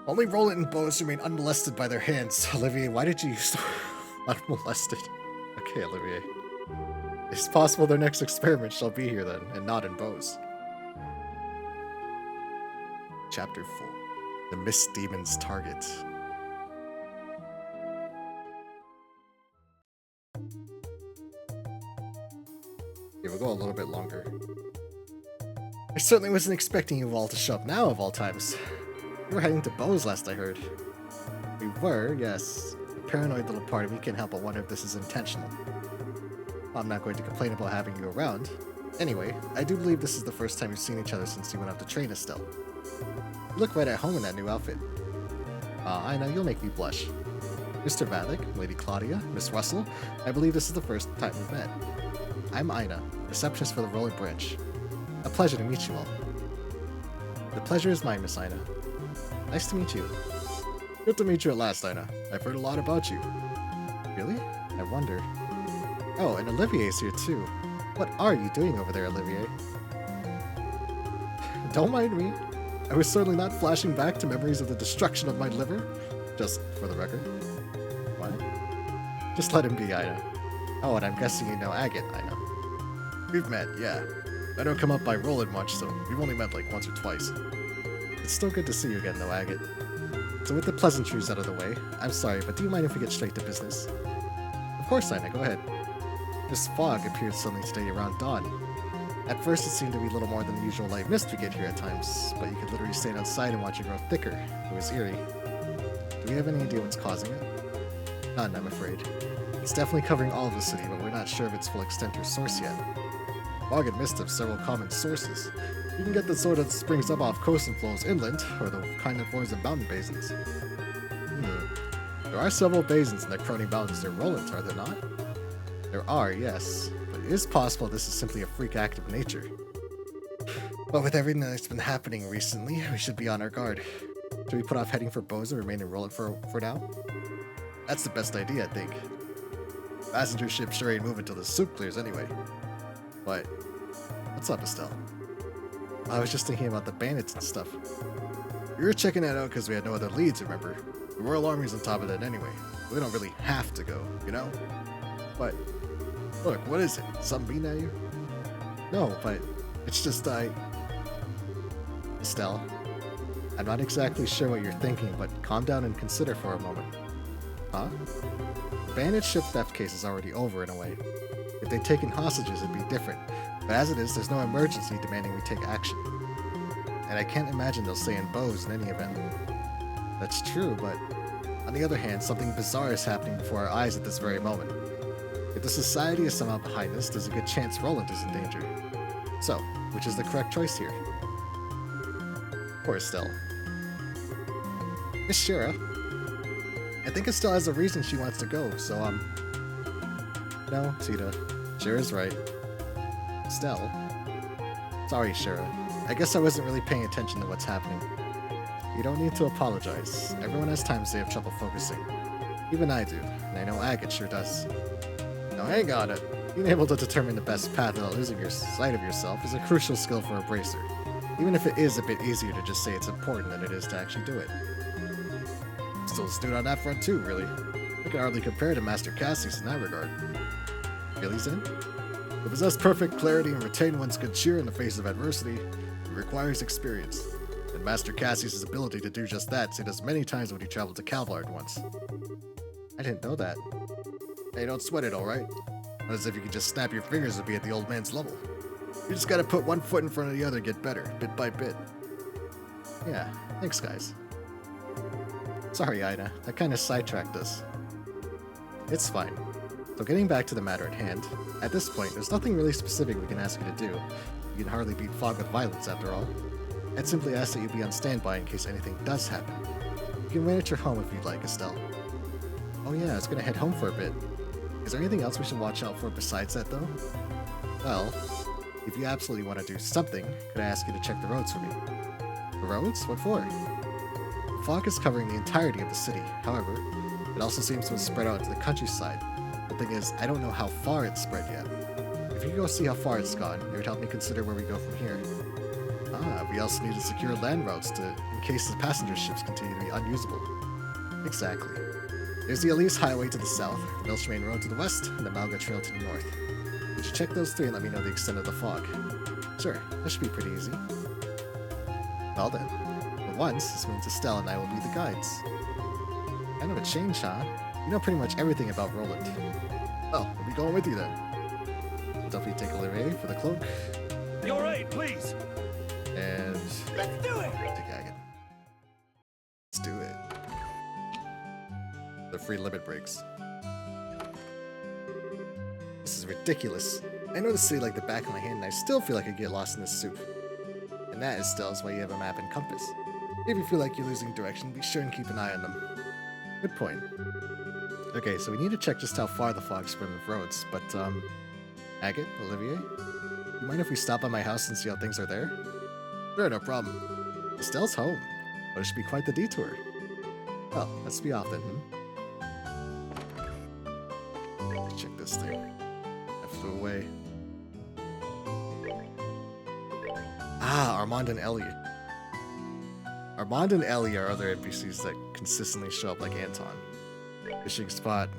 Only Roland and Bose remain unmolested by their hands. Olivier, why did you use the word unmolested? Okay, Olivier. It's possible their next experiment shall be here then, and not in Bose. Chapter 4. The Mist Demon's Target. Okay, we'll go a little bit longer. I certainly wasn't expecting you all to show up now, of all times. We were heading to Bose last I heard. We were, yes. A paranoid little part of me can't help but wonder if this is intentional. I'm not going to complain about having you around. Anyway, I do believe this is the first time you've seen each other since you went out to train Estelle. You look right at home in that new outfit. I know, you'll make me blush. Mr. Vathek, Lady Claudia, Miss Russell, I believe this is the first time we've met. I'm Ina, receptionist for the Roland Branch. A pleasure to meet you all. The pleasure is mine, Miss Ina. Nice to meet you. Good to meet you at last, Ina. I've heard a lot about you. Really? I wonder. Oh, and Olivier's here too. What are you doing over there, Olivier? Don't mind me. I was certainly not flashing back to memories of the destruction of my liver. Just for the record. What? Just let him be, Ina. Oh, and I'm guessing you know Agate, Ina. We've met, yeah. I don't come up by Roland much, so we've only met like once or twice. It's still good to see you again, though, Agate. So with the pleasantries out of the way, I'm sorry, but do you mind if we get straight to business? Of course, Ina, go ahead. This fog appeared suddenly today around dawn. At first, it seemed to be little more than the usual light mist we get here at times, but you could literally stand outside and watch it grow thicker. It was eerie. Do we have any idea what's causing it? None, I'm afraid. It's definitely covering all of the city, but we're not sure of its full extent or source yet. Fog and mist have several common sources. You can get the sort that springs up off coast and flows inland, or the kind that forms in mountain basins. There are several basins in the Crony Mountains near Roland, are there not? There are, yes, but it is possible this is simply a freak act of nature. But with everything that's been happening recently, we should be on our guard. Should we put off heading for Bose and remain in Roland for now? That's the best idea, I think. Passenger ship sure ain't moving till the soup clears anyway. What? What's up, Estelle? I was just thinking about the bandits and stuff. We were checking that out because we had no other leads, remember? The Royal Army's on top of that anyway. We don't really have to go, you know? But, look, what is it? Something mean at you? No, but it's just Estelle, I'm not exactly sure what you're thinking, but calm down and consider for a moment. Huh? The bandit ship theft case is already over in a way. If they'd taken hostages, it'd be different. But as it is, there's no emergency demanding we take action. And I can't imagine they'll stay in Bose in any event. That's true, but on the other hand, something bizarre is happening before our eyes at this very moment. If the society is somehow behind this, there's a good chance Roland is in danger. So, which is the correct choice here? Poor Estelle. Miss Shira. I think Estelle has a reason she wants to go, so, No, Tita. Shira's right. Estelle? Sorry, Shira. I guess I wasn't really paying attention to what's happening. You don't need to apologize. Everyone has times they have trouble focusing. Even I do, and I know Agate sure does. Now hang on it. Being able to determine the best path without losing your sight of yourself is a crucial skill for a bracer. Even if it is a bit easier to just say it's important than it is to actually do it. Still astute on that front too, really. I can hardly compare to Master Cassius in that regard. Really, Zen? To possess perfect clarity and retain one's good cheer in the face of adversity, it requires experience. And Master Cassius' ability to do just that saved us many times when he traveled to Calvard once. I didn't know that. Hey, don't sweat it, alright? Not as if you could just snap your fingers and be at the old man's level. You just gotta put one foot in front of the other and get better, bit by bit. Yeah, thanks guys. Sorry, Ina, that kinda sidetracked us. It's fine. So getting back to the matter at hand, at this point, there's nothing really specific we can ask you to do. You can hardly beat fog with violence, after all. I'd simply ask that you be on standby in case anything does happen. You can wait at your home if you'd like, Estelle. Oh yeah, I was gonna head home for a bit. Is there anything else we should watch out for besides that, though? Well, if you absolutely want to do something, could I ask you to check the roads for me? The roads? What for? The fog is covering the entirety of the city. However, it also seems to have spread out into the countryside. The thing is, I don't know how far it's spread yet. If you could go see how far it's gone, it would help me consider where we go from here. We also need to secure land routes in case the passenger ships continue to be unusable. Exactly. There's the Elise Highway to the south, the Milchmain Road to the west, and the Malga Trail to the north. You should check those three and let me know the extent of the fog. Sure, that should be pretty easy. Well then, for once, this means Estelle and I will be the guides. Kind of a change, huh? You know pretty much everything about Roland. Well, we'll be going with you then. Don't you take Olivier for the cloak? Your aid, please. And Let's do it. take Agate. Let's do it. The free limit breaks. This is ridiculous. I know the city like the back of my hand, and I still feel like I get lost in this soup. And that, Estelle, is why you have a map and compass. If you feel like you're losing direction, be sure and keep an eye on them. Good point. Okay, so we need to check just how far the fog's from the roads, but, Agate, Olivier, you mind if we stop by my house and see how things are there? Sure, no problem. Estelle's home, but it should be quite the detour. Well, let's be off then, Let's check this thing. I flew away. Ah, Armand and Ellie. Armand and Ellie are other NPCs that consistently show up like Anton. Fishing spot.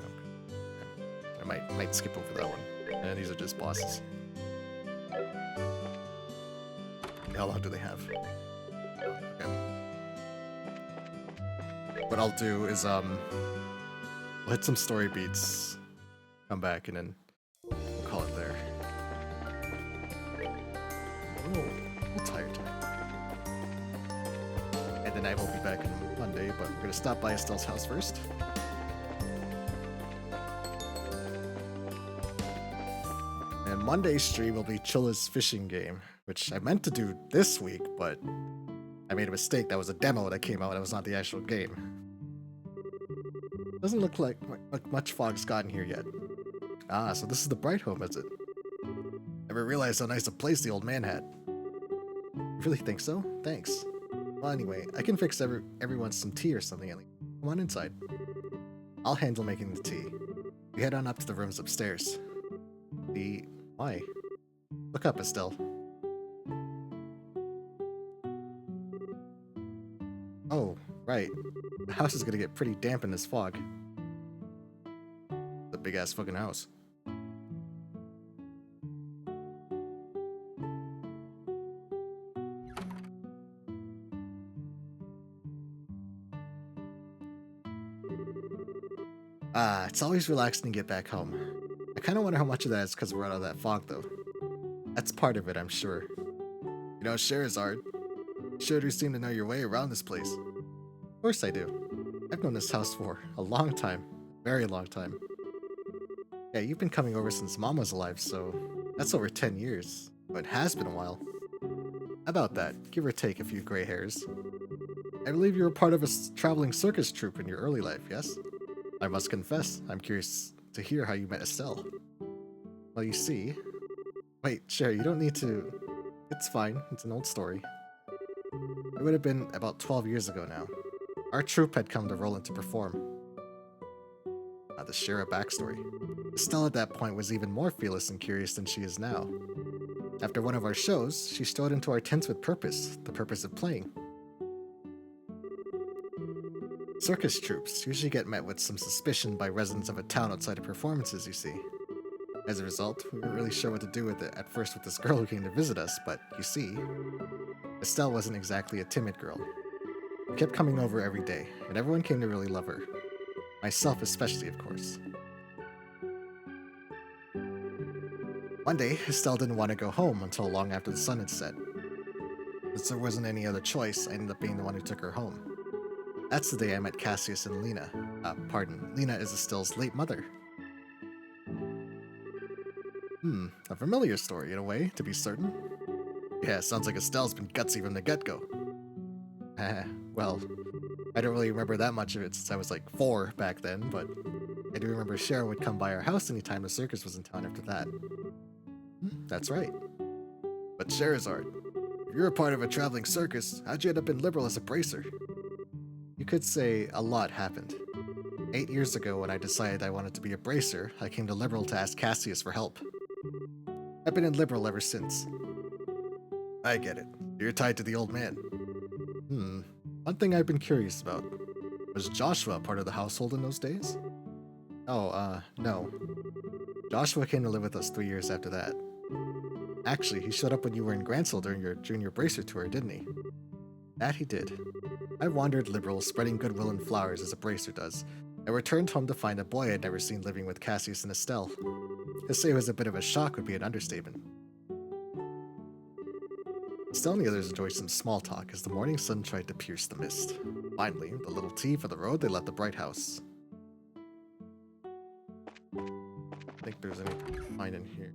I might skip over that one. And these are just bosses. How long do they have? Okay. What I'll do is we'll hit some story beats, come back, and then we'll call it there. I'm tired tonight. And then I will be back on Monday, but we're gonna stop by Estelle's house first. And Monday's stream will be Chilla's fishing game, which I meant to do this week, but I made a mistake. That was a demo that came out, and it was not the actual game. Doesn't look like much fog's gotten here yet. Ah, so this is the Bright Home, is it? Never realized how nice a place the old man had. You really think so? Thanks. Well, anyway, I can fix everyone some tea or something. Come on inside. I'll handle making the tea. We head on up to the rooms upstairs. Why? Look up, Estelle. Oh, right. The house is gonna get pretty damp in this fog. The big-ass fucking house. It's always relaxing to get back home. I kind of wonder how much of that is because we're out of that fog, though. That's part of it, I'm sure. You know, Sherazard, you sure do seem to know your way around this place. Of course I do. I've known this house for a long time. A very long time. Yeah, you've been coming over since Mom was alive, so that's over 10 years. But it has been a while. About that, give or take a few gray hairs. I believe you were part of a traveling circus troupe in your early life, yes? I must confess, I'm curious to hear how you met Estelle. Well, you see... Wait, Sherry, you don't need to... It's fine, it's an old story. It would have been about 12 years ago now. Our troupe had come to Roland to perform. To share a backstory. Estelle at that point was even more fearless and curious than she is now. After one of our shows, she strode into our tents with purpose, the purpose of playing. Circus troupes usually get met with some suspicion by residents of a town outside of performances, you see. As a result, we weren't really sure what to do with it at first with this girl who came to visit us, but you see, Estelle wasn't exactly a timid girl. She kept coming over every day, and everyone came to really love her. Myself especially, of course. One day, Estelle didn't want to go home until long after the sun had set. Since there wasn't any other choice, I ended up being the one who took her home. That's the day I met Cassius and Lena. Lena is Estelle's late mother. A familiar story in a way, to be certain. Yeah, sounds like Estelle's been gutsy from the get-go. Well, I don't really remember that much of it since I was like 4 back then, but I do remember Cheryl would come by our house anytime the circus was in town after that. That's right. But Sherazard, if you're a part of a traveling circus, how'd you end up in Liberal as a bracer? You could say a lot happened. 8 years ago, when I decided I wanted to be a bracer, I came to Liberal to ask Cassius for help. I've been in Liberal ever since. I get it. You're tied to the old man. One thing I've been curious about. Was Joshua part of the household in those days? Oh, no. Joshua came to live with us 3 years after that. Actually, he showed up when you were in Grantsville during your junior bracer tour, didn't he? That he did. I wandered Liberal, spreading goodwill and flowers as a bracer does, and returned home to find a boy I'd never seen living with Cassius and Estelle. To say it was a bit of a shock would be an understatement. Estelle and the others enjoyed some small talk as the morning sun tried to pierce the mist. Finally, the little tea for the road, they left the bright house. I think there's anything to find in here.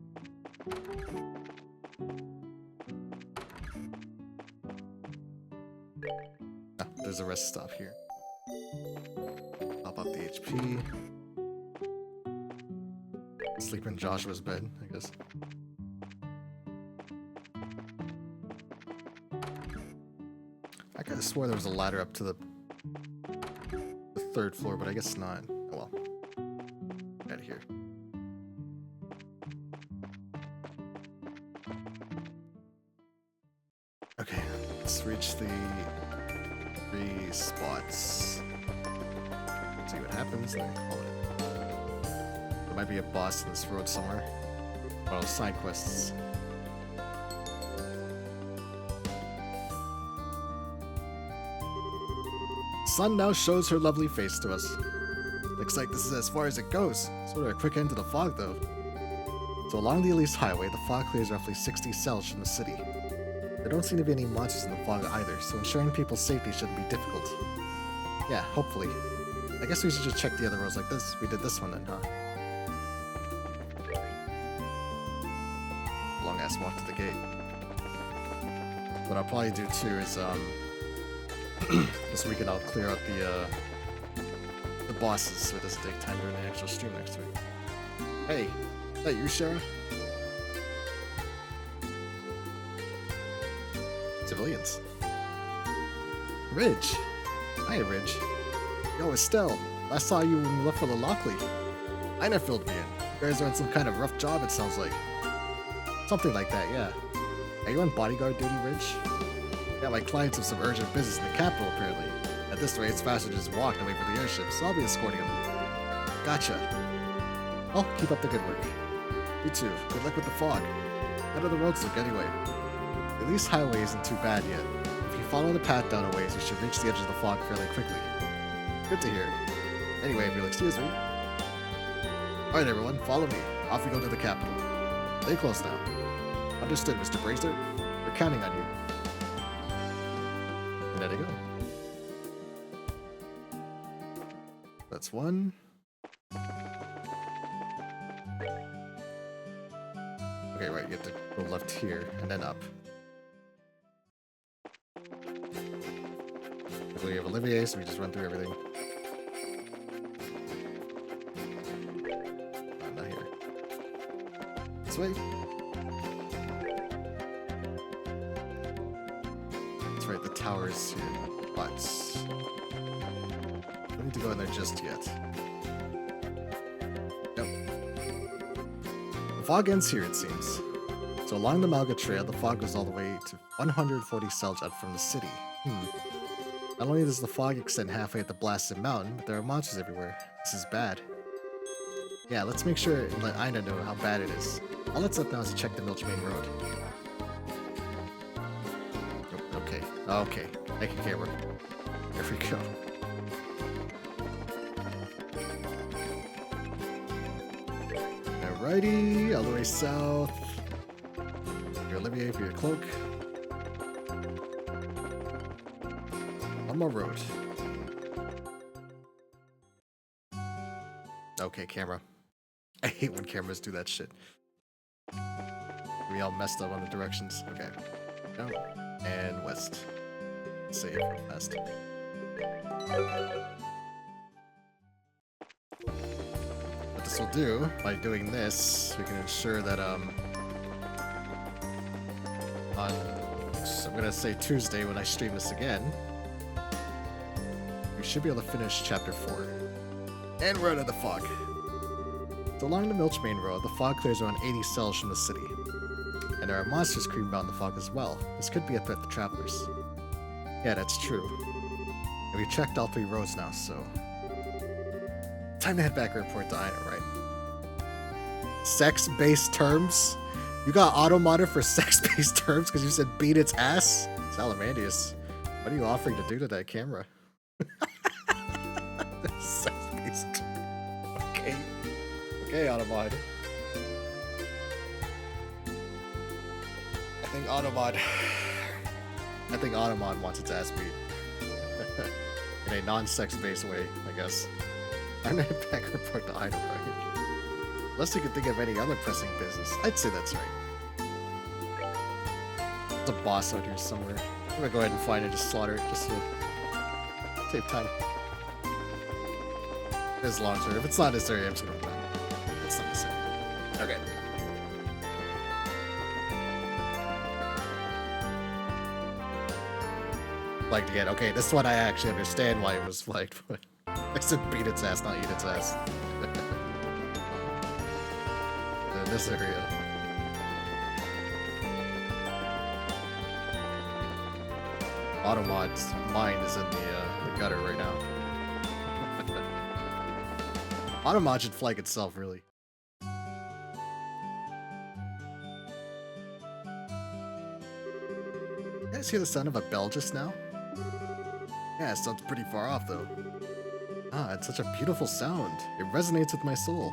Ah, there's a rest stop here. Top up the HP. Sleep in Joshua's bed, I guess. I could have swore there was a ladder up to the 3rd floor, but I guess not. Oh well. Out of here. Okay, let's reach the 3 spots. See what happens, and then call it. There might be a boss in this road somewhere. Oh, side quests. Sun now shows her lovely face to us. Looks like this is as far as it goes. Sort of a quick end to the fog, though. So along the Elise Highway, the fog clears roughly 60 cells from the city. There don't seem to be any monsters in the fog either, so ensuring people's safety shouldn't be difficult. Yeah, hopefully. I guess we should just check the other roads like this. We did this one then, huh? Long ass walk to the gate. What I'll probably do too is this weekend I'll clear out the bosses so it doesn't take time during the actual stream next week. Hey, is that you, Shara? Civilians. Ridge. Hi, Ridge. Yo, Estelle. Last saw you when you left for the Lockley. Ina filled me in. You guys are on some kind of rough job, it sounds like. Something like that, yeah. Are you on bodyguard duty, Ridge? Yeah, my clients have some urgent business in the capital, apparently. At this rate, it's faster to just walk away from the airship, so I'll be escorting them. Gotcha. Well, keep up the good work. You too. Good luck with the fog. How do the roads look, anyway? At least highway isn't too bad yet. If you follow the path down a ways, you should reach the edge of the fog fairly quickly. Good to hear. Anyway, if you'll excuse me. Alright everyone, follow me. Off we go to the capital. Stay close now. Understood, Mr. Bracer. We're counting on you. And there they go. That's one. Okay, right, you have to go left here, and then up. We have Olivier, so we just run through everything. Oh, not here. This way. That's right, the tower is here. But we don't need to go in there just yet. Nope. The fog ends here, it seems. So along the Malga Trail, the fog goes all the way to 140 cells out from the city. Not only does the fog extend halfway at the blasted mountain, but there are monsters everywhere. This is bad. Yeah, let's make sure and let Ina know how bad it is. All that's left now is to check the Milch Main Road. Oh, okay. Okay. Thank you, camera. Here we go. Alrighty, all the way south. Here, Olivier, for your cloak. One more road. Okay, camera. I hate when cameras do that shit. We all messed up on the directions. Okay. No. And west. Save fast. What this will do, by doing this, we can ensure that, on, I'm gonna say Tuesday when I stream this again, we should be able to finish Chapter 4. And we're out of the fog. So along the Milch Main Road, the fog clears around 80 cells from the city. And there are monsters creeping about in the fog as well. This could be a threat to travelers. Yeah, that's true. And we've checked all 3 roads now, so... time to head back and report to Ina, right? Sex-based terms? You got auto-modder for sex-based terms because you said beat its ass? Salamandius, what are you offering to do to that camera? Sex-based. Okay. Okay, Automod. I think Automod wants its ass beat. In a non-sex-based way, I guess. I'm gonna head back and report to Ina, right? Unless you can think of any other pressing business. I'd say that's right. There's a boss out here somewhere. I'm gonna go ahead and find it, just slaughter it, just to save time. It's long term. If it's not necessary, I'm just gonna run. It's not necessary. Okay. Flagged again. Okay, this one I actually understand why it was flagged, but I said beat its ass, not eat its ass. In this area. Automod's mind is in the gutter right now. Automod should flag itself, really. You guys hear the sound of a bell just now? Yeah, it sounds pretty far off, though. Ah, it's such a beautiful sound. It resonates with my soul.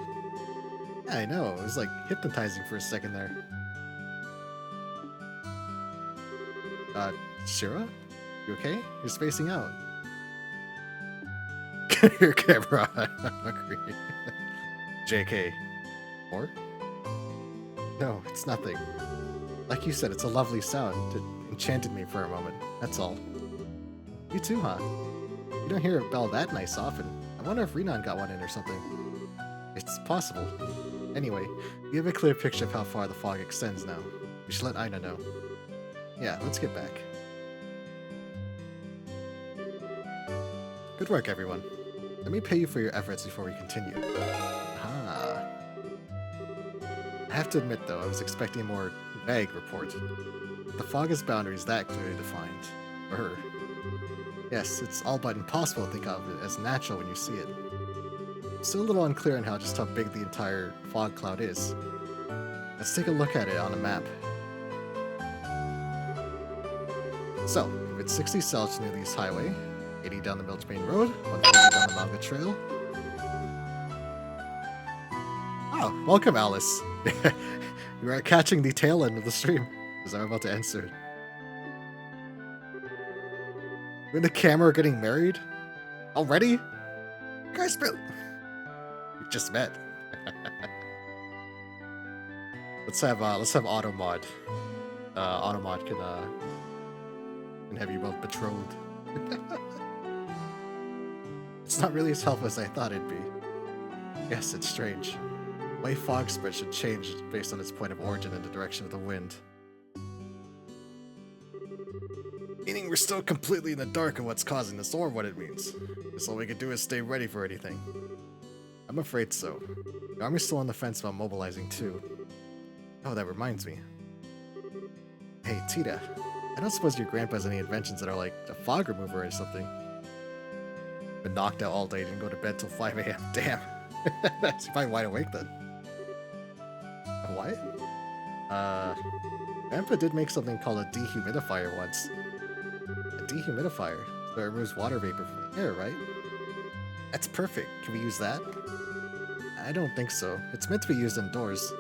Yeah, I know. It was like hypnotizing for a second there. Shira? You okay? You're spacing out. Your camera. I'm agree. JK. Or? No, it's nothing. Like you said, it's a lovely sound. It enchanted me for a moment. That's all. You too, huh? You don't hear a bell that nice often. I wonder if Renan got one in or something. It's possible. Anyway, we have a clear picture of how far the fog extends now. We should let Ina know. Yeah, let's get back. Good work, everyone. Let me pay you for your efforts before we continue. Ah. I have to admit, though, I was expecting a more vague report. The fog's boundary is that clearly defined. For her. Yes, it's all but impossible to think of it as natural when you see it. Still a little unclear on just how big the entire fog cloud is. Let's take a look at it on a map. So, it's 60 cells near the East Highway, 80 down the Milch Main Road, 140 down the Manga Trail. Oh, welcome, Alice. You are catching the tail end of the stream, as I'm about to end soon. You and the camera are getting married? Already? You guys we just met. let's have Automod. Automod can have you both betrothed. It's not really as helpful as I thought it'd be. Yes, it's strange. The way fog spread should change based on its point of origin and the direction of the wind. Meaning we're still completely in the dark on what's causing this or what it means. Guess all we can do is stay ready for anything. I'm afraid so. The army's still on the fence about mobilizing too. Oh, that reminds me. Hey, Tita. I don't suppose your grandpa has any inventions that are like a fog remover or something. Been knocked out all day, didn't go to bed till 5 a.m. Damn. He's probably wide awake then. What? Grandpa did make something called a dehumidifier once. A dehumidifier? So it removes water vapor from the air, right? That's perfect. Can we use that? I don't think so. It's meant to be used indoors.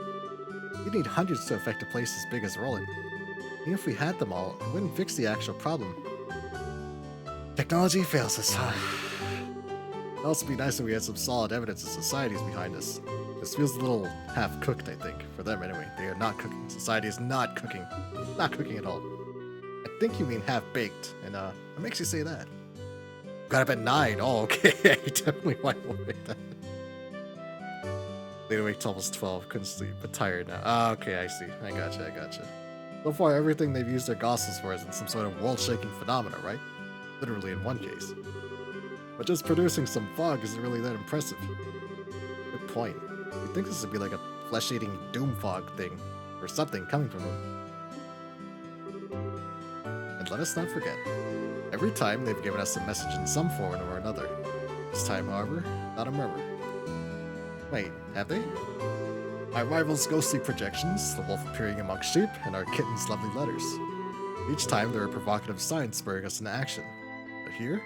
You'd need hundreds to affect a place as big as Roland. Even if we had them all, it wouldn't fix the actual problem. Technology fails us, huh? It'd also be nice if we had some solid evidence of societies behind us. This feels a little half-cooked, I think. For them, anyway. They are not cooking. Society is not cooking. Not cooking at all. think you mean half-baked, and what makes you say that? Got up at 9. Oh, okay. I definitely might want that. Later wake till almost 12. Couldn't sleep, but tired now. Ah, okay, I see. I gotcha. So far, everything they've used their gospels for is in some sort of world-shaking phenomena, right? Literally in one case. But just producing some fog isn't really that impressive. Good point. You'd think this would be like a flesh-eating doom fog thing, or something coming from them. And let us not forget, every time they've given us a message in some form or another. This time, however, not a murmur. Wait, have they? My rival's ghostly projections, the wolf appearing amongst sheep, and our kitten's lovely letters. Each time there are provocative signs spurring us into action. But here,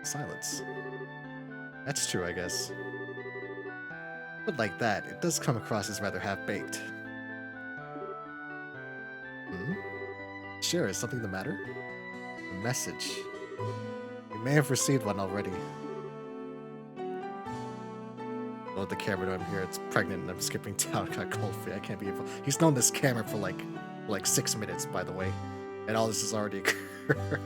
silence. That's true, I guess. But like that, it does come across as rather half-baked. Sure, is something the matter? A message. You may have received one already. I'll let the camera know I'm here. It's pregnant and I'm skipping down. Got cold feet. I can't be. He's known this camera for like 6 minutes, by the way, and all this has already occurred.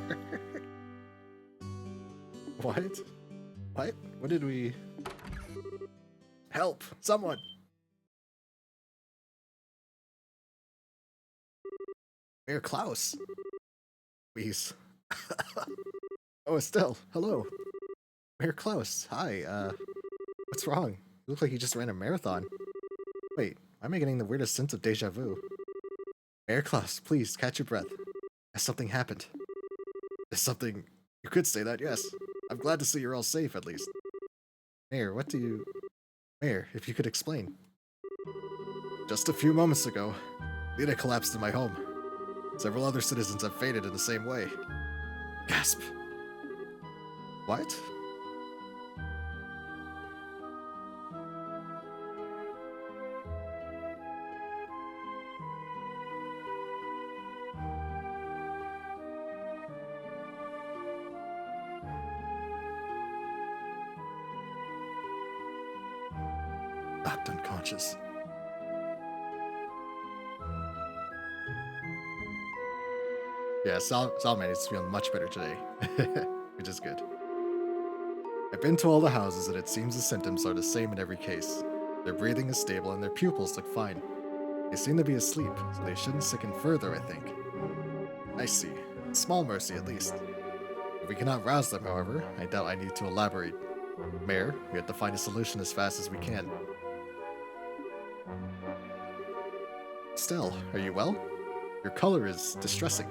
What? What? What did we? Help! Someone! Mayor Klaus. Please. Oh, Estelle. Hello. Mayor Klaus. Hi. What's wrong? You look like you just ran a marathon. Wait, why am I getting the weirdest sense of deja vu? Mayor Klaus, please, catch your breath. Has something happened? Has something... You could say that, yes. I'm glad to see you're all safe, at least. Mayor, what do you... Mayor, if you could explain. Just a few moments ago, Lita collapsed in my home. Several other citizens have fainted in the same way. Gasp. What? Knocked unconscious. Yeah, Salman is feeling much better today, which is good. I've been to all the houses and it seems the symptoms are the same in every case. Their breathing is stable and their pupils look fine. They seem to be asleep, so they shouldn't sicken further, I think. I see. Small mercy, at least. If we cannot rouse them, however, I doubt I need to elaborate. Mayor, we have to find a solution as fast as we can. Estelle, are you well? Your color is distressing.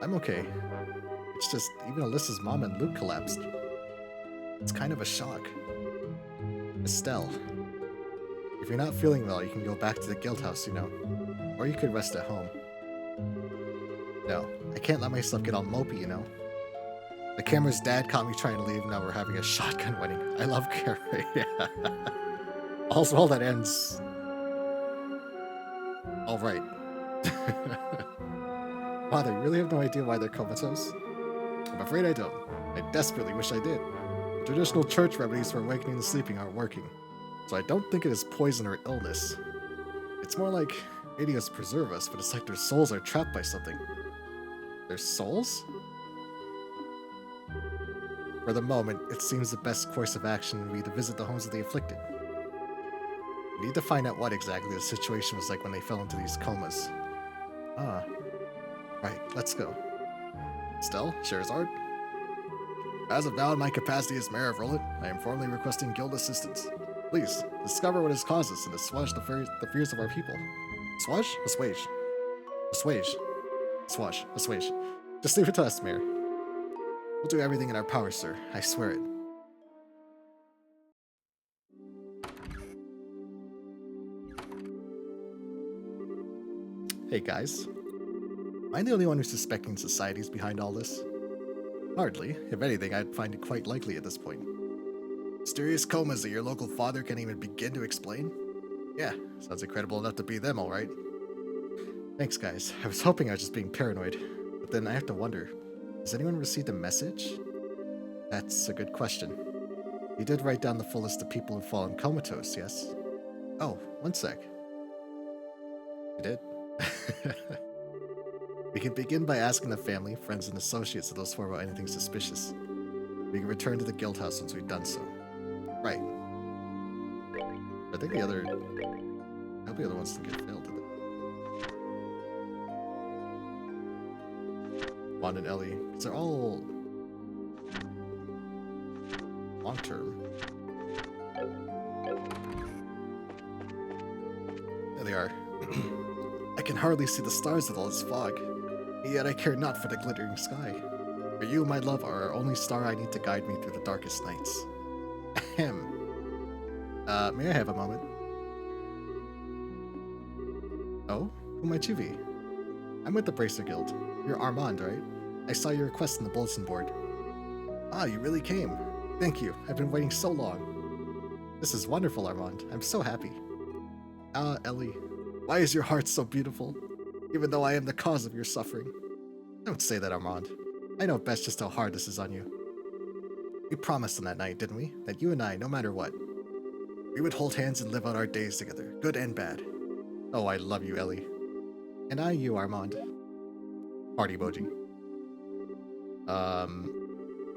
I'm okay. It's just, even Alyssa's mom and Luke collapsed. It's kind of a shock. Estelle, if you're not feeling well, you can go back to the guild house, you know. Or you could rest at home. No, I can't let myself get all mopey, you know. The camera's dad caught me trying to leave, now we're having a shotgun wedding. I love camera, yeah. All's well that ends. Alright. Wow, they really have no idea why they're comatose? I'm afraid I don't. I desperately wish I did. The traditional church remedies for awakening the sleeping aren't working, so I don't think it is poison or illness. It's more like radios preserve us, but it's like their souls are trapped by something. Their souls? For the moment, it seems the best course of action would be to visit the homes of the afflicted. We need to find out what exactly the situation was like when they fell into these comas. Ah. Right, let's go. Estelle, Sherazard? As of now, in my capacity as Mayor of Roland, I am formally requesting guild assistance. Please, discover what has caused us and assuage the fears of our people. Assuage? Assuage. Assuage. Assuage. Assuage. Just leave it to us, Mayor. We'll do everything in our power, sir. I swear it. Hey guys. Am I the only one who's suspecting society's behind all this? Hardly. If anything, I'd find it quite likely at this point. Mysterious comas that your local father can't even begin to explain? Yeah, sounds incredible enough to be them, alright. Thanks, guys. I was hoping I was just being paranoid, but then I have to wonder, has anyone received a message? That's a good question. You did write down the full list of people who've fallen comatose, yes? Oh, one sec. You did? We can begin by asking the family, friends, and associates of those four about anything suspicious. We can return to the guild house once we've done so. Right. I think the other... I hope the other ones didn't get failed, did they? Juan and Ellie. Because they're all... long-term. There they are. I can hardly see the stars with all this fog, yet I care not for the glittering sky. For you, my love, are our only star I need to guide me through the darkest nights. Ahem. May I have a moment? Oh? Who might you be? I'm with the Bracer Guild. You're Armand, right? I saw your request on the bulletin board. Ah, you really came. Thank you. I've been waiting so long. This is wonderful, Armand. I'm so happy. Ah, Ellie. Why is your heart so beautiful? Even though I am the cause of your suffering. Don't say that, Armand. I know best just how hard this is on you. We promised on that night, didn't we? That you and I, no matter what, we would hold hands and live out our days together, good and bad. Oh, I love you, Ellie. And I you, Armand. Heart emoji.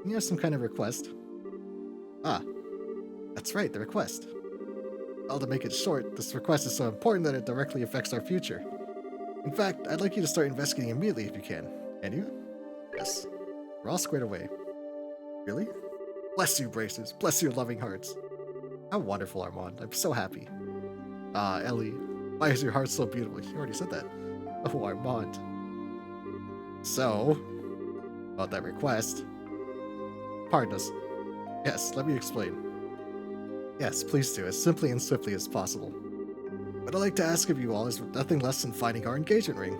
You have some kind of request? Ah, that's right, the request. Well, to make it short, this request is so important that it directly affects our future. In fact, I'd like you to start investigating immediately if you can. Can you? Yes. We're all squared away. Really? Bless you, Bracers. Bless your loving hearts. How wonderful, Armand. I'm so happy. Ah, Ellie. Why is your heart so beautiful? You already said that. Oh, Armand. So, about that request. Pardon us. Yes, let me explain. Yes, please do, as simply and swiftly as possible. What I'd like to ask of you all is nothing less than finding our engagement ring.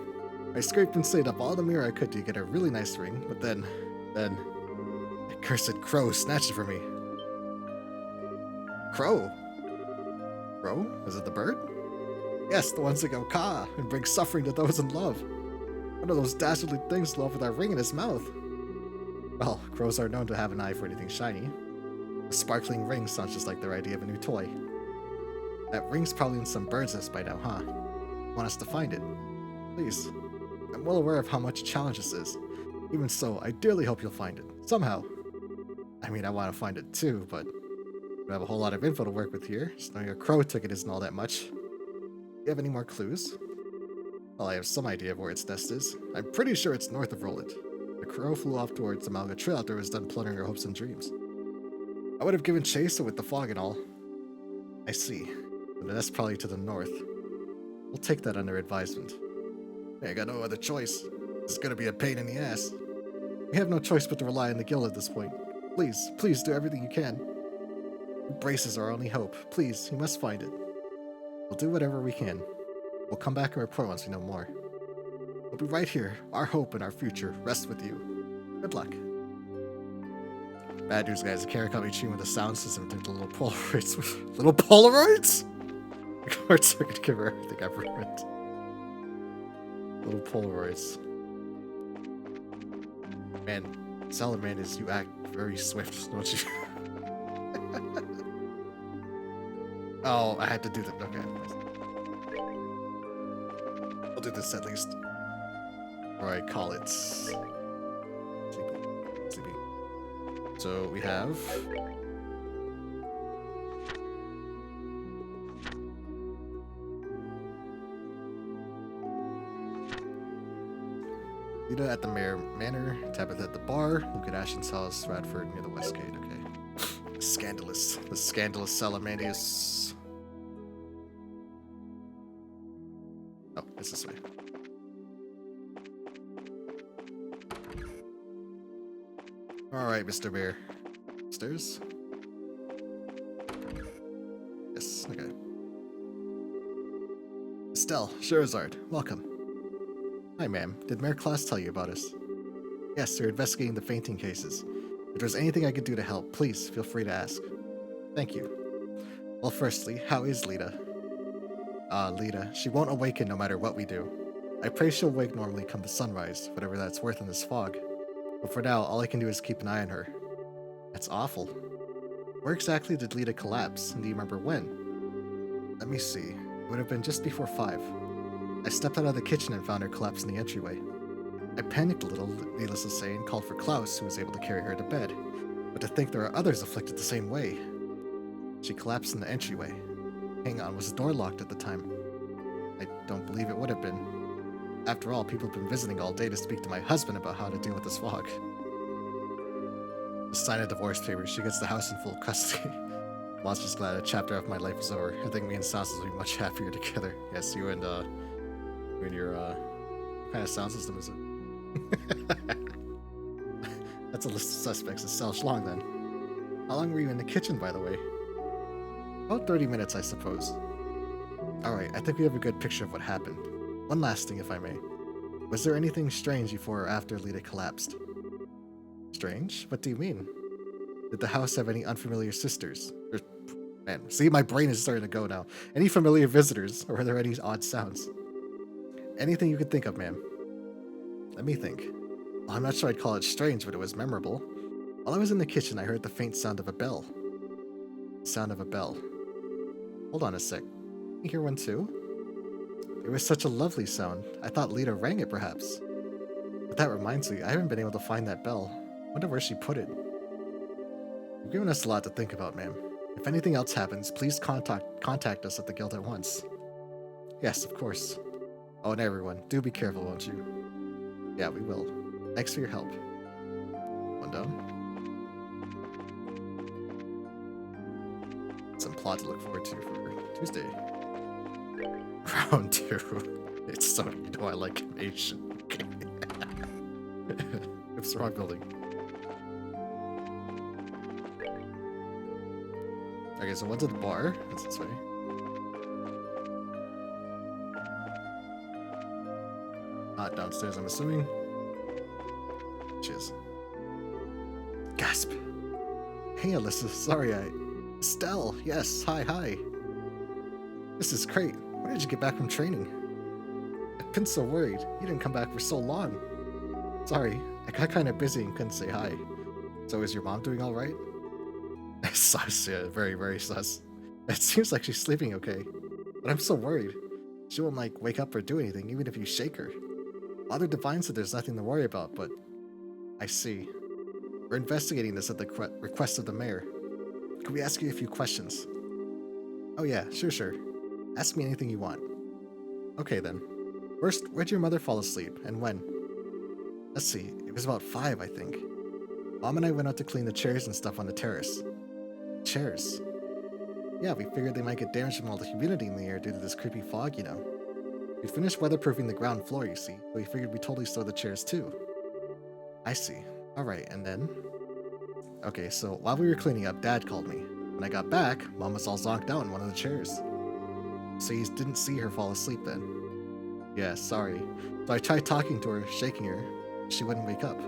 I scraped and saved up all the mirror I could to get a really nice ring, but then, the cursed crow snatched it from me. Crow? Crow? Is it the bird? Yes, the ones that go caw and bring suffering to those in love. One of those dastardly things love with that ring in his mouth. Well, crows are known to have an eye for anything shiny. A sparkling ring sounds just like their idea of a new toy. That ring's probably in some bird's nest by now, huh? Want us to find it? Please. I'm well aware of how much a challenge this is. Even so, I dearly hope you'll find it. Somehow. I mean, I want to find it too, but we have a whole lot of info to work with here. Just knowing a crow took it isn't all that much. Do you have any more clues? Well, I have some idea of where its nest is. I'm pretty sure it's north of Roland. The crow flew off towards the Malga Trail after it was done plundering her hopes and dreams. I would have given chase with the fog and all. I see. But that's probably to the north. We'll take that under advisement. Hey, I got no other choice. It's gonna be a pain in the ass. We have no choice but to rely on the guild at this point. Please, please do everything you can. Braces are our only hope. Please, you must find it. We'll do whatever we can. We'll come back and report once we know more. We'll be right here. Our hope and our future rest with you. Good luck. Bad news, guys. The camera caught me cheating with the sound system and took the little Polaroids. Little Polaroids? The card circuit give her everything I've ruined. Little Polaroids. Man, Salamanders, you act very swift, don't you? Oh, I had to do that. Okay. I'll do this at least. Or I call it... Sleepy. Sleepy. So we have... Lita at the Manor, Tabitha at the bar, Luke at Ashton's house, Radford near the Westgate. Okay. Scandalous. The scandalous Salamandius. Oh, it's this way. Alright, Mr. Bear. Upstairs? Yes, okay. Estelle, Sherazard, welcome. Hi, ma'am. Did Mayor Claus tell you about us? Yes, they're investigating the fainting cases. If there's anything I could do to help, please feel free to ask. Thank you. Well, firstly, how is Lita? Lita, she won't awaken no matter what we do. I pray she'll wake normally come the sunrise, whatever that's worth in this fog. But for now, all I can do is keep an eye on her. That's awful. Where exactly did Lita collapse, and do you remember when? Let me see. It would have been just before 5. I stepped out of the kitchen and found her collapsed in the entryway. I panicked a little, needless to say, and called for Klaus, who was able to carry her to bed. But to think there are others afflicted the same way. She collapsed in the entryway. Hang on, was the door locked at the time? I don't believe it would have been. After all, people have been visiting all day to speak to my husband about how to deal with this fog. To sign a divorce papers, she gets the house in full custody. Mom's just glad a chapter of my life is over. I think me and Sans will be much happier together. Yes, you and your what kind of sound system is it? That's a list of suspects. It's Sal Schlong then. How long were you in the kitchen, by the way? About 30 minutes, I suppose. Alright, I think we have a good picture of what happened. One last thing, if I may. Was there anything strange before or after Lita collapsed? Strange? What do you mean? Did the house have any unfamiliar sisters? Man, see, my brain is starting to go now. Any familiar visitors, or were there any odd sounds? Anything you could think of, ma'am. Let me think. Well, I'm not sure I'd call it strange, but it was memorable. While I was in the kitchen, I heard the faint sound of a bell. Sound of a bell. Hold on a sec. You hear one too? It was such a lovely sound. I thought Lita rang it, perhaps. But that reminds me, I haven't been able to find that bell. Wonder where she put it. You've given us a lot to think about, ma'am. If anything else happens, please contact us at the guild at once. Yes, of course. Oh, and everyone, do be careful, won't you? Yeah, we will. Thanks for your help. One down. Some plot to look forward to for Tuesday. Round 2. It's so, you know I like animation. Okay. It's the wrong building. Okay, so one's at the bar. That's this way. Not downstairs, I'm assuming. Cheers. Gasp. Hey, Alyssa. Sorry, Estelle. Yes. Hi. This is great. When did you get back from training? I've been so worried. You didn't come back for so long. Sorry. I got kind of busy and couldn't say hi. So is your mom doing all right? Sus, yeah. Very, very sus. It seems like she's sleeping okay. But I'm so worried. She won't, wake up or do anything, even if you shake her. Father Divine said there's nothing to worry about, but... I see. We're investigating this at the request of the mayor. Could we ask you a few questions? Oh yeah, sure. Ask me anything you want. Okay then. First, where'd your mother fall asleep, and when? Let's see, it was about 5, I think. Mom and I went out to clean the chairs and stuff on the terrace. Chairs? Yeah, we figured they might get damaged from all the humidity in the air due to this creepy fog, you know. We finished weatherproofing the ground floor, you see, but we figured we'd totally store the chairs too. I see. Alright, and then? Okay, so while we were cleaning up, Dad called me. When I got back, Mom was all zonked out in one of the chairs. So you didn't see her fall asleep then? Yeah, sorry. So I tried talking to her, shaking her. She wouldn't wake up.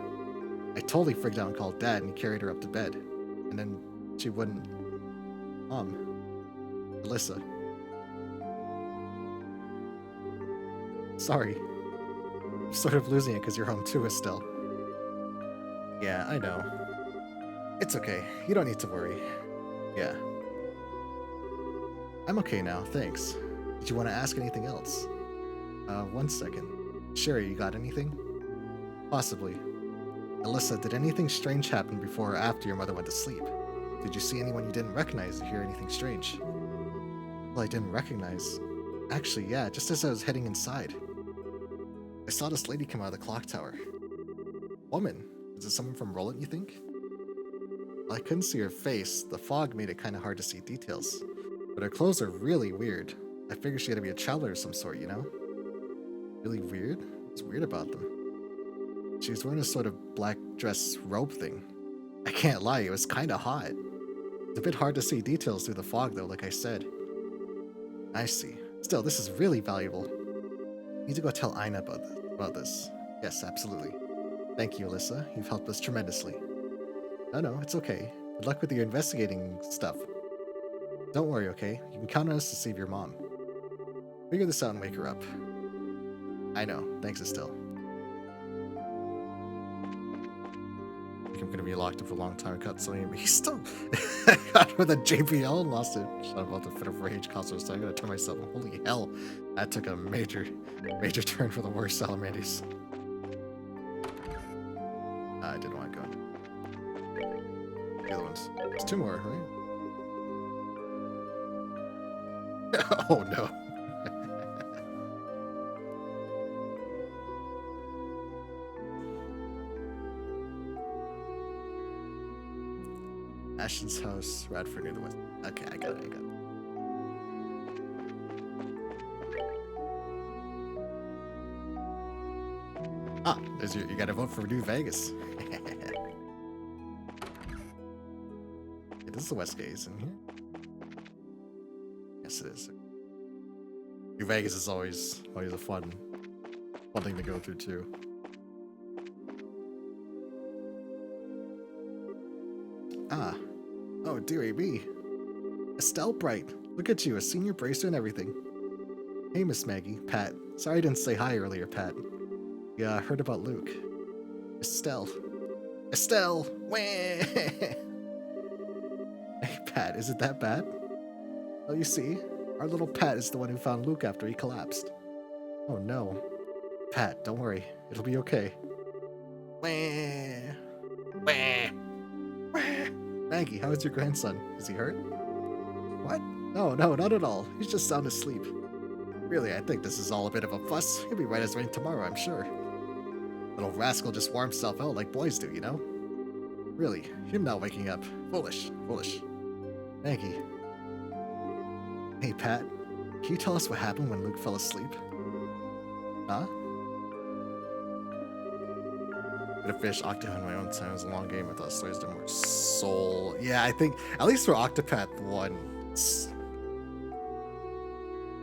I totally freaked out and called Dad, and he carried her up to bed. And then she wouldn't... Alyssa. Sorry. I'm sort of losing it because you're home too, Estelle. Yeah, I know. It's okay. You don't need to worry. Yeah. I'm okay now, thanks. Did you want to ask anything else? 1 second. Sherry, you got anything? Possibly. Alyssa, did anything strange happen before or after your mother went to sleep? Did you see anyone you didn't recognize or hear anything strange? Well, I didn't recognize. Actually, yeah, just as I was heading inside. I saw this lady come out of the clock tower. Woman? Is it someone from Roland, you think? Well, I couldn't see her face. The fog made it kind of hard to see details. But her clothes are really weird. I figured she had to be a traveler of some sort, you know? Really weird? What's weird about them? She was wearing a sort of black dress robe thing. I can't lie, it was kind of hot. It's a bit hard to see details through the fog though, like I said. I see. Still, this is really valuable. I need to go tell Ina about this. Yes, absolutely. Thank you, Alyssa. You've helped us tremendously. No, it's okay. Good luck with your investigating stuff. Don't worry, okay? You can count on us to save your mom. Figure this out and wake her up. I know. Thanks, Estelle. I think I'm gonna be locked up for a long time. Cut so many. He's still got with a JBL and lost it. I'm about to fit a rage concert, so I gotta turn myself. Holy hell. That took a major turn for the worse, Salamanders. I didn't want to go. The other ones. There's 2 more, right? Oh no. Ashton's house, Radford near the west. Okay, I got it. Ah, there's you gotta vote for New Vegas. Yeah, this is the West Gate, isn't here? Yes, it is. New Vegas is always a fun thing to go through too. Ah. Oh, dearie me. Estelle Bright. Look at you, a senior bracer and everything. Hey, Miss Maggie. Pat. Sorry I didn't say hi earlier, Pat. Yeah, I heard about Luke. Estelle. Estelle! Wah! Hey, Pat, is it that bad? Well, you see, our little Pat is the one who found Luke after he collapsed. Oh no. Pat, don't worry. It'll be okay. Wah! Wah! Wah! Maggie, how is your grandson? Is he hurt? What? No, not at all. He's just sound asleep. Really, I think this is all a bit of a fuss. He'll be right as rain tomorrow, I'm sure. Little rascal just wore himself out like boys do, you know? Really, him not waking up. Foolish. Maggie. Hey, Pat. Can you tell us what happened when Luke fell asleep? Huh? I'm gonna finish Octopath in my own time. It was a long game. I thought stories did more soul. Yeah, I think, at least for Octopath 1,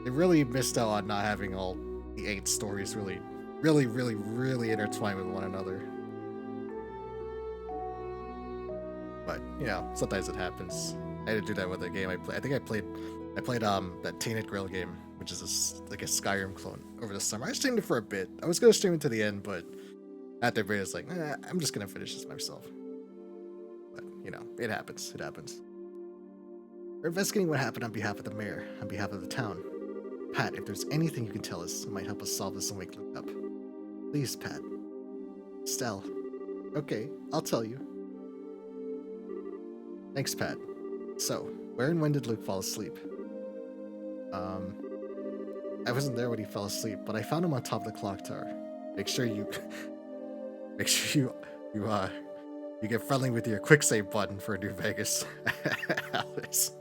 they really missed out on not having all the 8 stories really intertwined with one another. But, you know, sometimes it happens. I had to do that with a game I played. I played that Tainted Grail game, which is like a Skyrim clone, over the summer. I streamed it for a bit. I was gonna stream it to the end, but after everybody was like, I'm just gonna finish this myself. But, you know, it happens. We're investigating what happened on behalf of the mayor, on behalf of the town. Pat, if there's anything you can tell us, it might help us solve this and wake Luke up. Please, Pat. Estelle. Okay, I'll tell you. Thanks, Pat. So, where and when did Luke fall asleep? I wasn't there when he fell asleep, but I found him on top of the clock tower. Make sure you get friendly with your quick save button for New Vegas. Alex.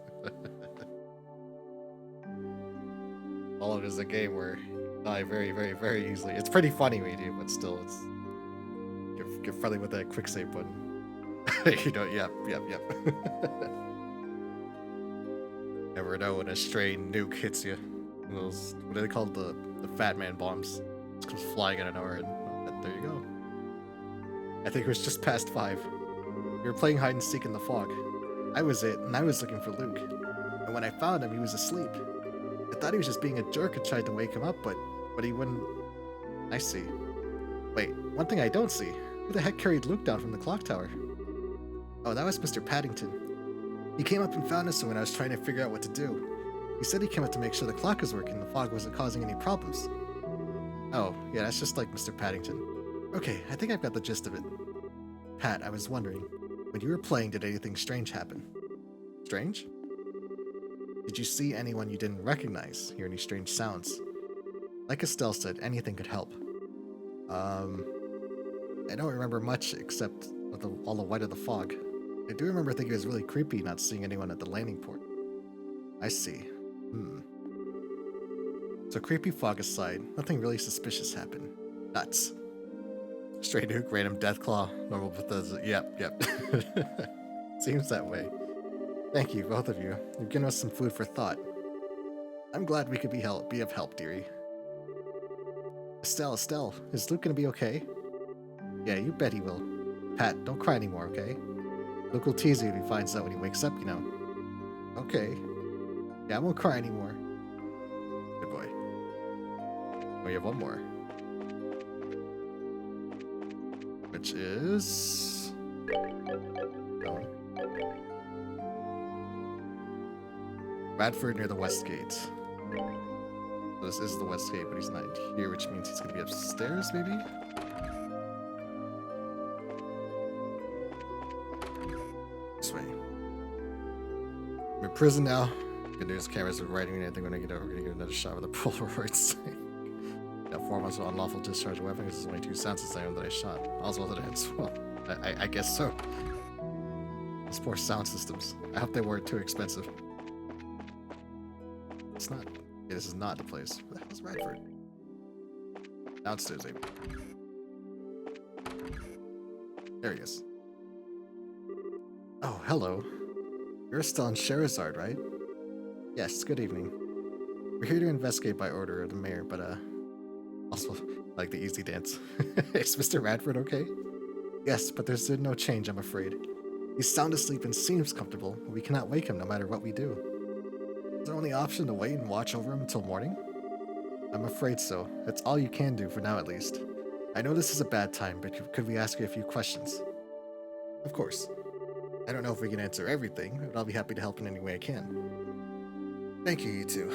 All of it is a game where you die very, very, very easily. It's pretty funny when you do, but still, it's get friendly with that quick save button. You know, yep. Never know when a stray nuke hits you. Those, what are they called? The Fat Man bombs. It comes flying out of nowhere, and there you go. I think it was just past 5. We were playing hide and seek in the fog. I was it, and I was looking for Luke. And when I found him, he was asleep. I thought he was just being a jerk and tried to wake him up, but he wouldn't. I see. Wait, one thing I don't see. Who the heck carried Luke down from the clock tower? Oh, that was Mr. Paddington. He came up and found us when I was trying to figure out what to do. He said he came up to make sure the clock was working and the fog wasn't causing any problems. Oh, yeah, that's just like Mr. Paddington. Okay, I think I've got the gist of it. Pat, I was wondering, when you were playing, did anything strange happen? Strange? Did you see anyone you didn't recognize? Hear any strange sounds? Like Estelle said, anything could help. I don't remember much except all the white of the fog. I do remember thinking it was really creepy not seeing anyone at the landing port. I see. So creepy fog aside, nothing really suspicious happened. Nuts. Straight nuke, random deathclaw, normal Bethesda. Yep. Seems that way. Thank you, both of you. You've given us some food for thought. I'm glad we could be of help, dearie. Estelle, is Luke gonna be okay? Yeah, you bet he will. Pat, don't cry anymore, okay? Luke will tease you if he finds out when he wakes up, you know. Okay. Yeah, I won't cry anymore. Good boy. We have one more. Which is... Oh. Radford near the West Gate. So this is the West Gate, but he's not here, which means he's gonna be upstairs, maybe? prison now. Good news, cameras are writing anything when we're gonna get another shot with a Polaroid. Got 4 months of unlawful discharge of weapon because there's only 2 sound systems that I shot. Oswald it ends. Well, I guess so. Those poor sound systems. I hope they weren't too expensive. It's not. Yeah, this is not the place. Where the hell's Radford? Downstairs, maybe. There he is. Oh, hello. You're still in Sherazard, right? Yes, good evening. We're here to investigate by order of the mayor, but, also, like the easy dance. Is Mr. Radford okay? Yes, but there's no change, I'm afraid. He's sound asleep and seems comfortable, but we cannot wake him no matter what we do. Is our only option to wait and watch over him until morning? I'm afraid so. That's all you can do for now, at least. I know this is a bad time, but could we ask you a few questions? Of course. I don't know if we can answer everything, but I'll be happy to help in any way I can. Thank you, you two.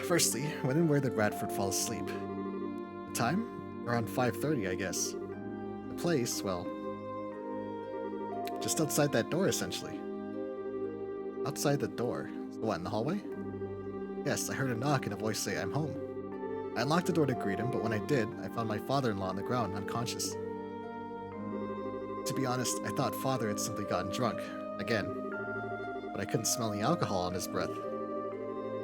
Firstly, when and where did Radford fall asleep? The time? Around 5:30, I guess. The place, well, just outside that door, essentially. Outside the door? So what, in the hallway? Yes, I heard a knock and a voice say, I'm home. I unlocked the door to greet him, but when I did, I found my father-in-law on the ground, unconscious. To be honest, I thought father had simply gotten drunk, again, but I couldn't smell any alcohol on his breath.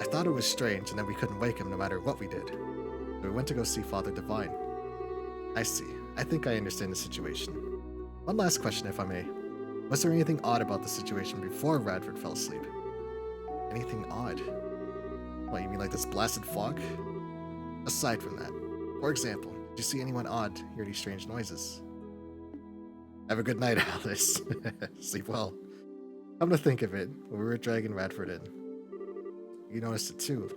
I thought it was strange, and that we couldn't wake him no matter what we did. So we went to go see Father Divine. I see. I think I understand the situation. One last question, if I may. Was there anything odd about the situation before Radford fell asleep? Anything odd? What, you mean like this blasted fog? Aside from that, for example, did you see anyone odd hear any strange noises? Have a good night, Alice. Sleep well. Come to think of it, when we were dragging Radford in, you noticed it too.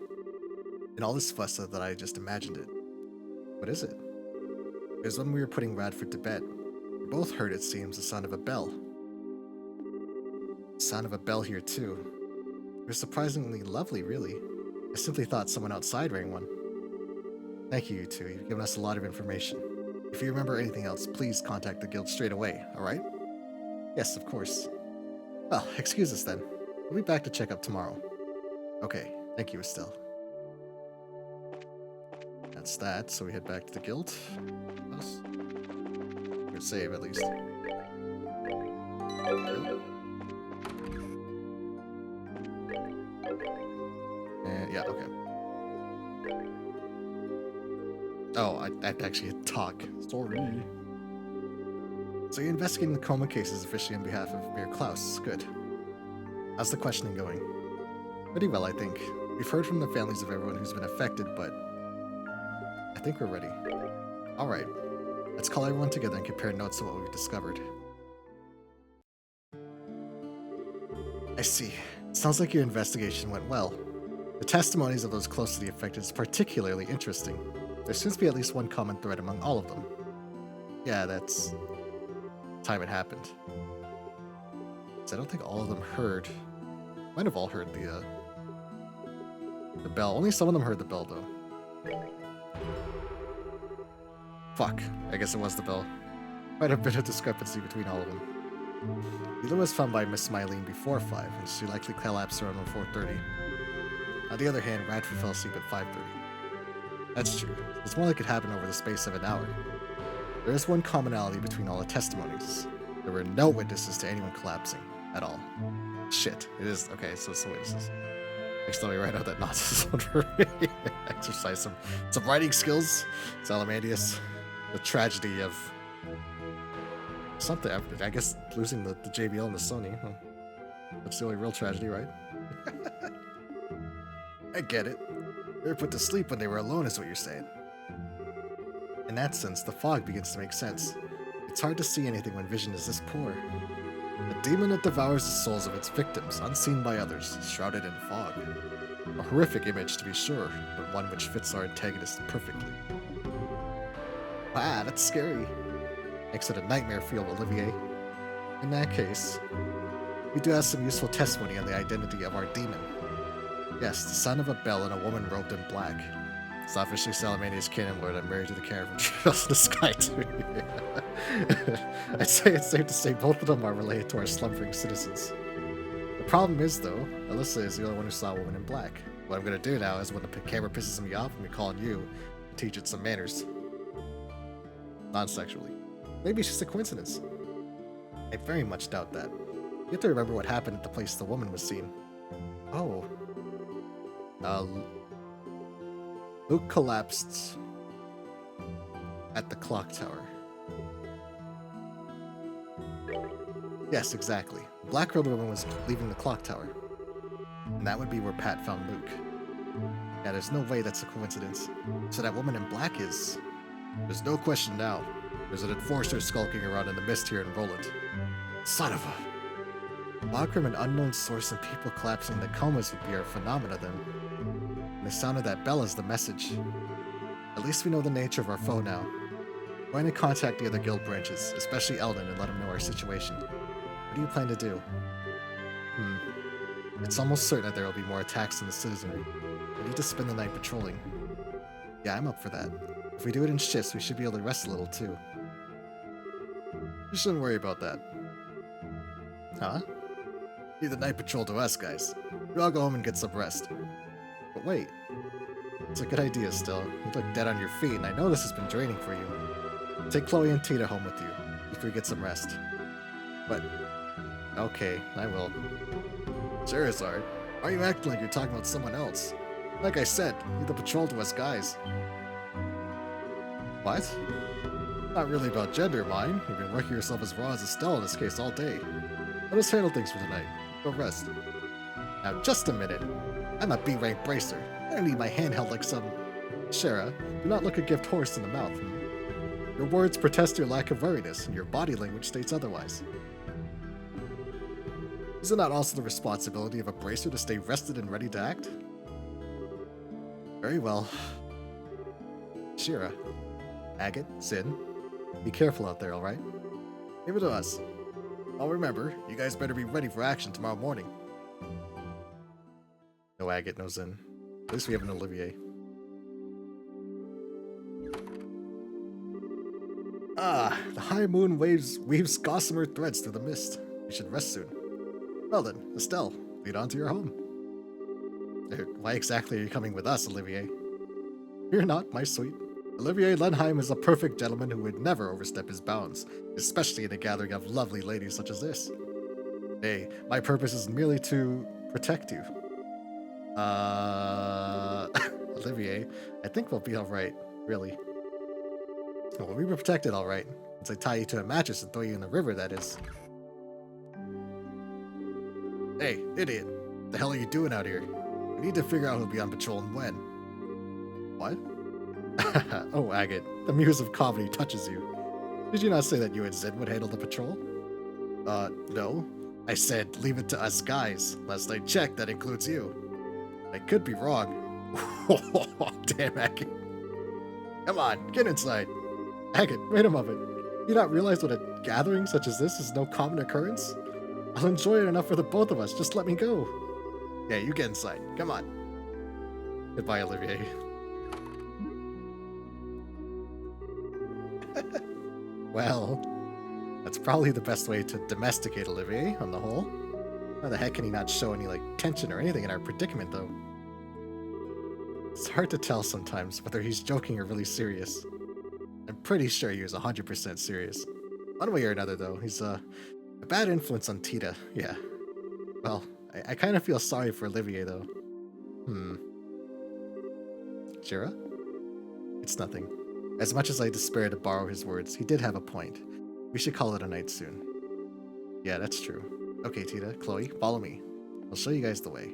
And all this fuss that I just imagined it. What is it? It was when we were putting Radford to bed. We both heard, it seems, the sound of a bell. The sound of a bell here too. It was surprisingly lovely, really. I simply thought someone outside rang one. Thank you, you two. You've given us a lot of information. If you remember anything else, please contact the guild straight away, alright? Yes, of course. Well, excuse us then. We'll be back to check up tomorrow. Okay, thank you, Estelle. That's that, so we head back to the guild. What else? Or save, at least. And, yeah, okay. Oh, I actually hit talk. Sorry. So you're investigating the coma cases officially on behalf of Mayor Klaus. Good. How's the questioning going? Pretty well, I think. We've heard from the families of everyone who's been affected, but I think we're ready. Alright. Let's call everyone together and compare notes on what we've discovered. I see. It sounds like your investigation went well. The testimonies of those close to the affected is particularly interesting. There seems to be at least one common thread among all of them. Yeah, that's the time it happened. So I don't think all of them heard. Might have all heard the bell. Only some of them heard the bell, though. Fuck. I guess it was the bell. Quite a bit of discrepancy between all of them. Either was found by Miss Mylene before 5, and she likely collapsed around 4:30. On the other hand, Radford fell asleep at 5:30. That's true. It's more like it happened over the space of an hour. There is one commonality between all the testimonies. There were no witnesses to anyone collapsing at all. Shit. It is. Okay, so it's the witnesses. Next time we write out that nonsense one. Exercise some writing skills. Salamandius. The tragedy of something. I guess losing the JBL and the Sony. Huh? That's the only real tragedy, right? I get it. They were put to sleep when they were alone, is what you're saying. In that sense, the fog begins to make sense. It's hard to see anything when vision is this poor. A demon that devours the souls of its victims, unseen by others, shrouded in fog. A horrific image, to be sure, but one which fits our antagonist perfectly. Wow, that's scary. Makes it a nightmare feel, Olivier. In that case, we do have some useful testimony on the identity of our demon. Yes, the son of a bell and a woman robed in black. It's officially Salamania's canon lord. I'm married to the caravan trails in the sky too. I'd say it's safe to say both of them are related to our slumbering citizens. The problem is, though, Alyssa is the only one who saw a woman in black. What I'm gonna do now is when the camera pisses me off, I'm gonna call on you to teach it some manners. Non-sexually. Maybe it's just a coincidence. I very much doubt that. You have to remember what happened at the place the woman was seen. Oh. Luke collapsed at the clock tower. Yes, exactly. The black-robed woman was leaving the clock tower. And that would be where Pat found Luke. Yeah, there's no way that's a coincidence. So that woman in black is... There's no question now. There's an enforcer skulking around in the mist here in Roland. Son of a... Log from an unknown source and people collapsing into comas would be our phenomena then. And the sound of that bell is the message. At least we know the nature of our foe now. We're going to contact the other guild branches, especially Eldon, and let him know our situation. What do you plan to do? It's almost certain that there will be more attacks on the citizenry. We need to spend the night patrolling. Yeah, I'm up for that. If we do it in shifts, we should be able to rest a little too. You shouldn't worry about that. Huh? Leave the night patrol to us, guys. We all go home and get some rest. But wait. It's a good idea still. You look dead on your feet, and I know this has been draining for you. Take Chloe and Tita home with you, before you get some rest. But... Okay, I will. Charizard, why are you acting like you're talking about someone else? Like I said, leave the patrol to us guys. What? Not really about gender, mine. You've been working yourself as raw as Estelle in this case all day. Let us handle things for tonight. Go rest. Now, just a minute. I'm a B-rank bracer. I don't need my hand held like some... Shara, do not look a gift horse in the mouth. Your words protest your lack of wariness, and your body language states otherwise. Is it not also the responsibility of a bracer to stay rested and ready to act? Very well. Shira, Agate, Sin, be careful out there, alright? Give it to us. I'll remember, you guys better be ready for action tomorrow morning. No Agate, no Sin. At least we have an Olivier. Ah, the high moon weaves gossamer threads through the mist. We should rest soon. Well then, Estelle, lead on to your home. Why exactly are you coming with us, Olivier? Fear not, my sweet. Olivier Lenheim is a perfect gentleman who would never overstep his bounds, especially in a gathering of lovely ladies such as this. Hey, my purpose is merely to protect you. Olivier, I think we'll be alright, really. We'll be protected alright, once I tie you to a mattress and throw you in the river, that is. Hey, idiot. What the hell are you doing out here? We need to figure out who'll be on patrol and when. What? Oh, Agate, the muse of comedy touches you. Did you not say that you and Zin would handle the patrol? No. I said leave it to us guys. Last I checked, that includes you. I could be wrong. Damn, Agate. Come on, get inside. Agate, wait a moment. You not realize what a gathering such as this is no common occurrence? I'll enjoy it enough for the both of us. Just let me go. Yeah, you get inside. Come on. Goodbye, Olivier. Well, that's probably the best way to domesticate Olivier, on the whole. How the heck can he not show any, tension or anything in our predicament, though? It's hard to tell sometimes whether he's joking or really serious. I'm pretty sure he was 100% serious. One way or another, though, he's, a bad influence on Tita, yeah. Well, I kind of feel sorry for Olivier, though. Shira? It's nothing. As much as I despair to borrow his words, he did have a point. We should call it a night soon. Yeah, that's true. Okay, Tita, Chloe, follow me. I'll show you guys the way.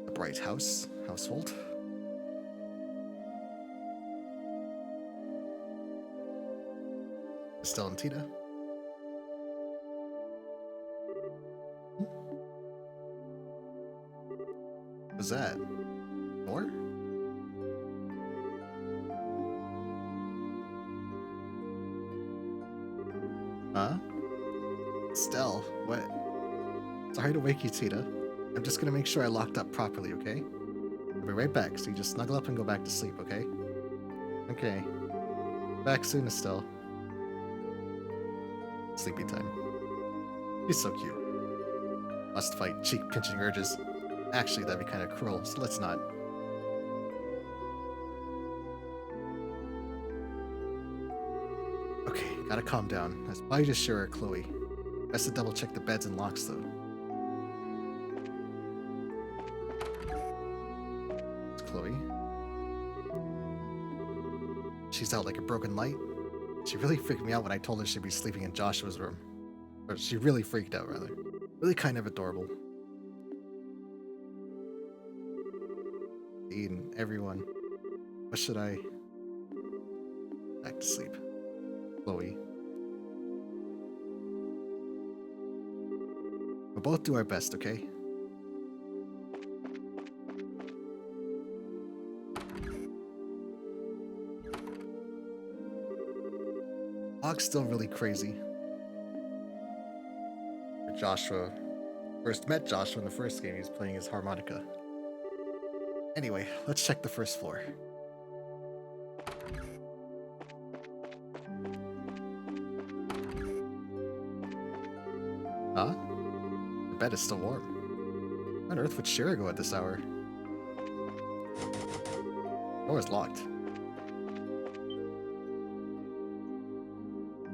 A bright household. Estelle and Tita. What's that? More? Huh? Estelle, what? Sorry to wake you, Tita. I'm just gonna make sure I locked up properly, okay? I'll be right back, so you just snuggle up and go back to sleep, okay? Okay. Back soon, Estelle. Sleepy time. He's so cute. Must fight cheek-pinching urges. Actually, that'd be kind of cruel, so let's not. Okay, gotta calm down. That's probably just Shira or Chloe. Best to double-check the beds and locks, though. It's Chloe. She's out like a broken light. She really freaked me out when I told her she'd be sleeping in Joshua's room. Or she really freaked out, rather. Really kind of adorable. Eden, everyone. What should I... Back to sleep. Chloe. We'll both do our best, okay? Locke's still really crazy. Joshua first met Joshua in the first game. He was playing his harmonica. Anyway, let's check the first floor. Huh? The bed is still warm. Where on earth would Shira go at this hour? The door is locked.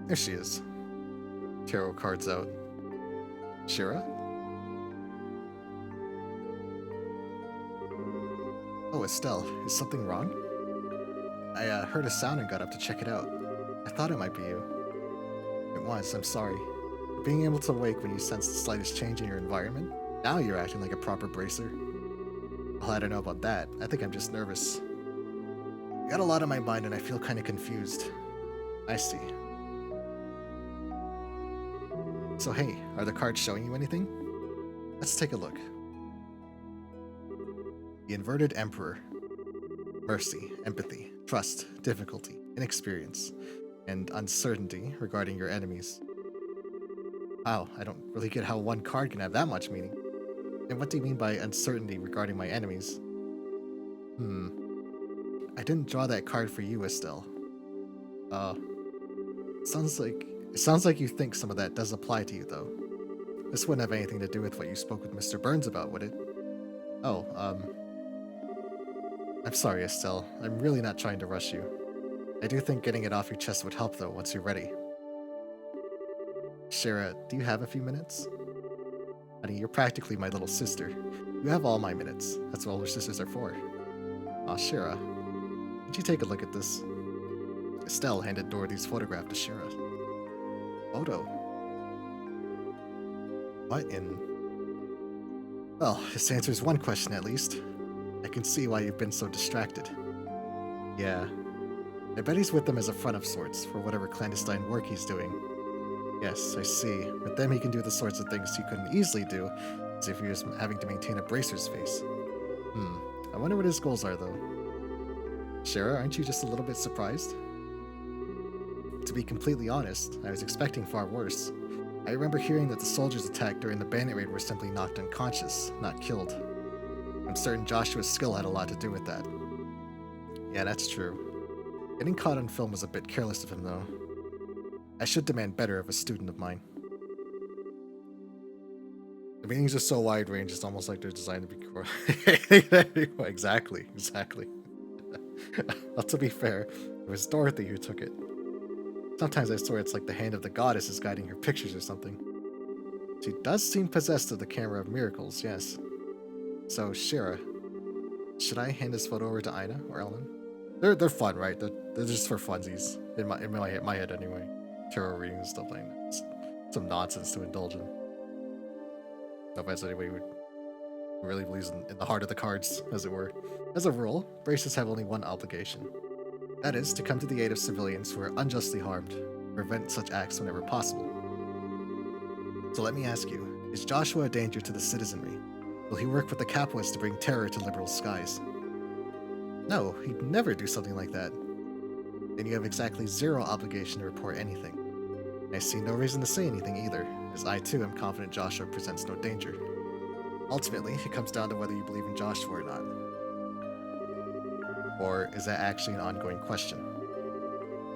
There she is. Tarot cards out. Shira? Oh, Estelle, is something wrong? I heard a sound and got up to check it out. I thought it might be you. It was, I'm sorry. Being able to wake when you sense the slightest change in your environment? Now you're acting like a proper bracer. Well, I don't know about that. I think I'm just nervous. I got a lot on my mind and I feel kind of confused. I see. So hey, are the cards showing you anything? Let's take a look. The Inverted Emperor. Mercy, empathy, trust, difficulty, inexperience, and uncertainty regarding your enemies. Wow, I don't really get how one card can have that much meaning. And what do you mean by uncertainty regarding my enemies? I didn't draw that card for you, Estelle. It sounds like you think some of that does apply to you, though. This wouldn't have anything to do with what you spoke with Mr. Burns about, would it? Oh, I'm sorry, Estelle. I'm really not trying to rush you. I do think getting it off your chest would help, though, once you're ready. Shira, do you have a few minutes? Honey, you're practically my little sister. You have all my minutes. That's what older sisters are for. Aw, Shira. Could you take a look at this? Estelle handed Dorothy's photograph to Shira. Photo? What in... Well, this answers one question at least. I can see why you've been so distracted. Yeah. I bet he's with them as a front of sorts, for whatever clandestine work he's doing. Yes, I see. With them he can do the sorts of things he couldn't easily do, as if he was having to maintain a bracer's face. I wonder what his goals are, though. Shira, aren't you just a little bit surprised? To be completely honest, I was expecting far worse. I remember hearing that the soldiers attacked during the bandit raid were simply knocked unconscious, not killed. I'm certain Joshua's skill had a lot to do with that. Yeah, that's true. Getting caught on film was a bit careless of him, though. I should demand better of a student of mine. The meanings are so wide range, it's almost like they're designed to be core. Exactly. Well, to be fair, it was Dorothy who took it. Sometimes I swear it's like the hand of the goddess is guiding her pictures or something. She does seem possessed of the camera of miracles, yes. So, Shira, should I hand this photo over to Ina or Ellen? They're fun, right? They're just for funsies. In my head anyway. Tarot readings and stuff like that. It's some nonsense to indulge in. No offense to anybody who really believes in the heart of the cards, as it were. As a rule, braces have only one obligation. That is, to come to the aid of civilians who are unjustly harmed, and prevent such acts whenever possible. So let me ask you, is Joshua a danger to the citizenry? Will he work with the capitalists to bring terror to liberal skies? No, he'd never do something like that. Then you have exactly zero obligation to report anything. I see no reason to say anything either, as I too am confident Joshua presents no danger. Ultimately, it comes down to whether you believe in Joshua or not. Or is that actually an ongoing question?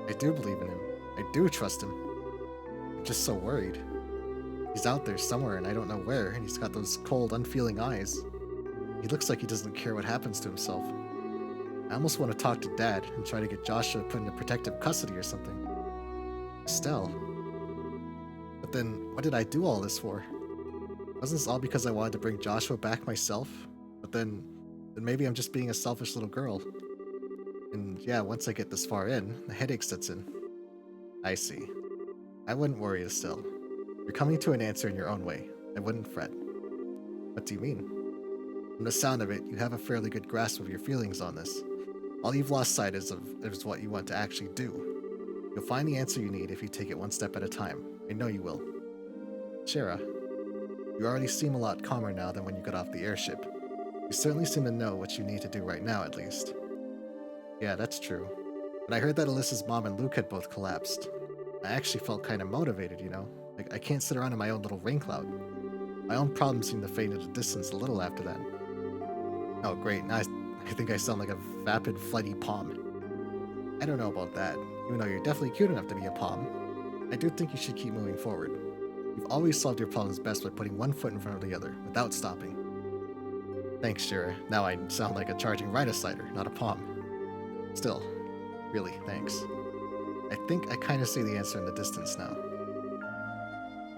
I do believe in him. I do trust him. I'm just so worried. He's out there somewhere and I don't know where, and he's got those cold, unfeeling eyes. He looks like he doesn't care what happens to himself. I almost want to talk to Dad and try to get Joshua put into protective custody or something. Estelle. But then, what did I do all this for? Wasn't this all because I wanted to bring Joshua back myself? But then maybe I'm just being a selfish little girl. And yeah, once I get this far in, the headache sets in. I see. I wouldn't worry, Estelle. You're coming to an answer in your own way. I wouldn't fret. What do you mean? From the sound of it, you have a fairly good grasp of your feelings on this. All you've lost sight is what you want to actually do. You'll find the answer you need if you take it one step at a time. I know you will. Shara, you already seem a lot calmer now than when you got off the airship. You certainly seem to know what you need to do right now, at least. Yeah, that's true. When I heard that Alyssa's mom and Luke had both collapsed, I actually felt kind of motivated, you know? Like, I can't sit around in my own little rain cloud. My own problems seemed to fade into distance a little after that. Oh, great. Now I think I sound like a vapid, flighty palm. I don't know about that. Even though you're definitely cute enough to be a palm, I do think you should keep moving forward. You've always solved your problems best by putting one foot in front of the other, without stopping. Thanks, Shira. Now I sound like a charging ride-a-cider, not a palm. Still, really, thanks. I think I kind of see the answer in the distance now.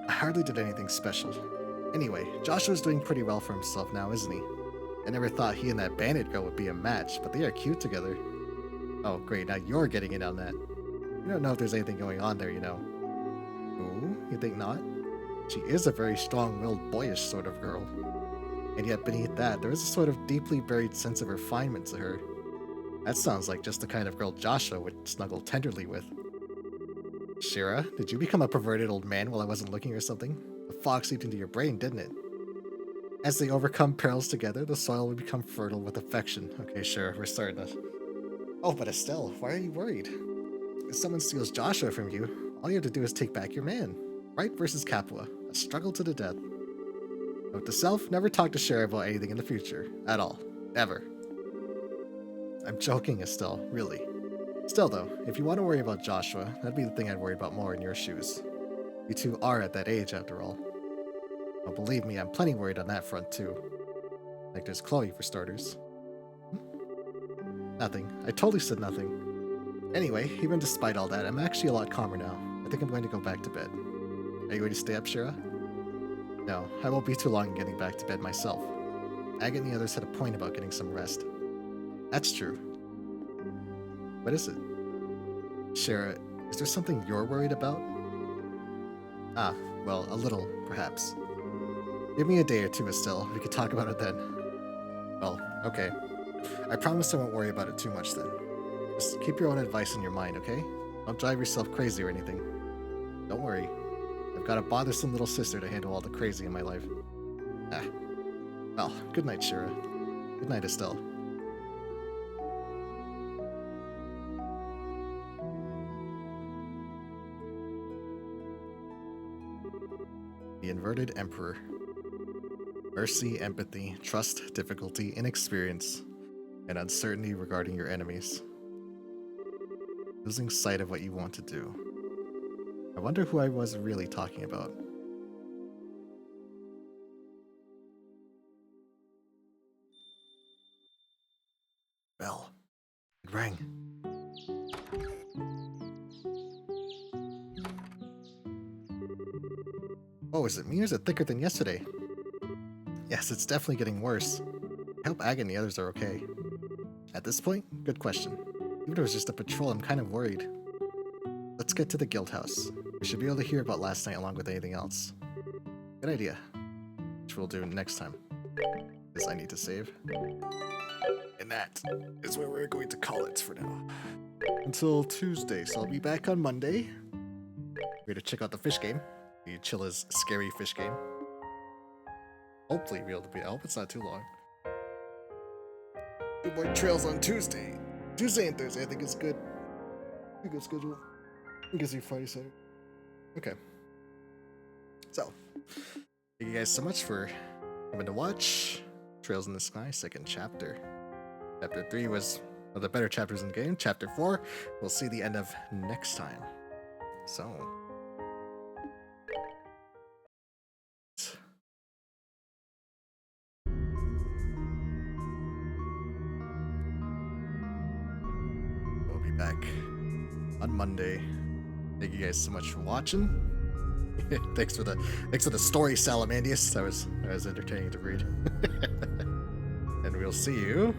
I hardly did anything special. Anyway, Joshua's doing pretty well for himself now, isn't he? I never thought he and that bandit girl would be a match, but they are cute together. Oh, great, now you're getting in on that. You don't know if there's anything going on there, you know. Ooh, you think not? She is a very strong-willed, boyish sort of girl. And yet beneath that, there is a sort of deeply buried sense of refinement to her. That sounds like just the kind of girl Joshua would snuggle tenderly with. Shira, did you become a perverted old man while I wasn't looking or something? The fog seeped into your brain, didn't it? As they overcome perils together, the soil will become fertile with affection. Okay, sure, we're starting to... Oh, but Estelle, why are you worried? If someone steals Joshua from you, all you have to do is take back your man. Right versus Capua. A struggle to the death. Note to self, never talk to Shira about anything in the future. At all. Ever. I'm joking, Estelle, really. Still though, if you want to worry about Joshua, that'd be the thing I'd worry about more in your shoes. You two are at that age, after all. Well, believe me, I'm plenty worried on that front too. Like there's Chloe, for starters. Nothing. I totally said nothing. Anyway, even despite all that, I'm actually a lot calmer now. I think I'm going to go back to bed. Are you going to stay up, Shira? No, I won't be too long in getting back to bed myself. Agate and the others had a point about getting some rest. That's true. What is it? Shira, is there something you're worried about? Ah, well, a little, perhaps. Give me a day or two, Estelle. We could talk about it then. Well, okay. I promise I won't worry about it too much then. Just keep your own advice in your mind, okay? Don't drive yourself crazy or anything. Don't worry. I've got a bothersome little sister to handle all the crazy in my life. Ah. Well, good night, Shira. Good night, Estelle. The Inverted Emperor. Mercy, empathy, trust, difficulty, inexperience, and uncertainty regarding your enemies. Losing sight of what you want to do. I wonder who I was really talking about. Bell. It rang. Oh, is it me or is it thicker than yesterday? Yes, it's definitely getting worse. I hope Agate and the others are okay. At this point, good question. Even if it was just a patrol, I'm kind of worried. Let's get to the guild house. We should be able to hear about last night along with anything else. Good idea. Which we'll do next time. Because I need to save. And that is where we're going to call it for now. Until Tuesday, so I'll be back on Monday. We're going to check out the fish game. The Chilla's scary fish game. Hopefully be able to be. I hope it's not too long. Good boy trails on Tuesday. Tuesday and Thursday I think is good. A good schedule. I guess you Friday, Saturday. Okay. So, thank you guys so much for coming to watch Trails in the Sky, second chapter. Chapter 3 was one of the better chapters in the game. Chapter 4, we'll see the end of next time. So, on Monday. Thank you guys so much for watching. thanks for the story, Salamandius. That was entertaining to read. And we'll see you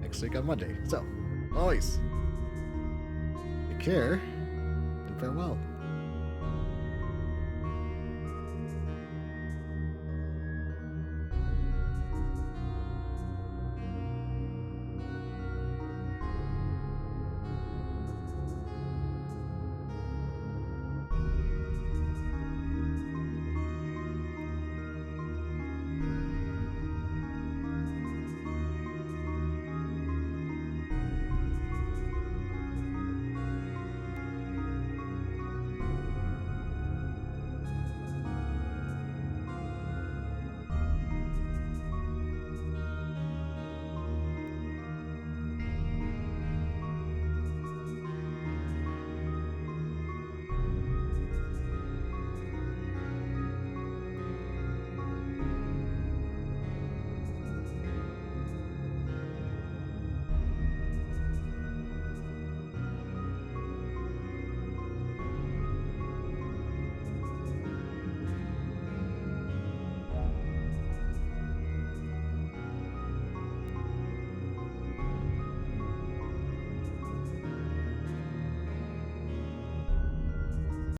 next week on Monday. So, always take care and farewell.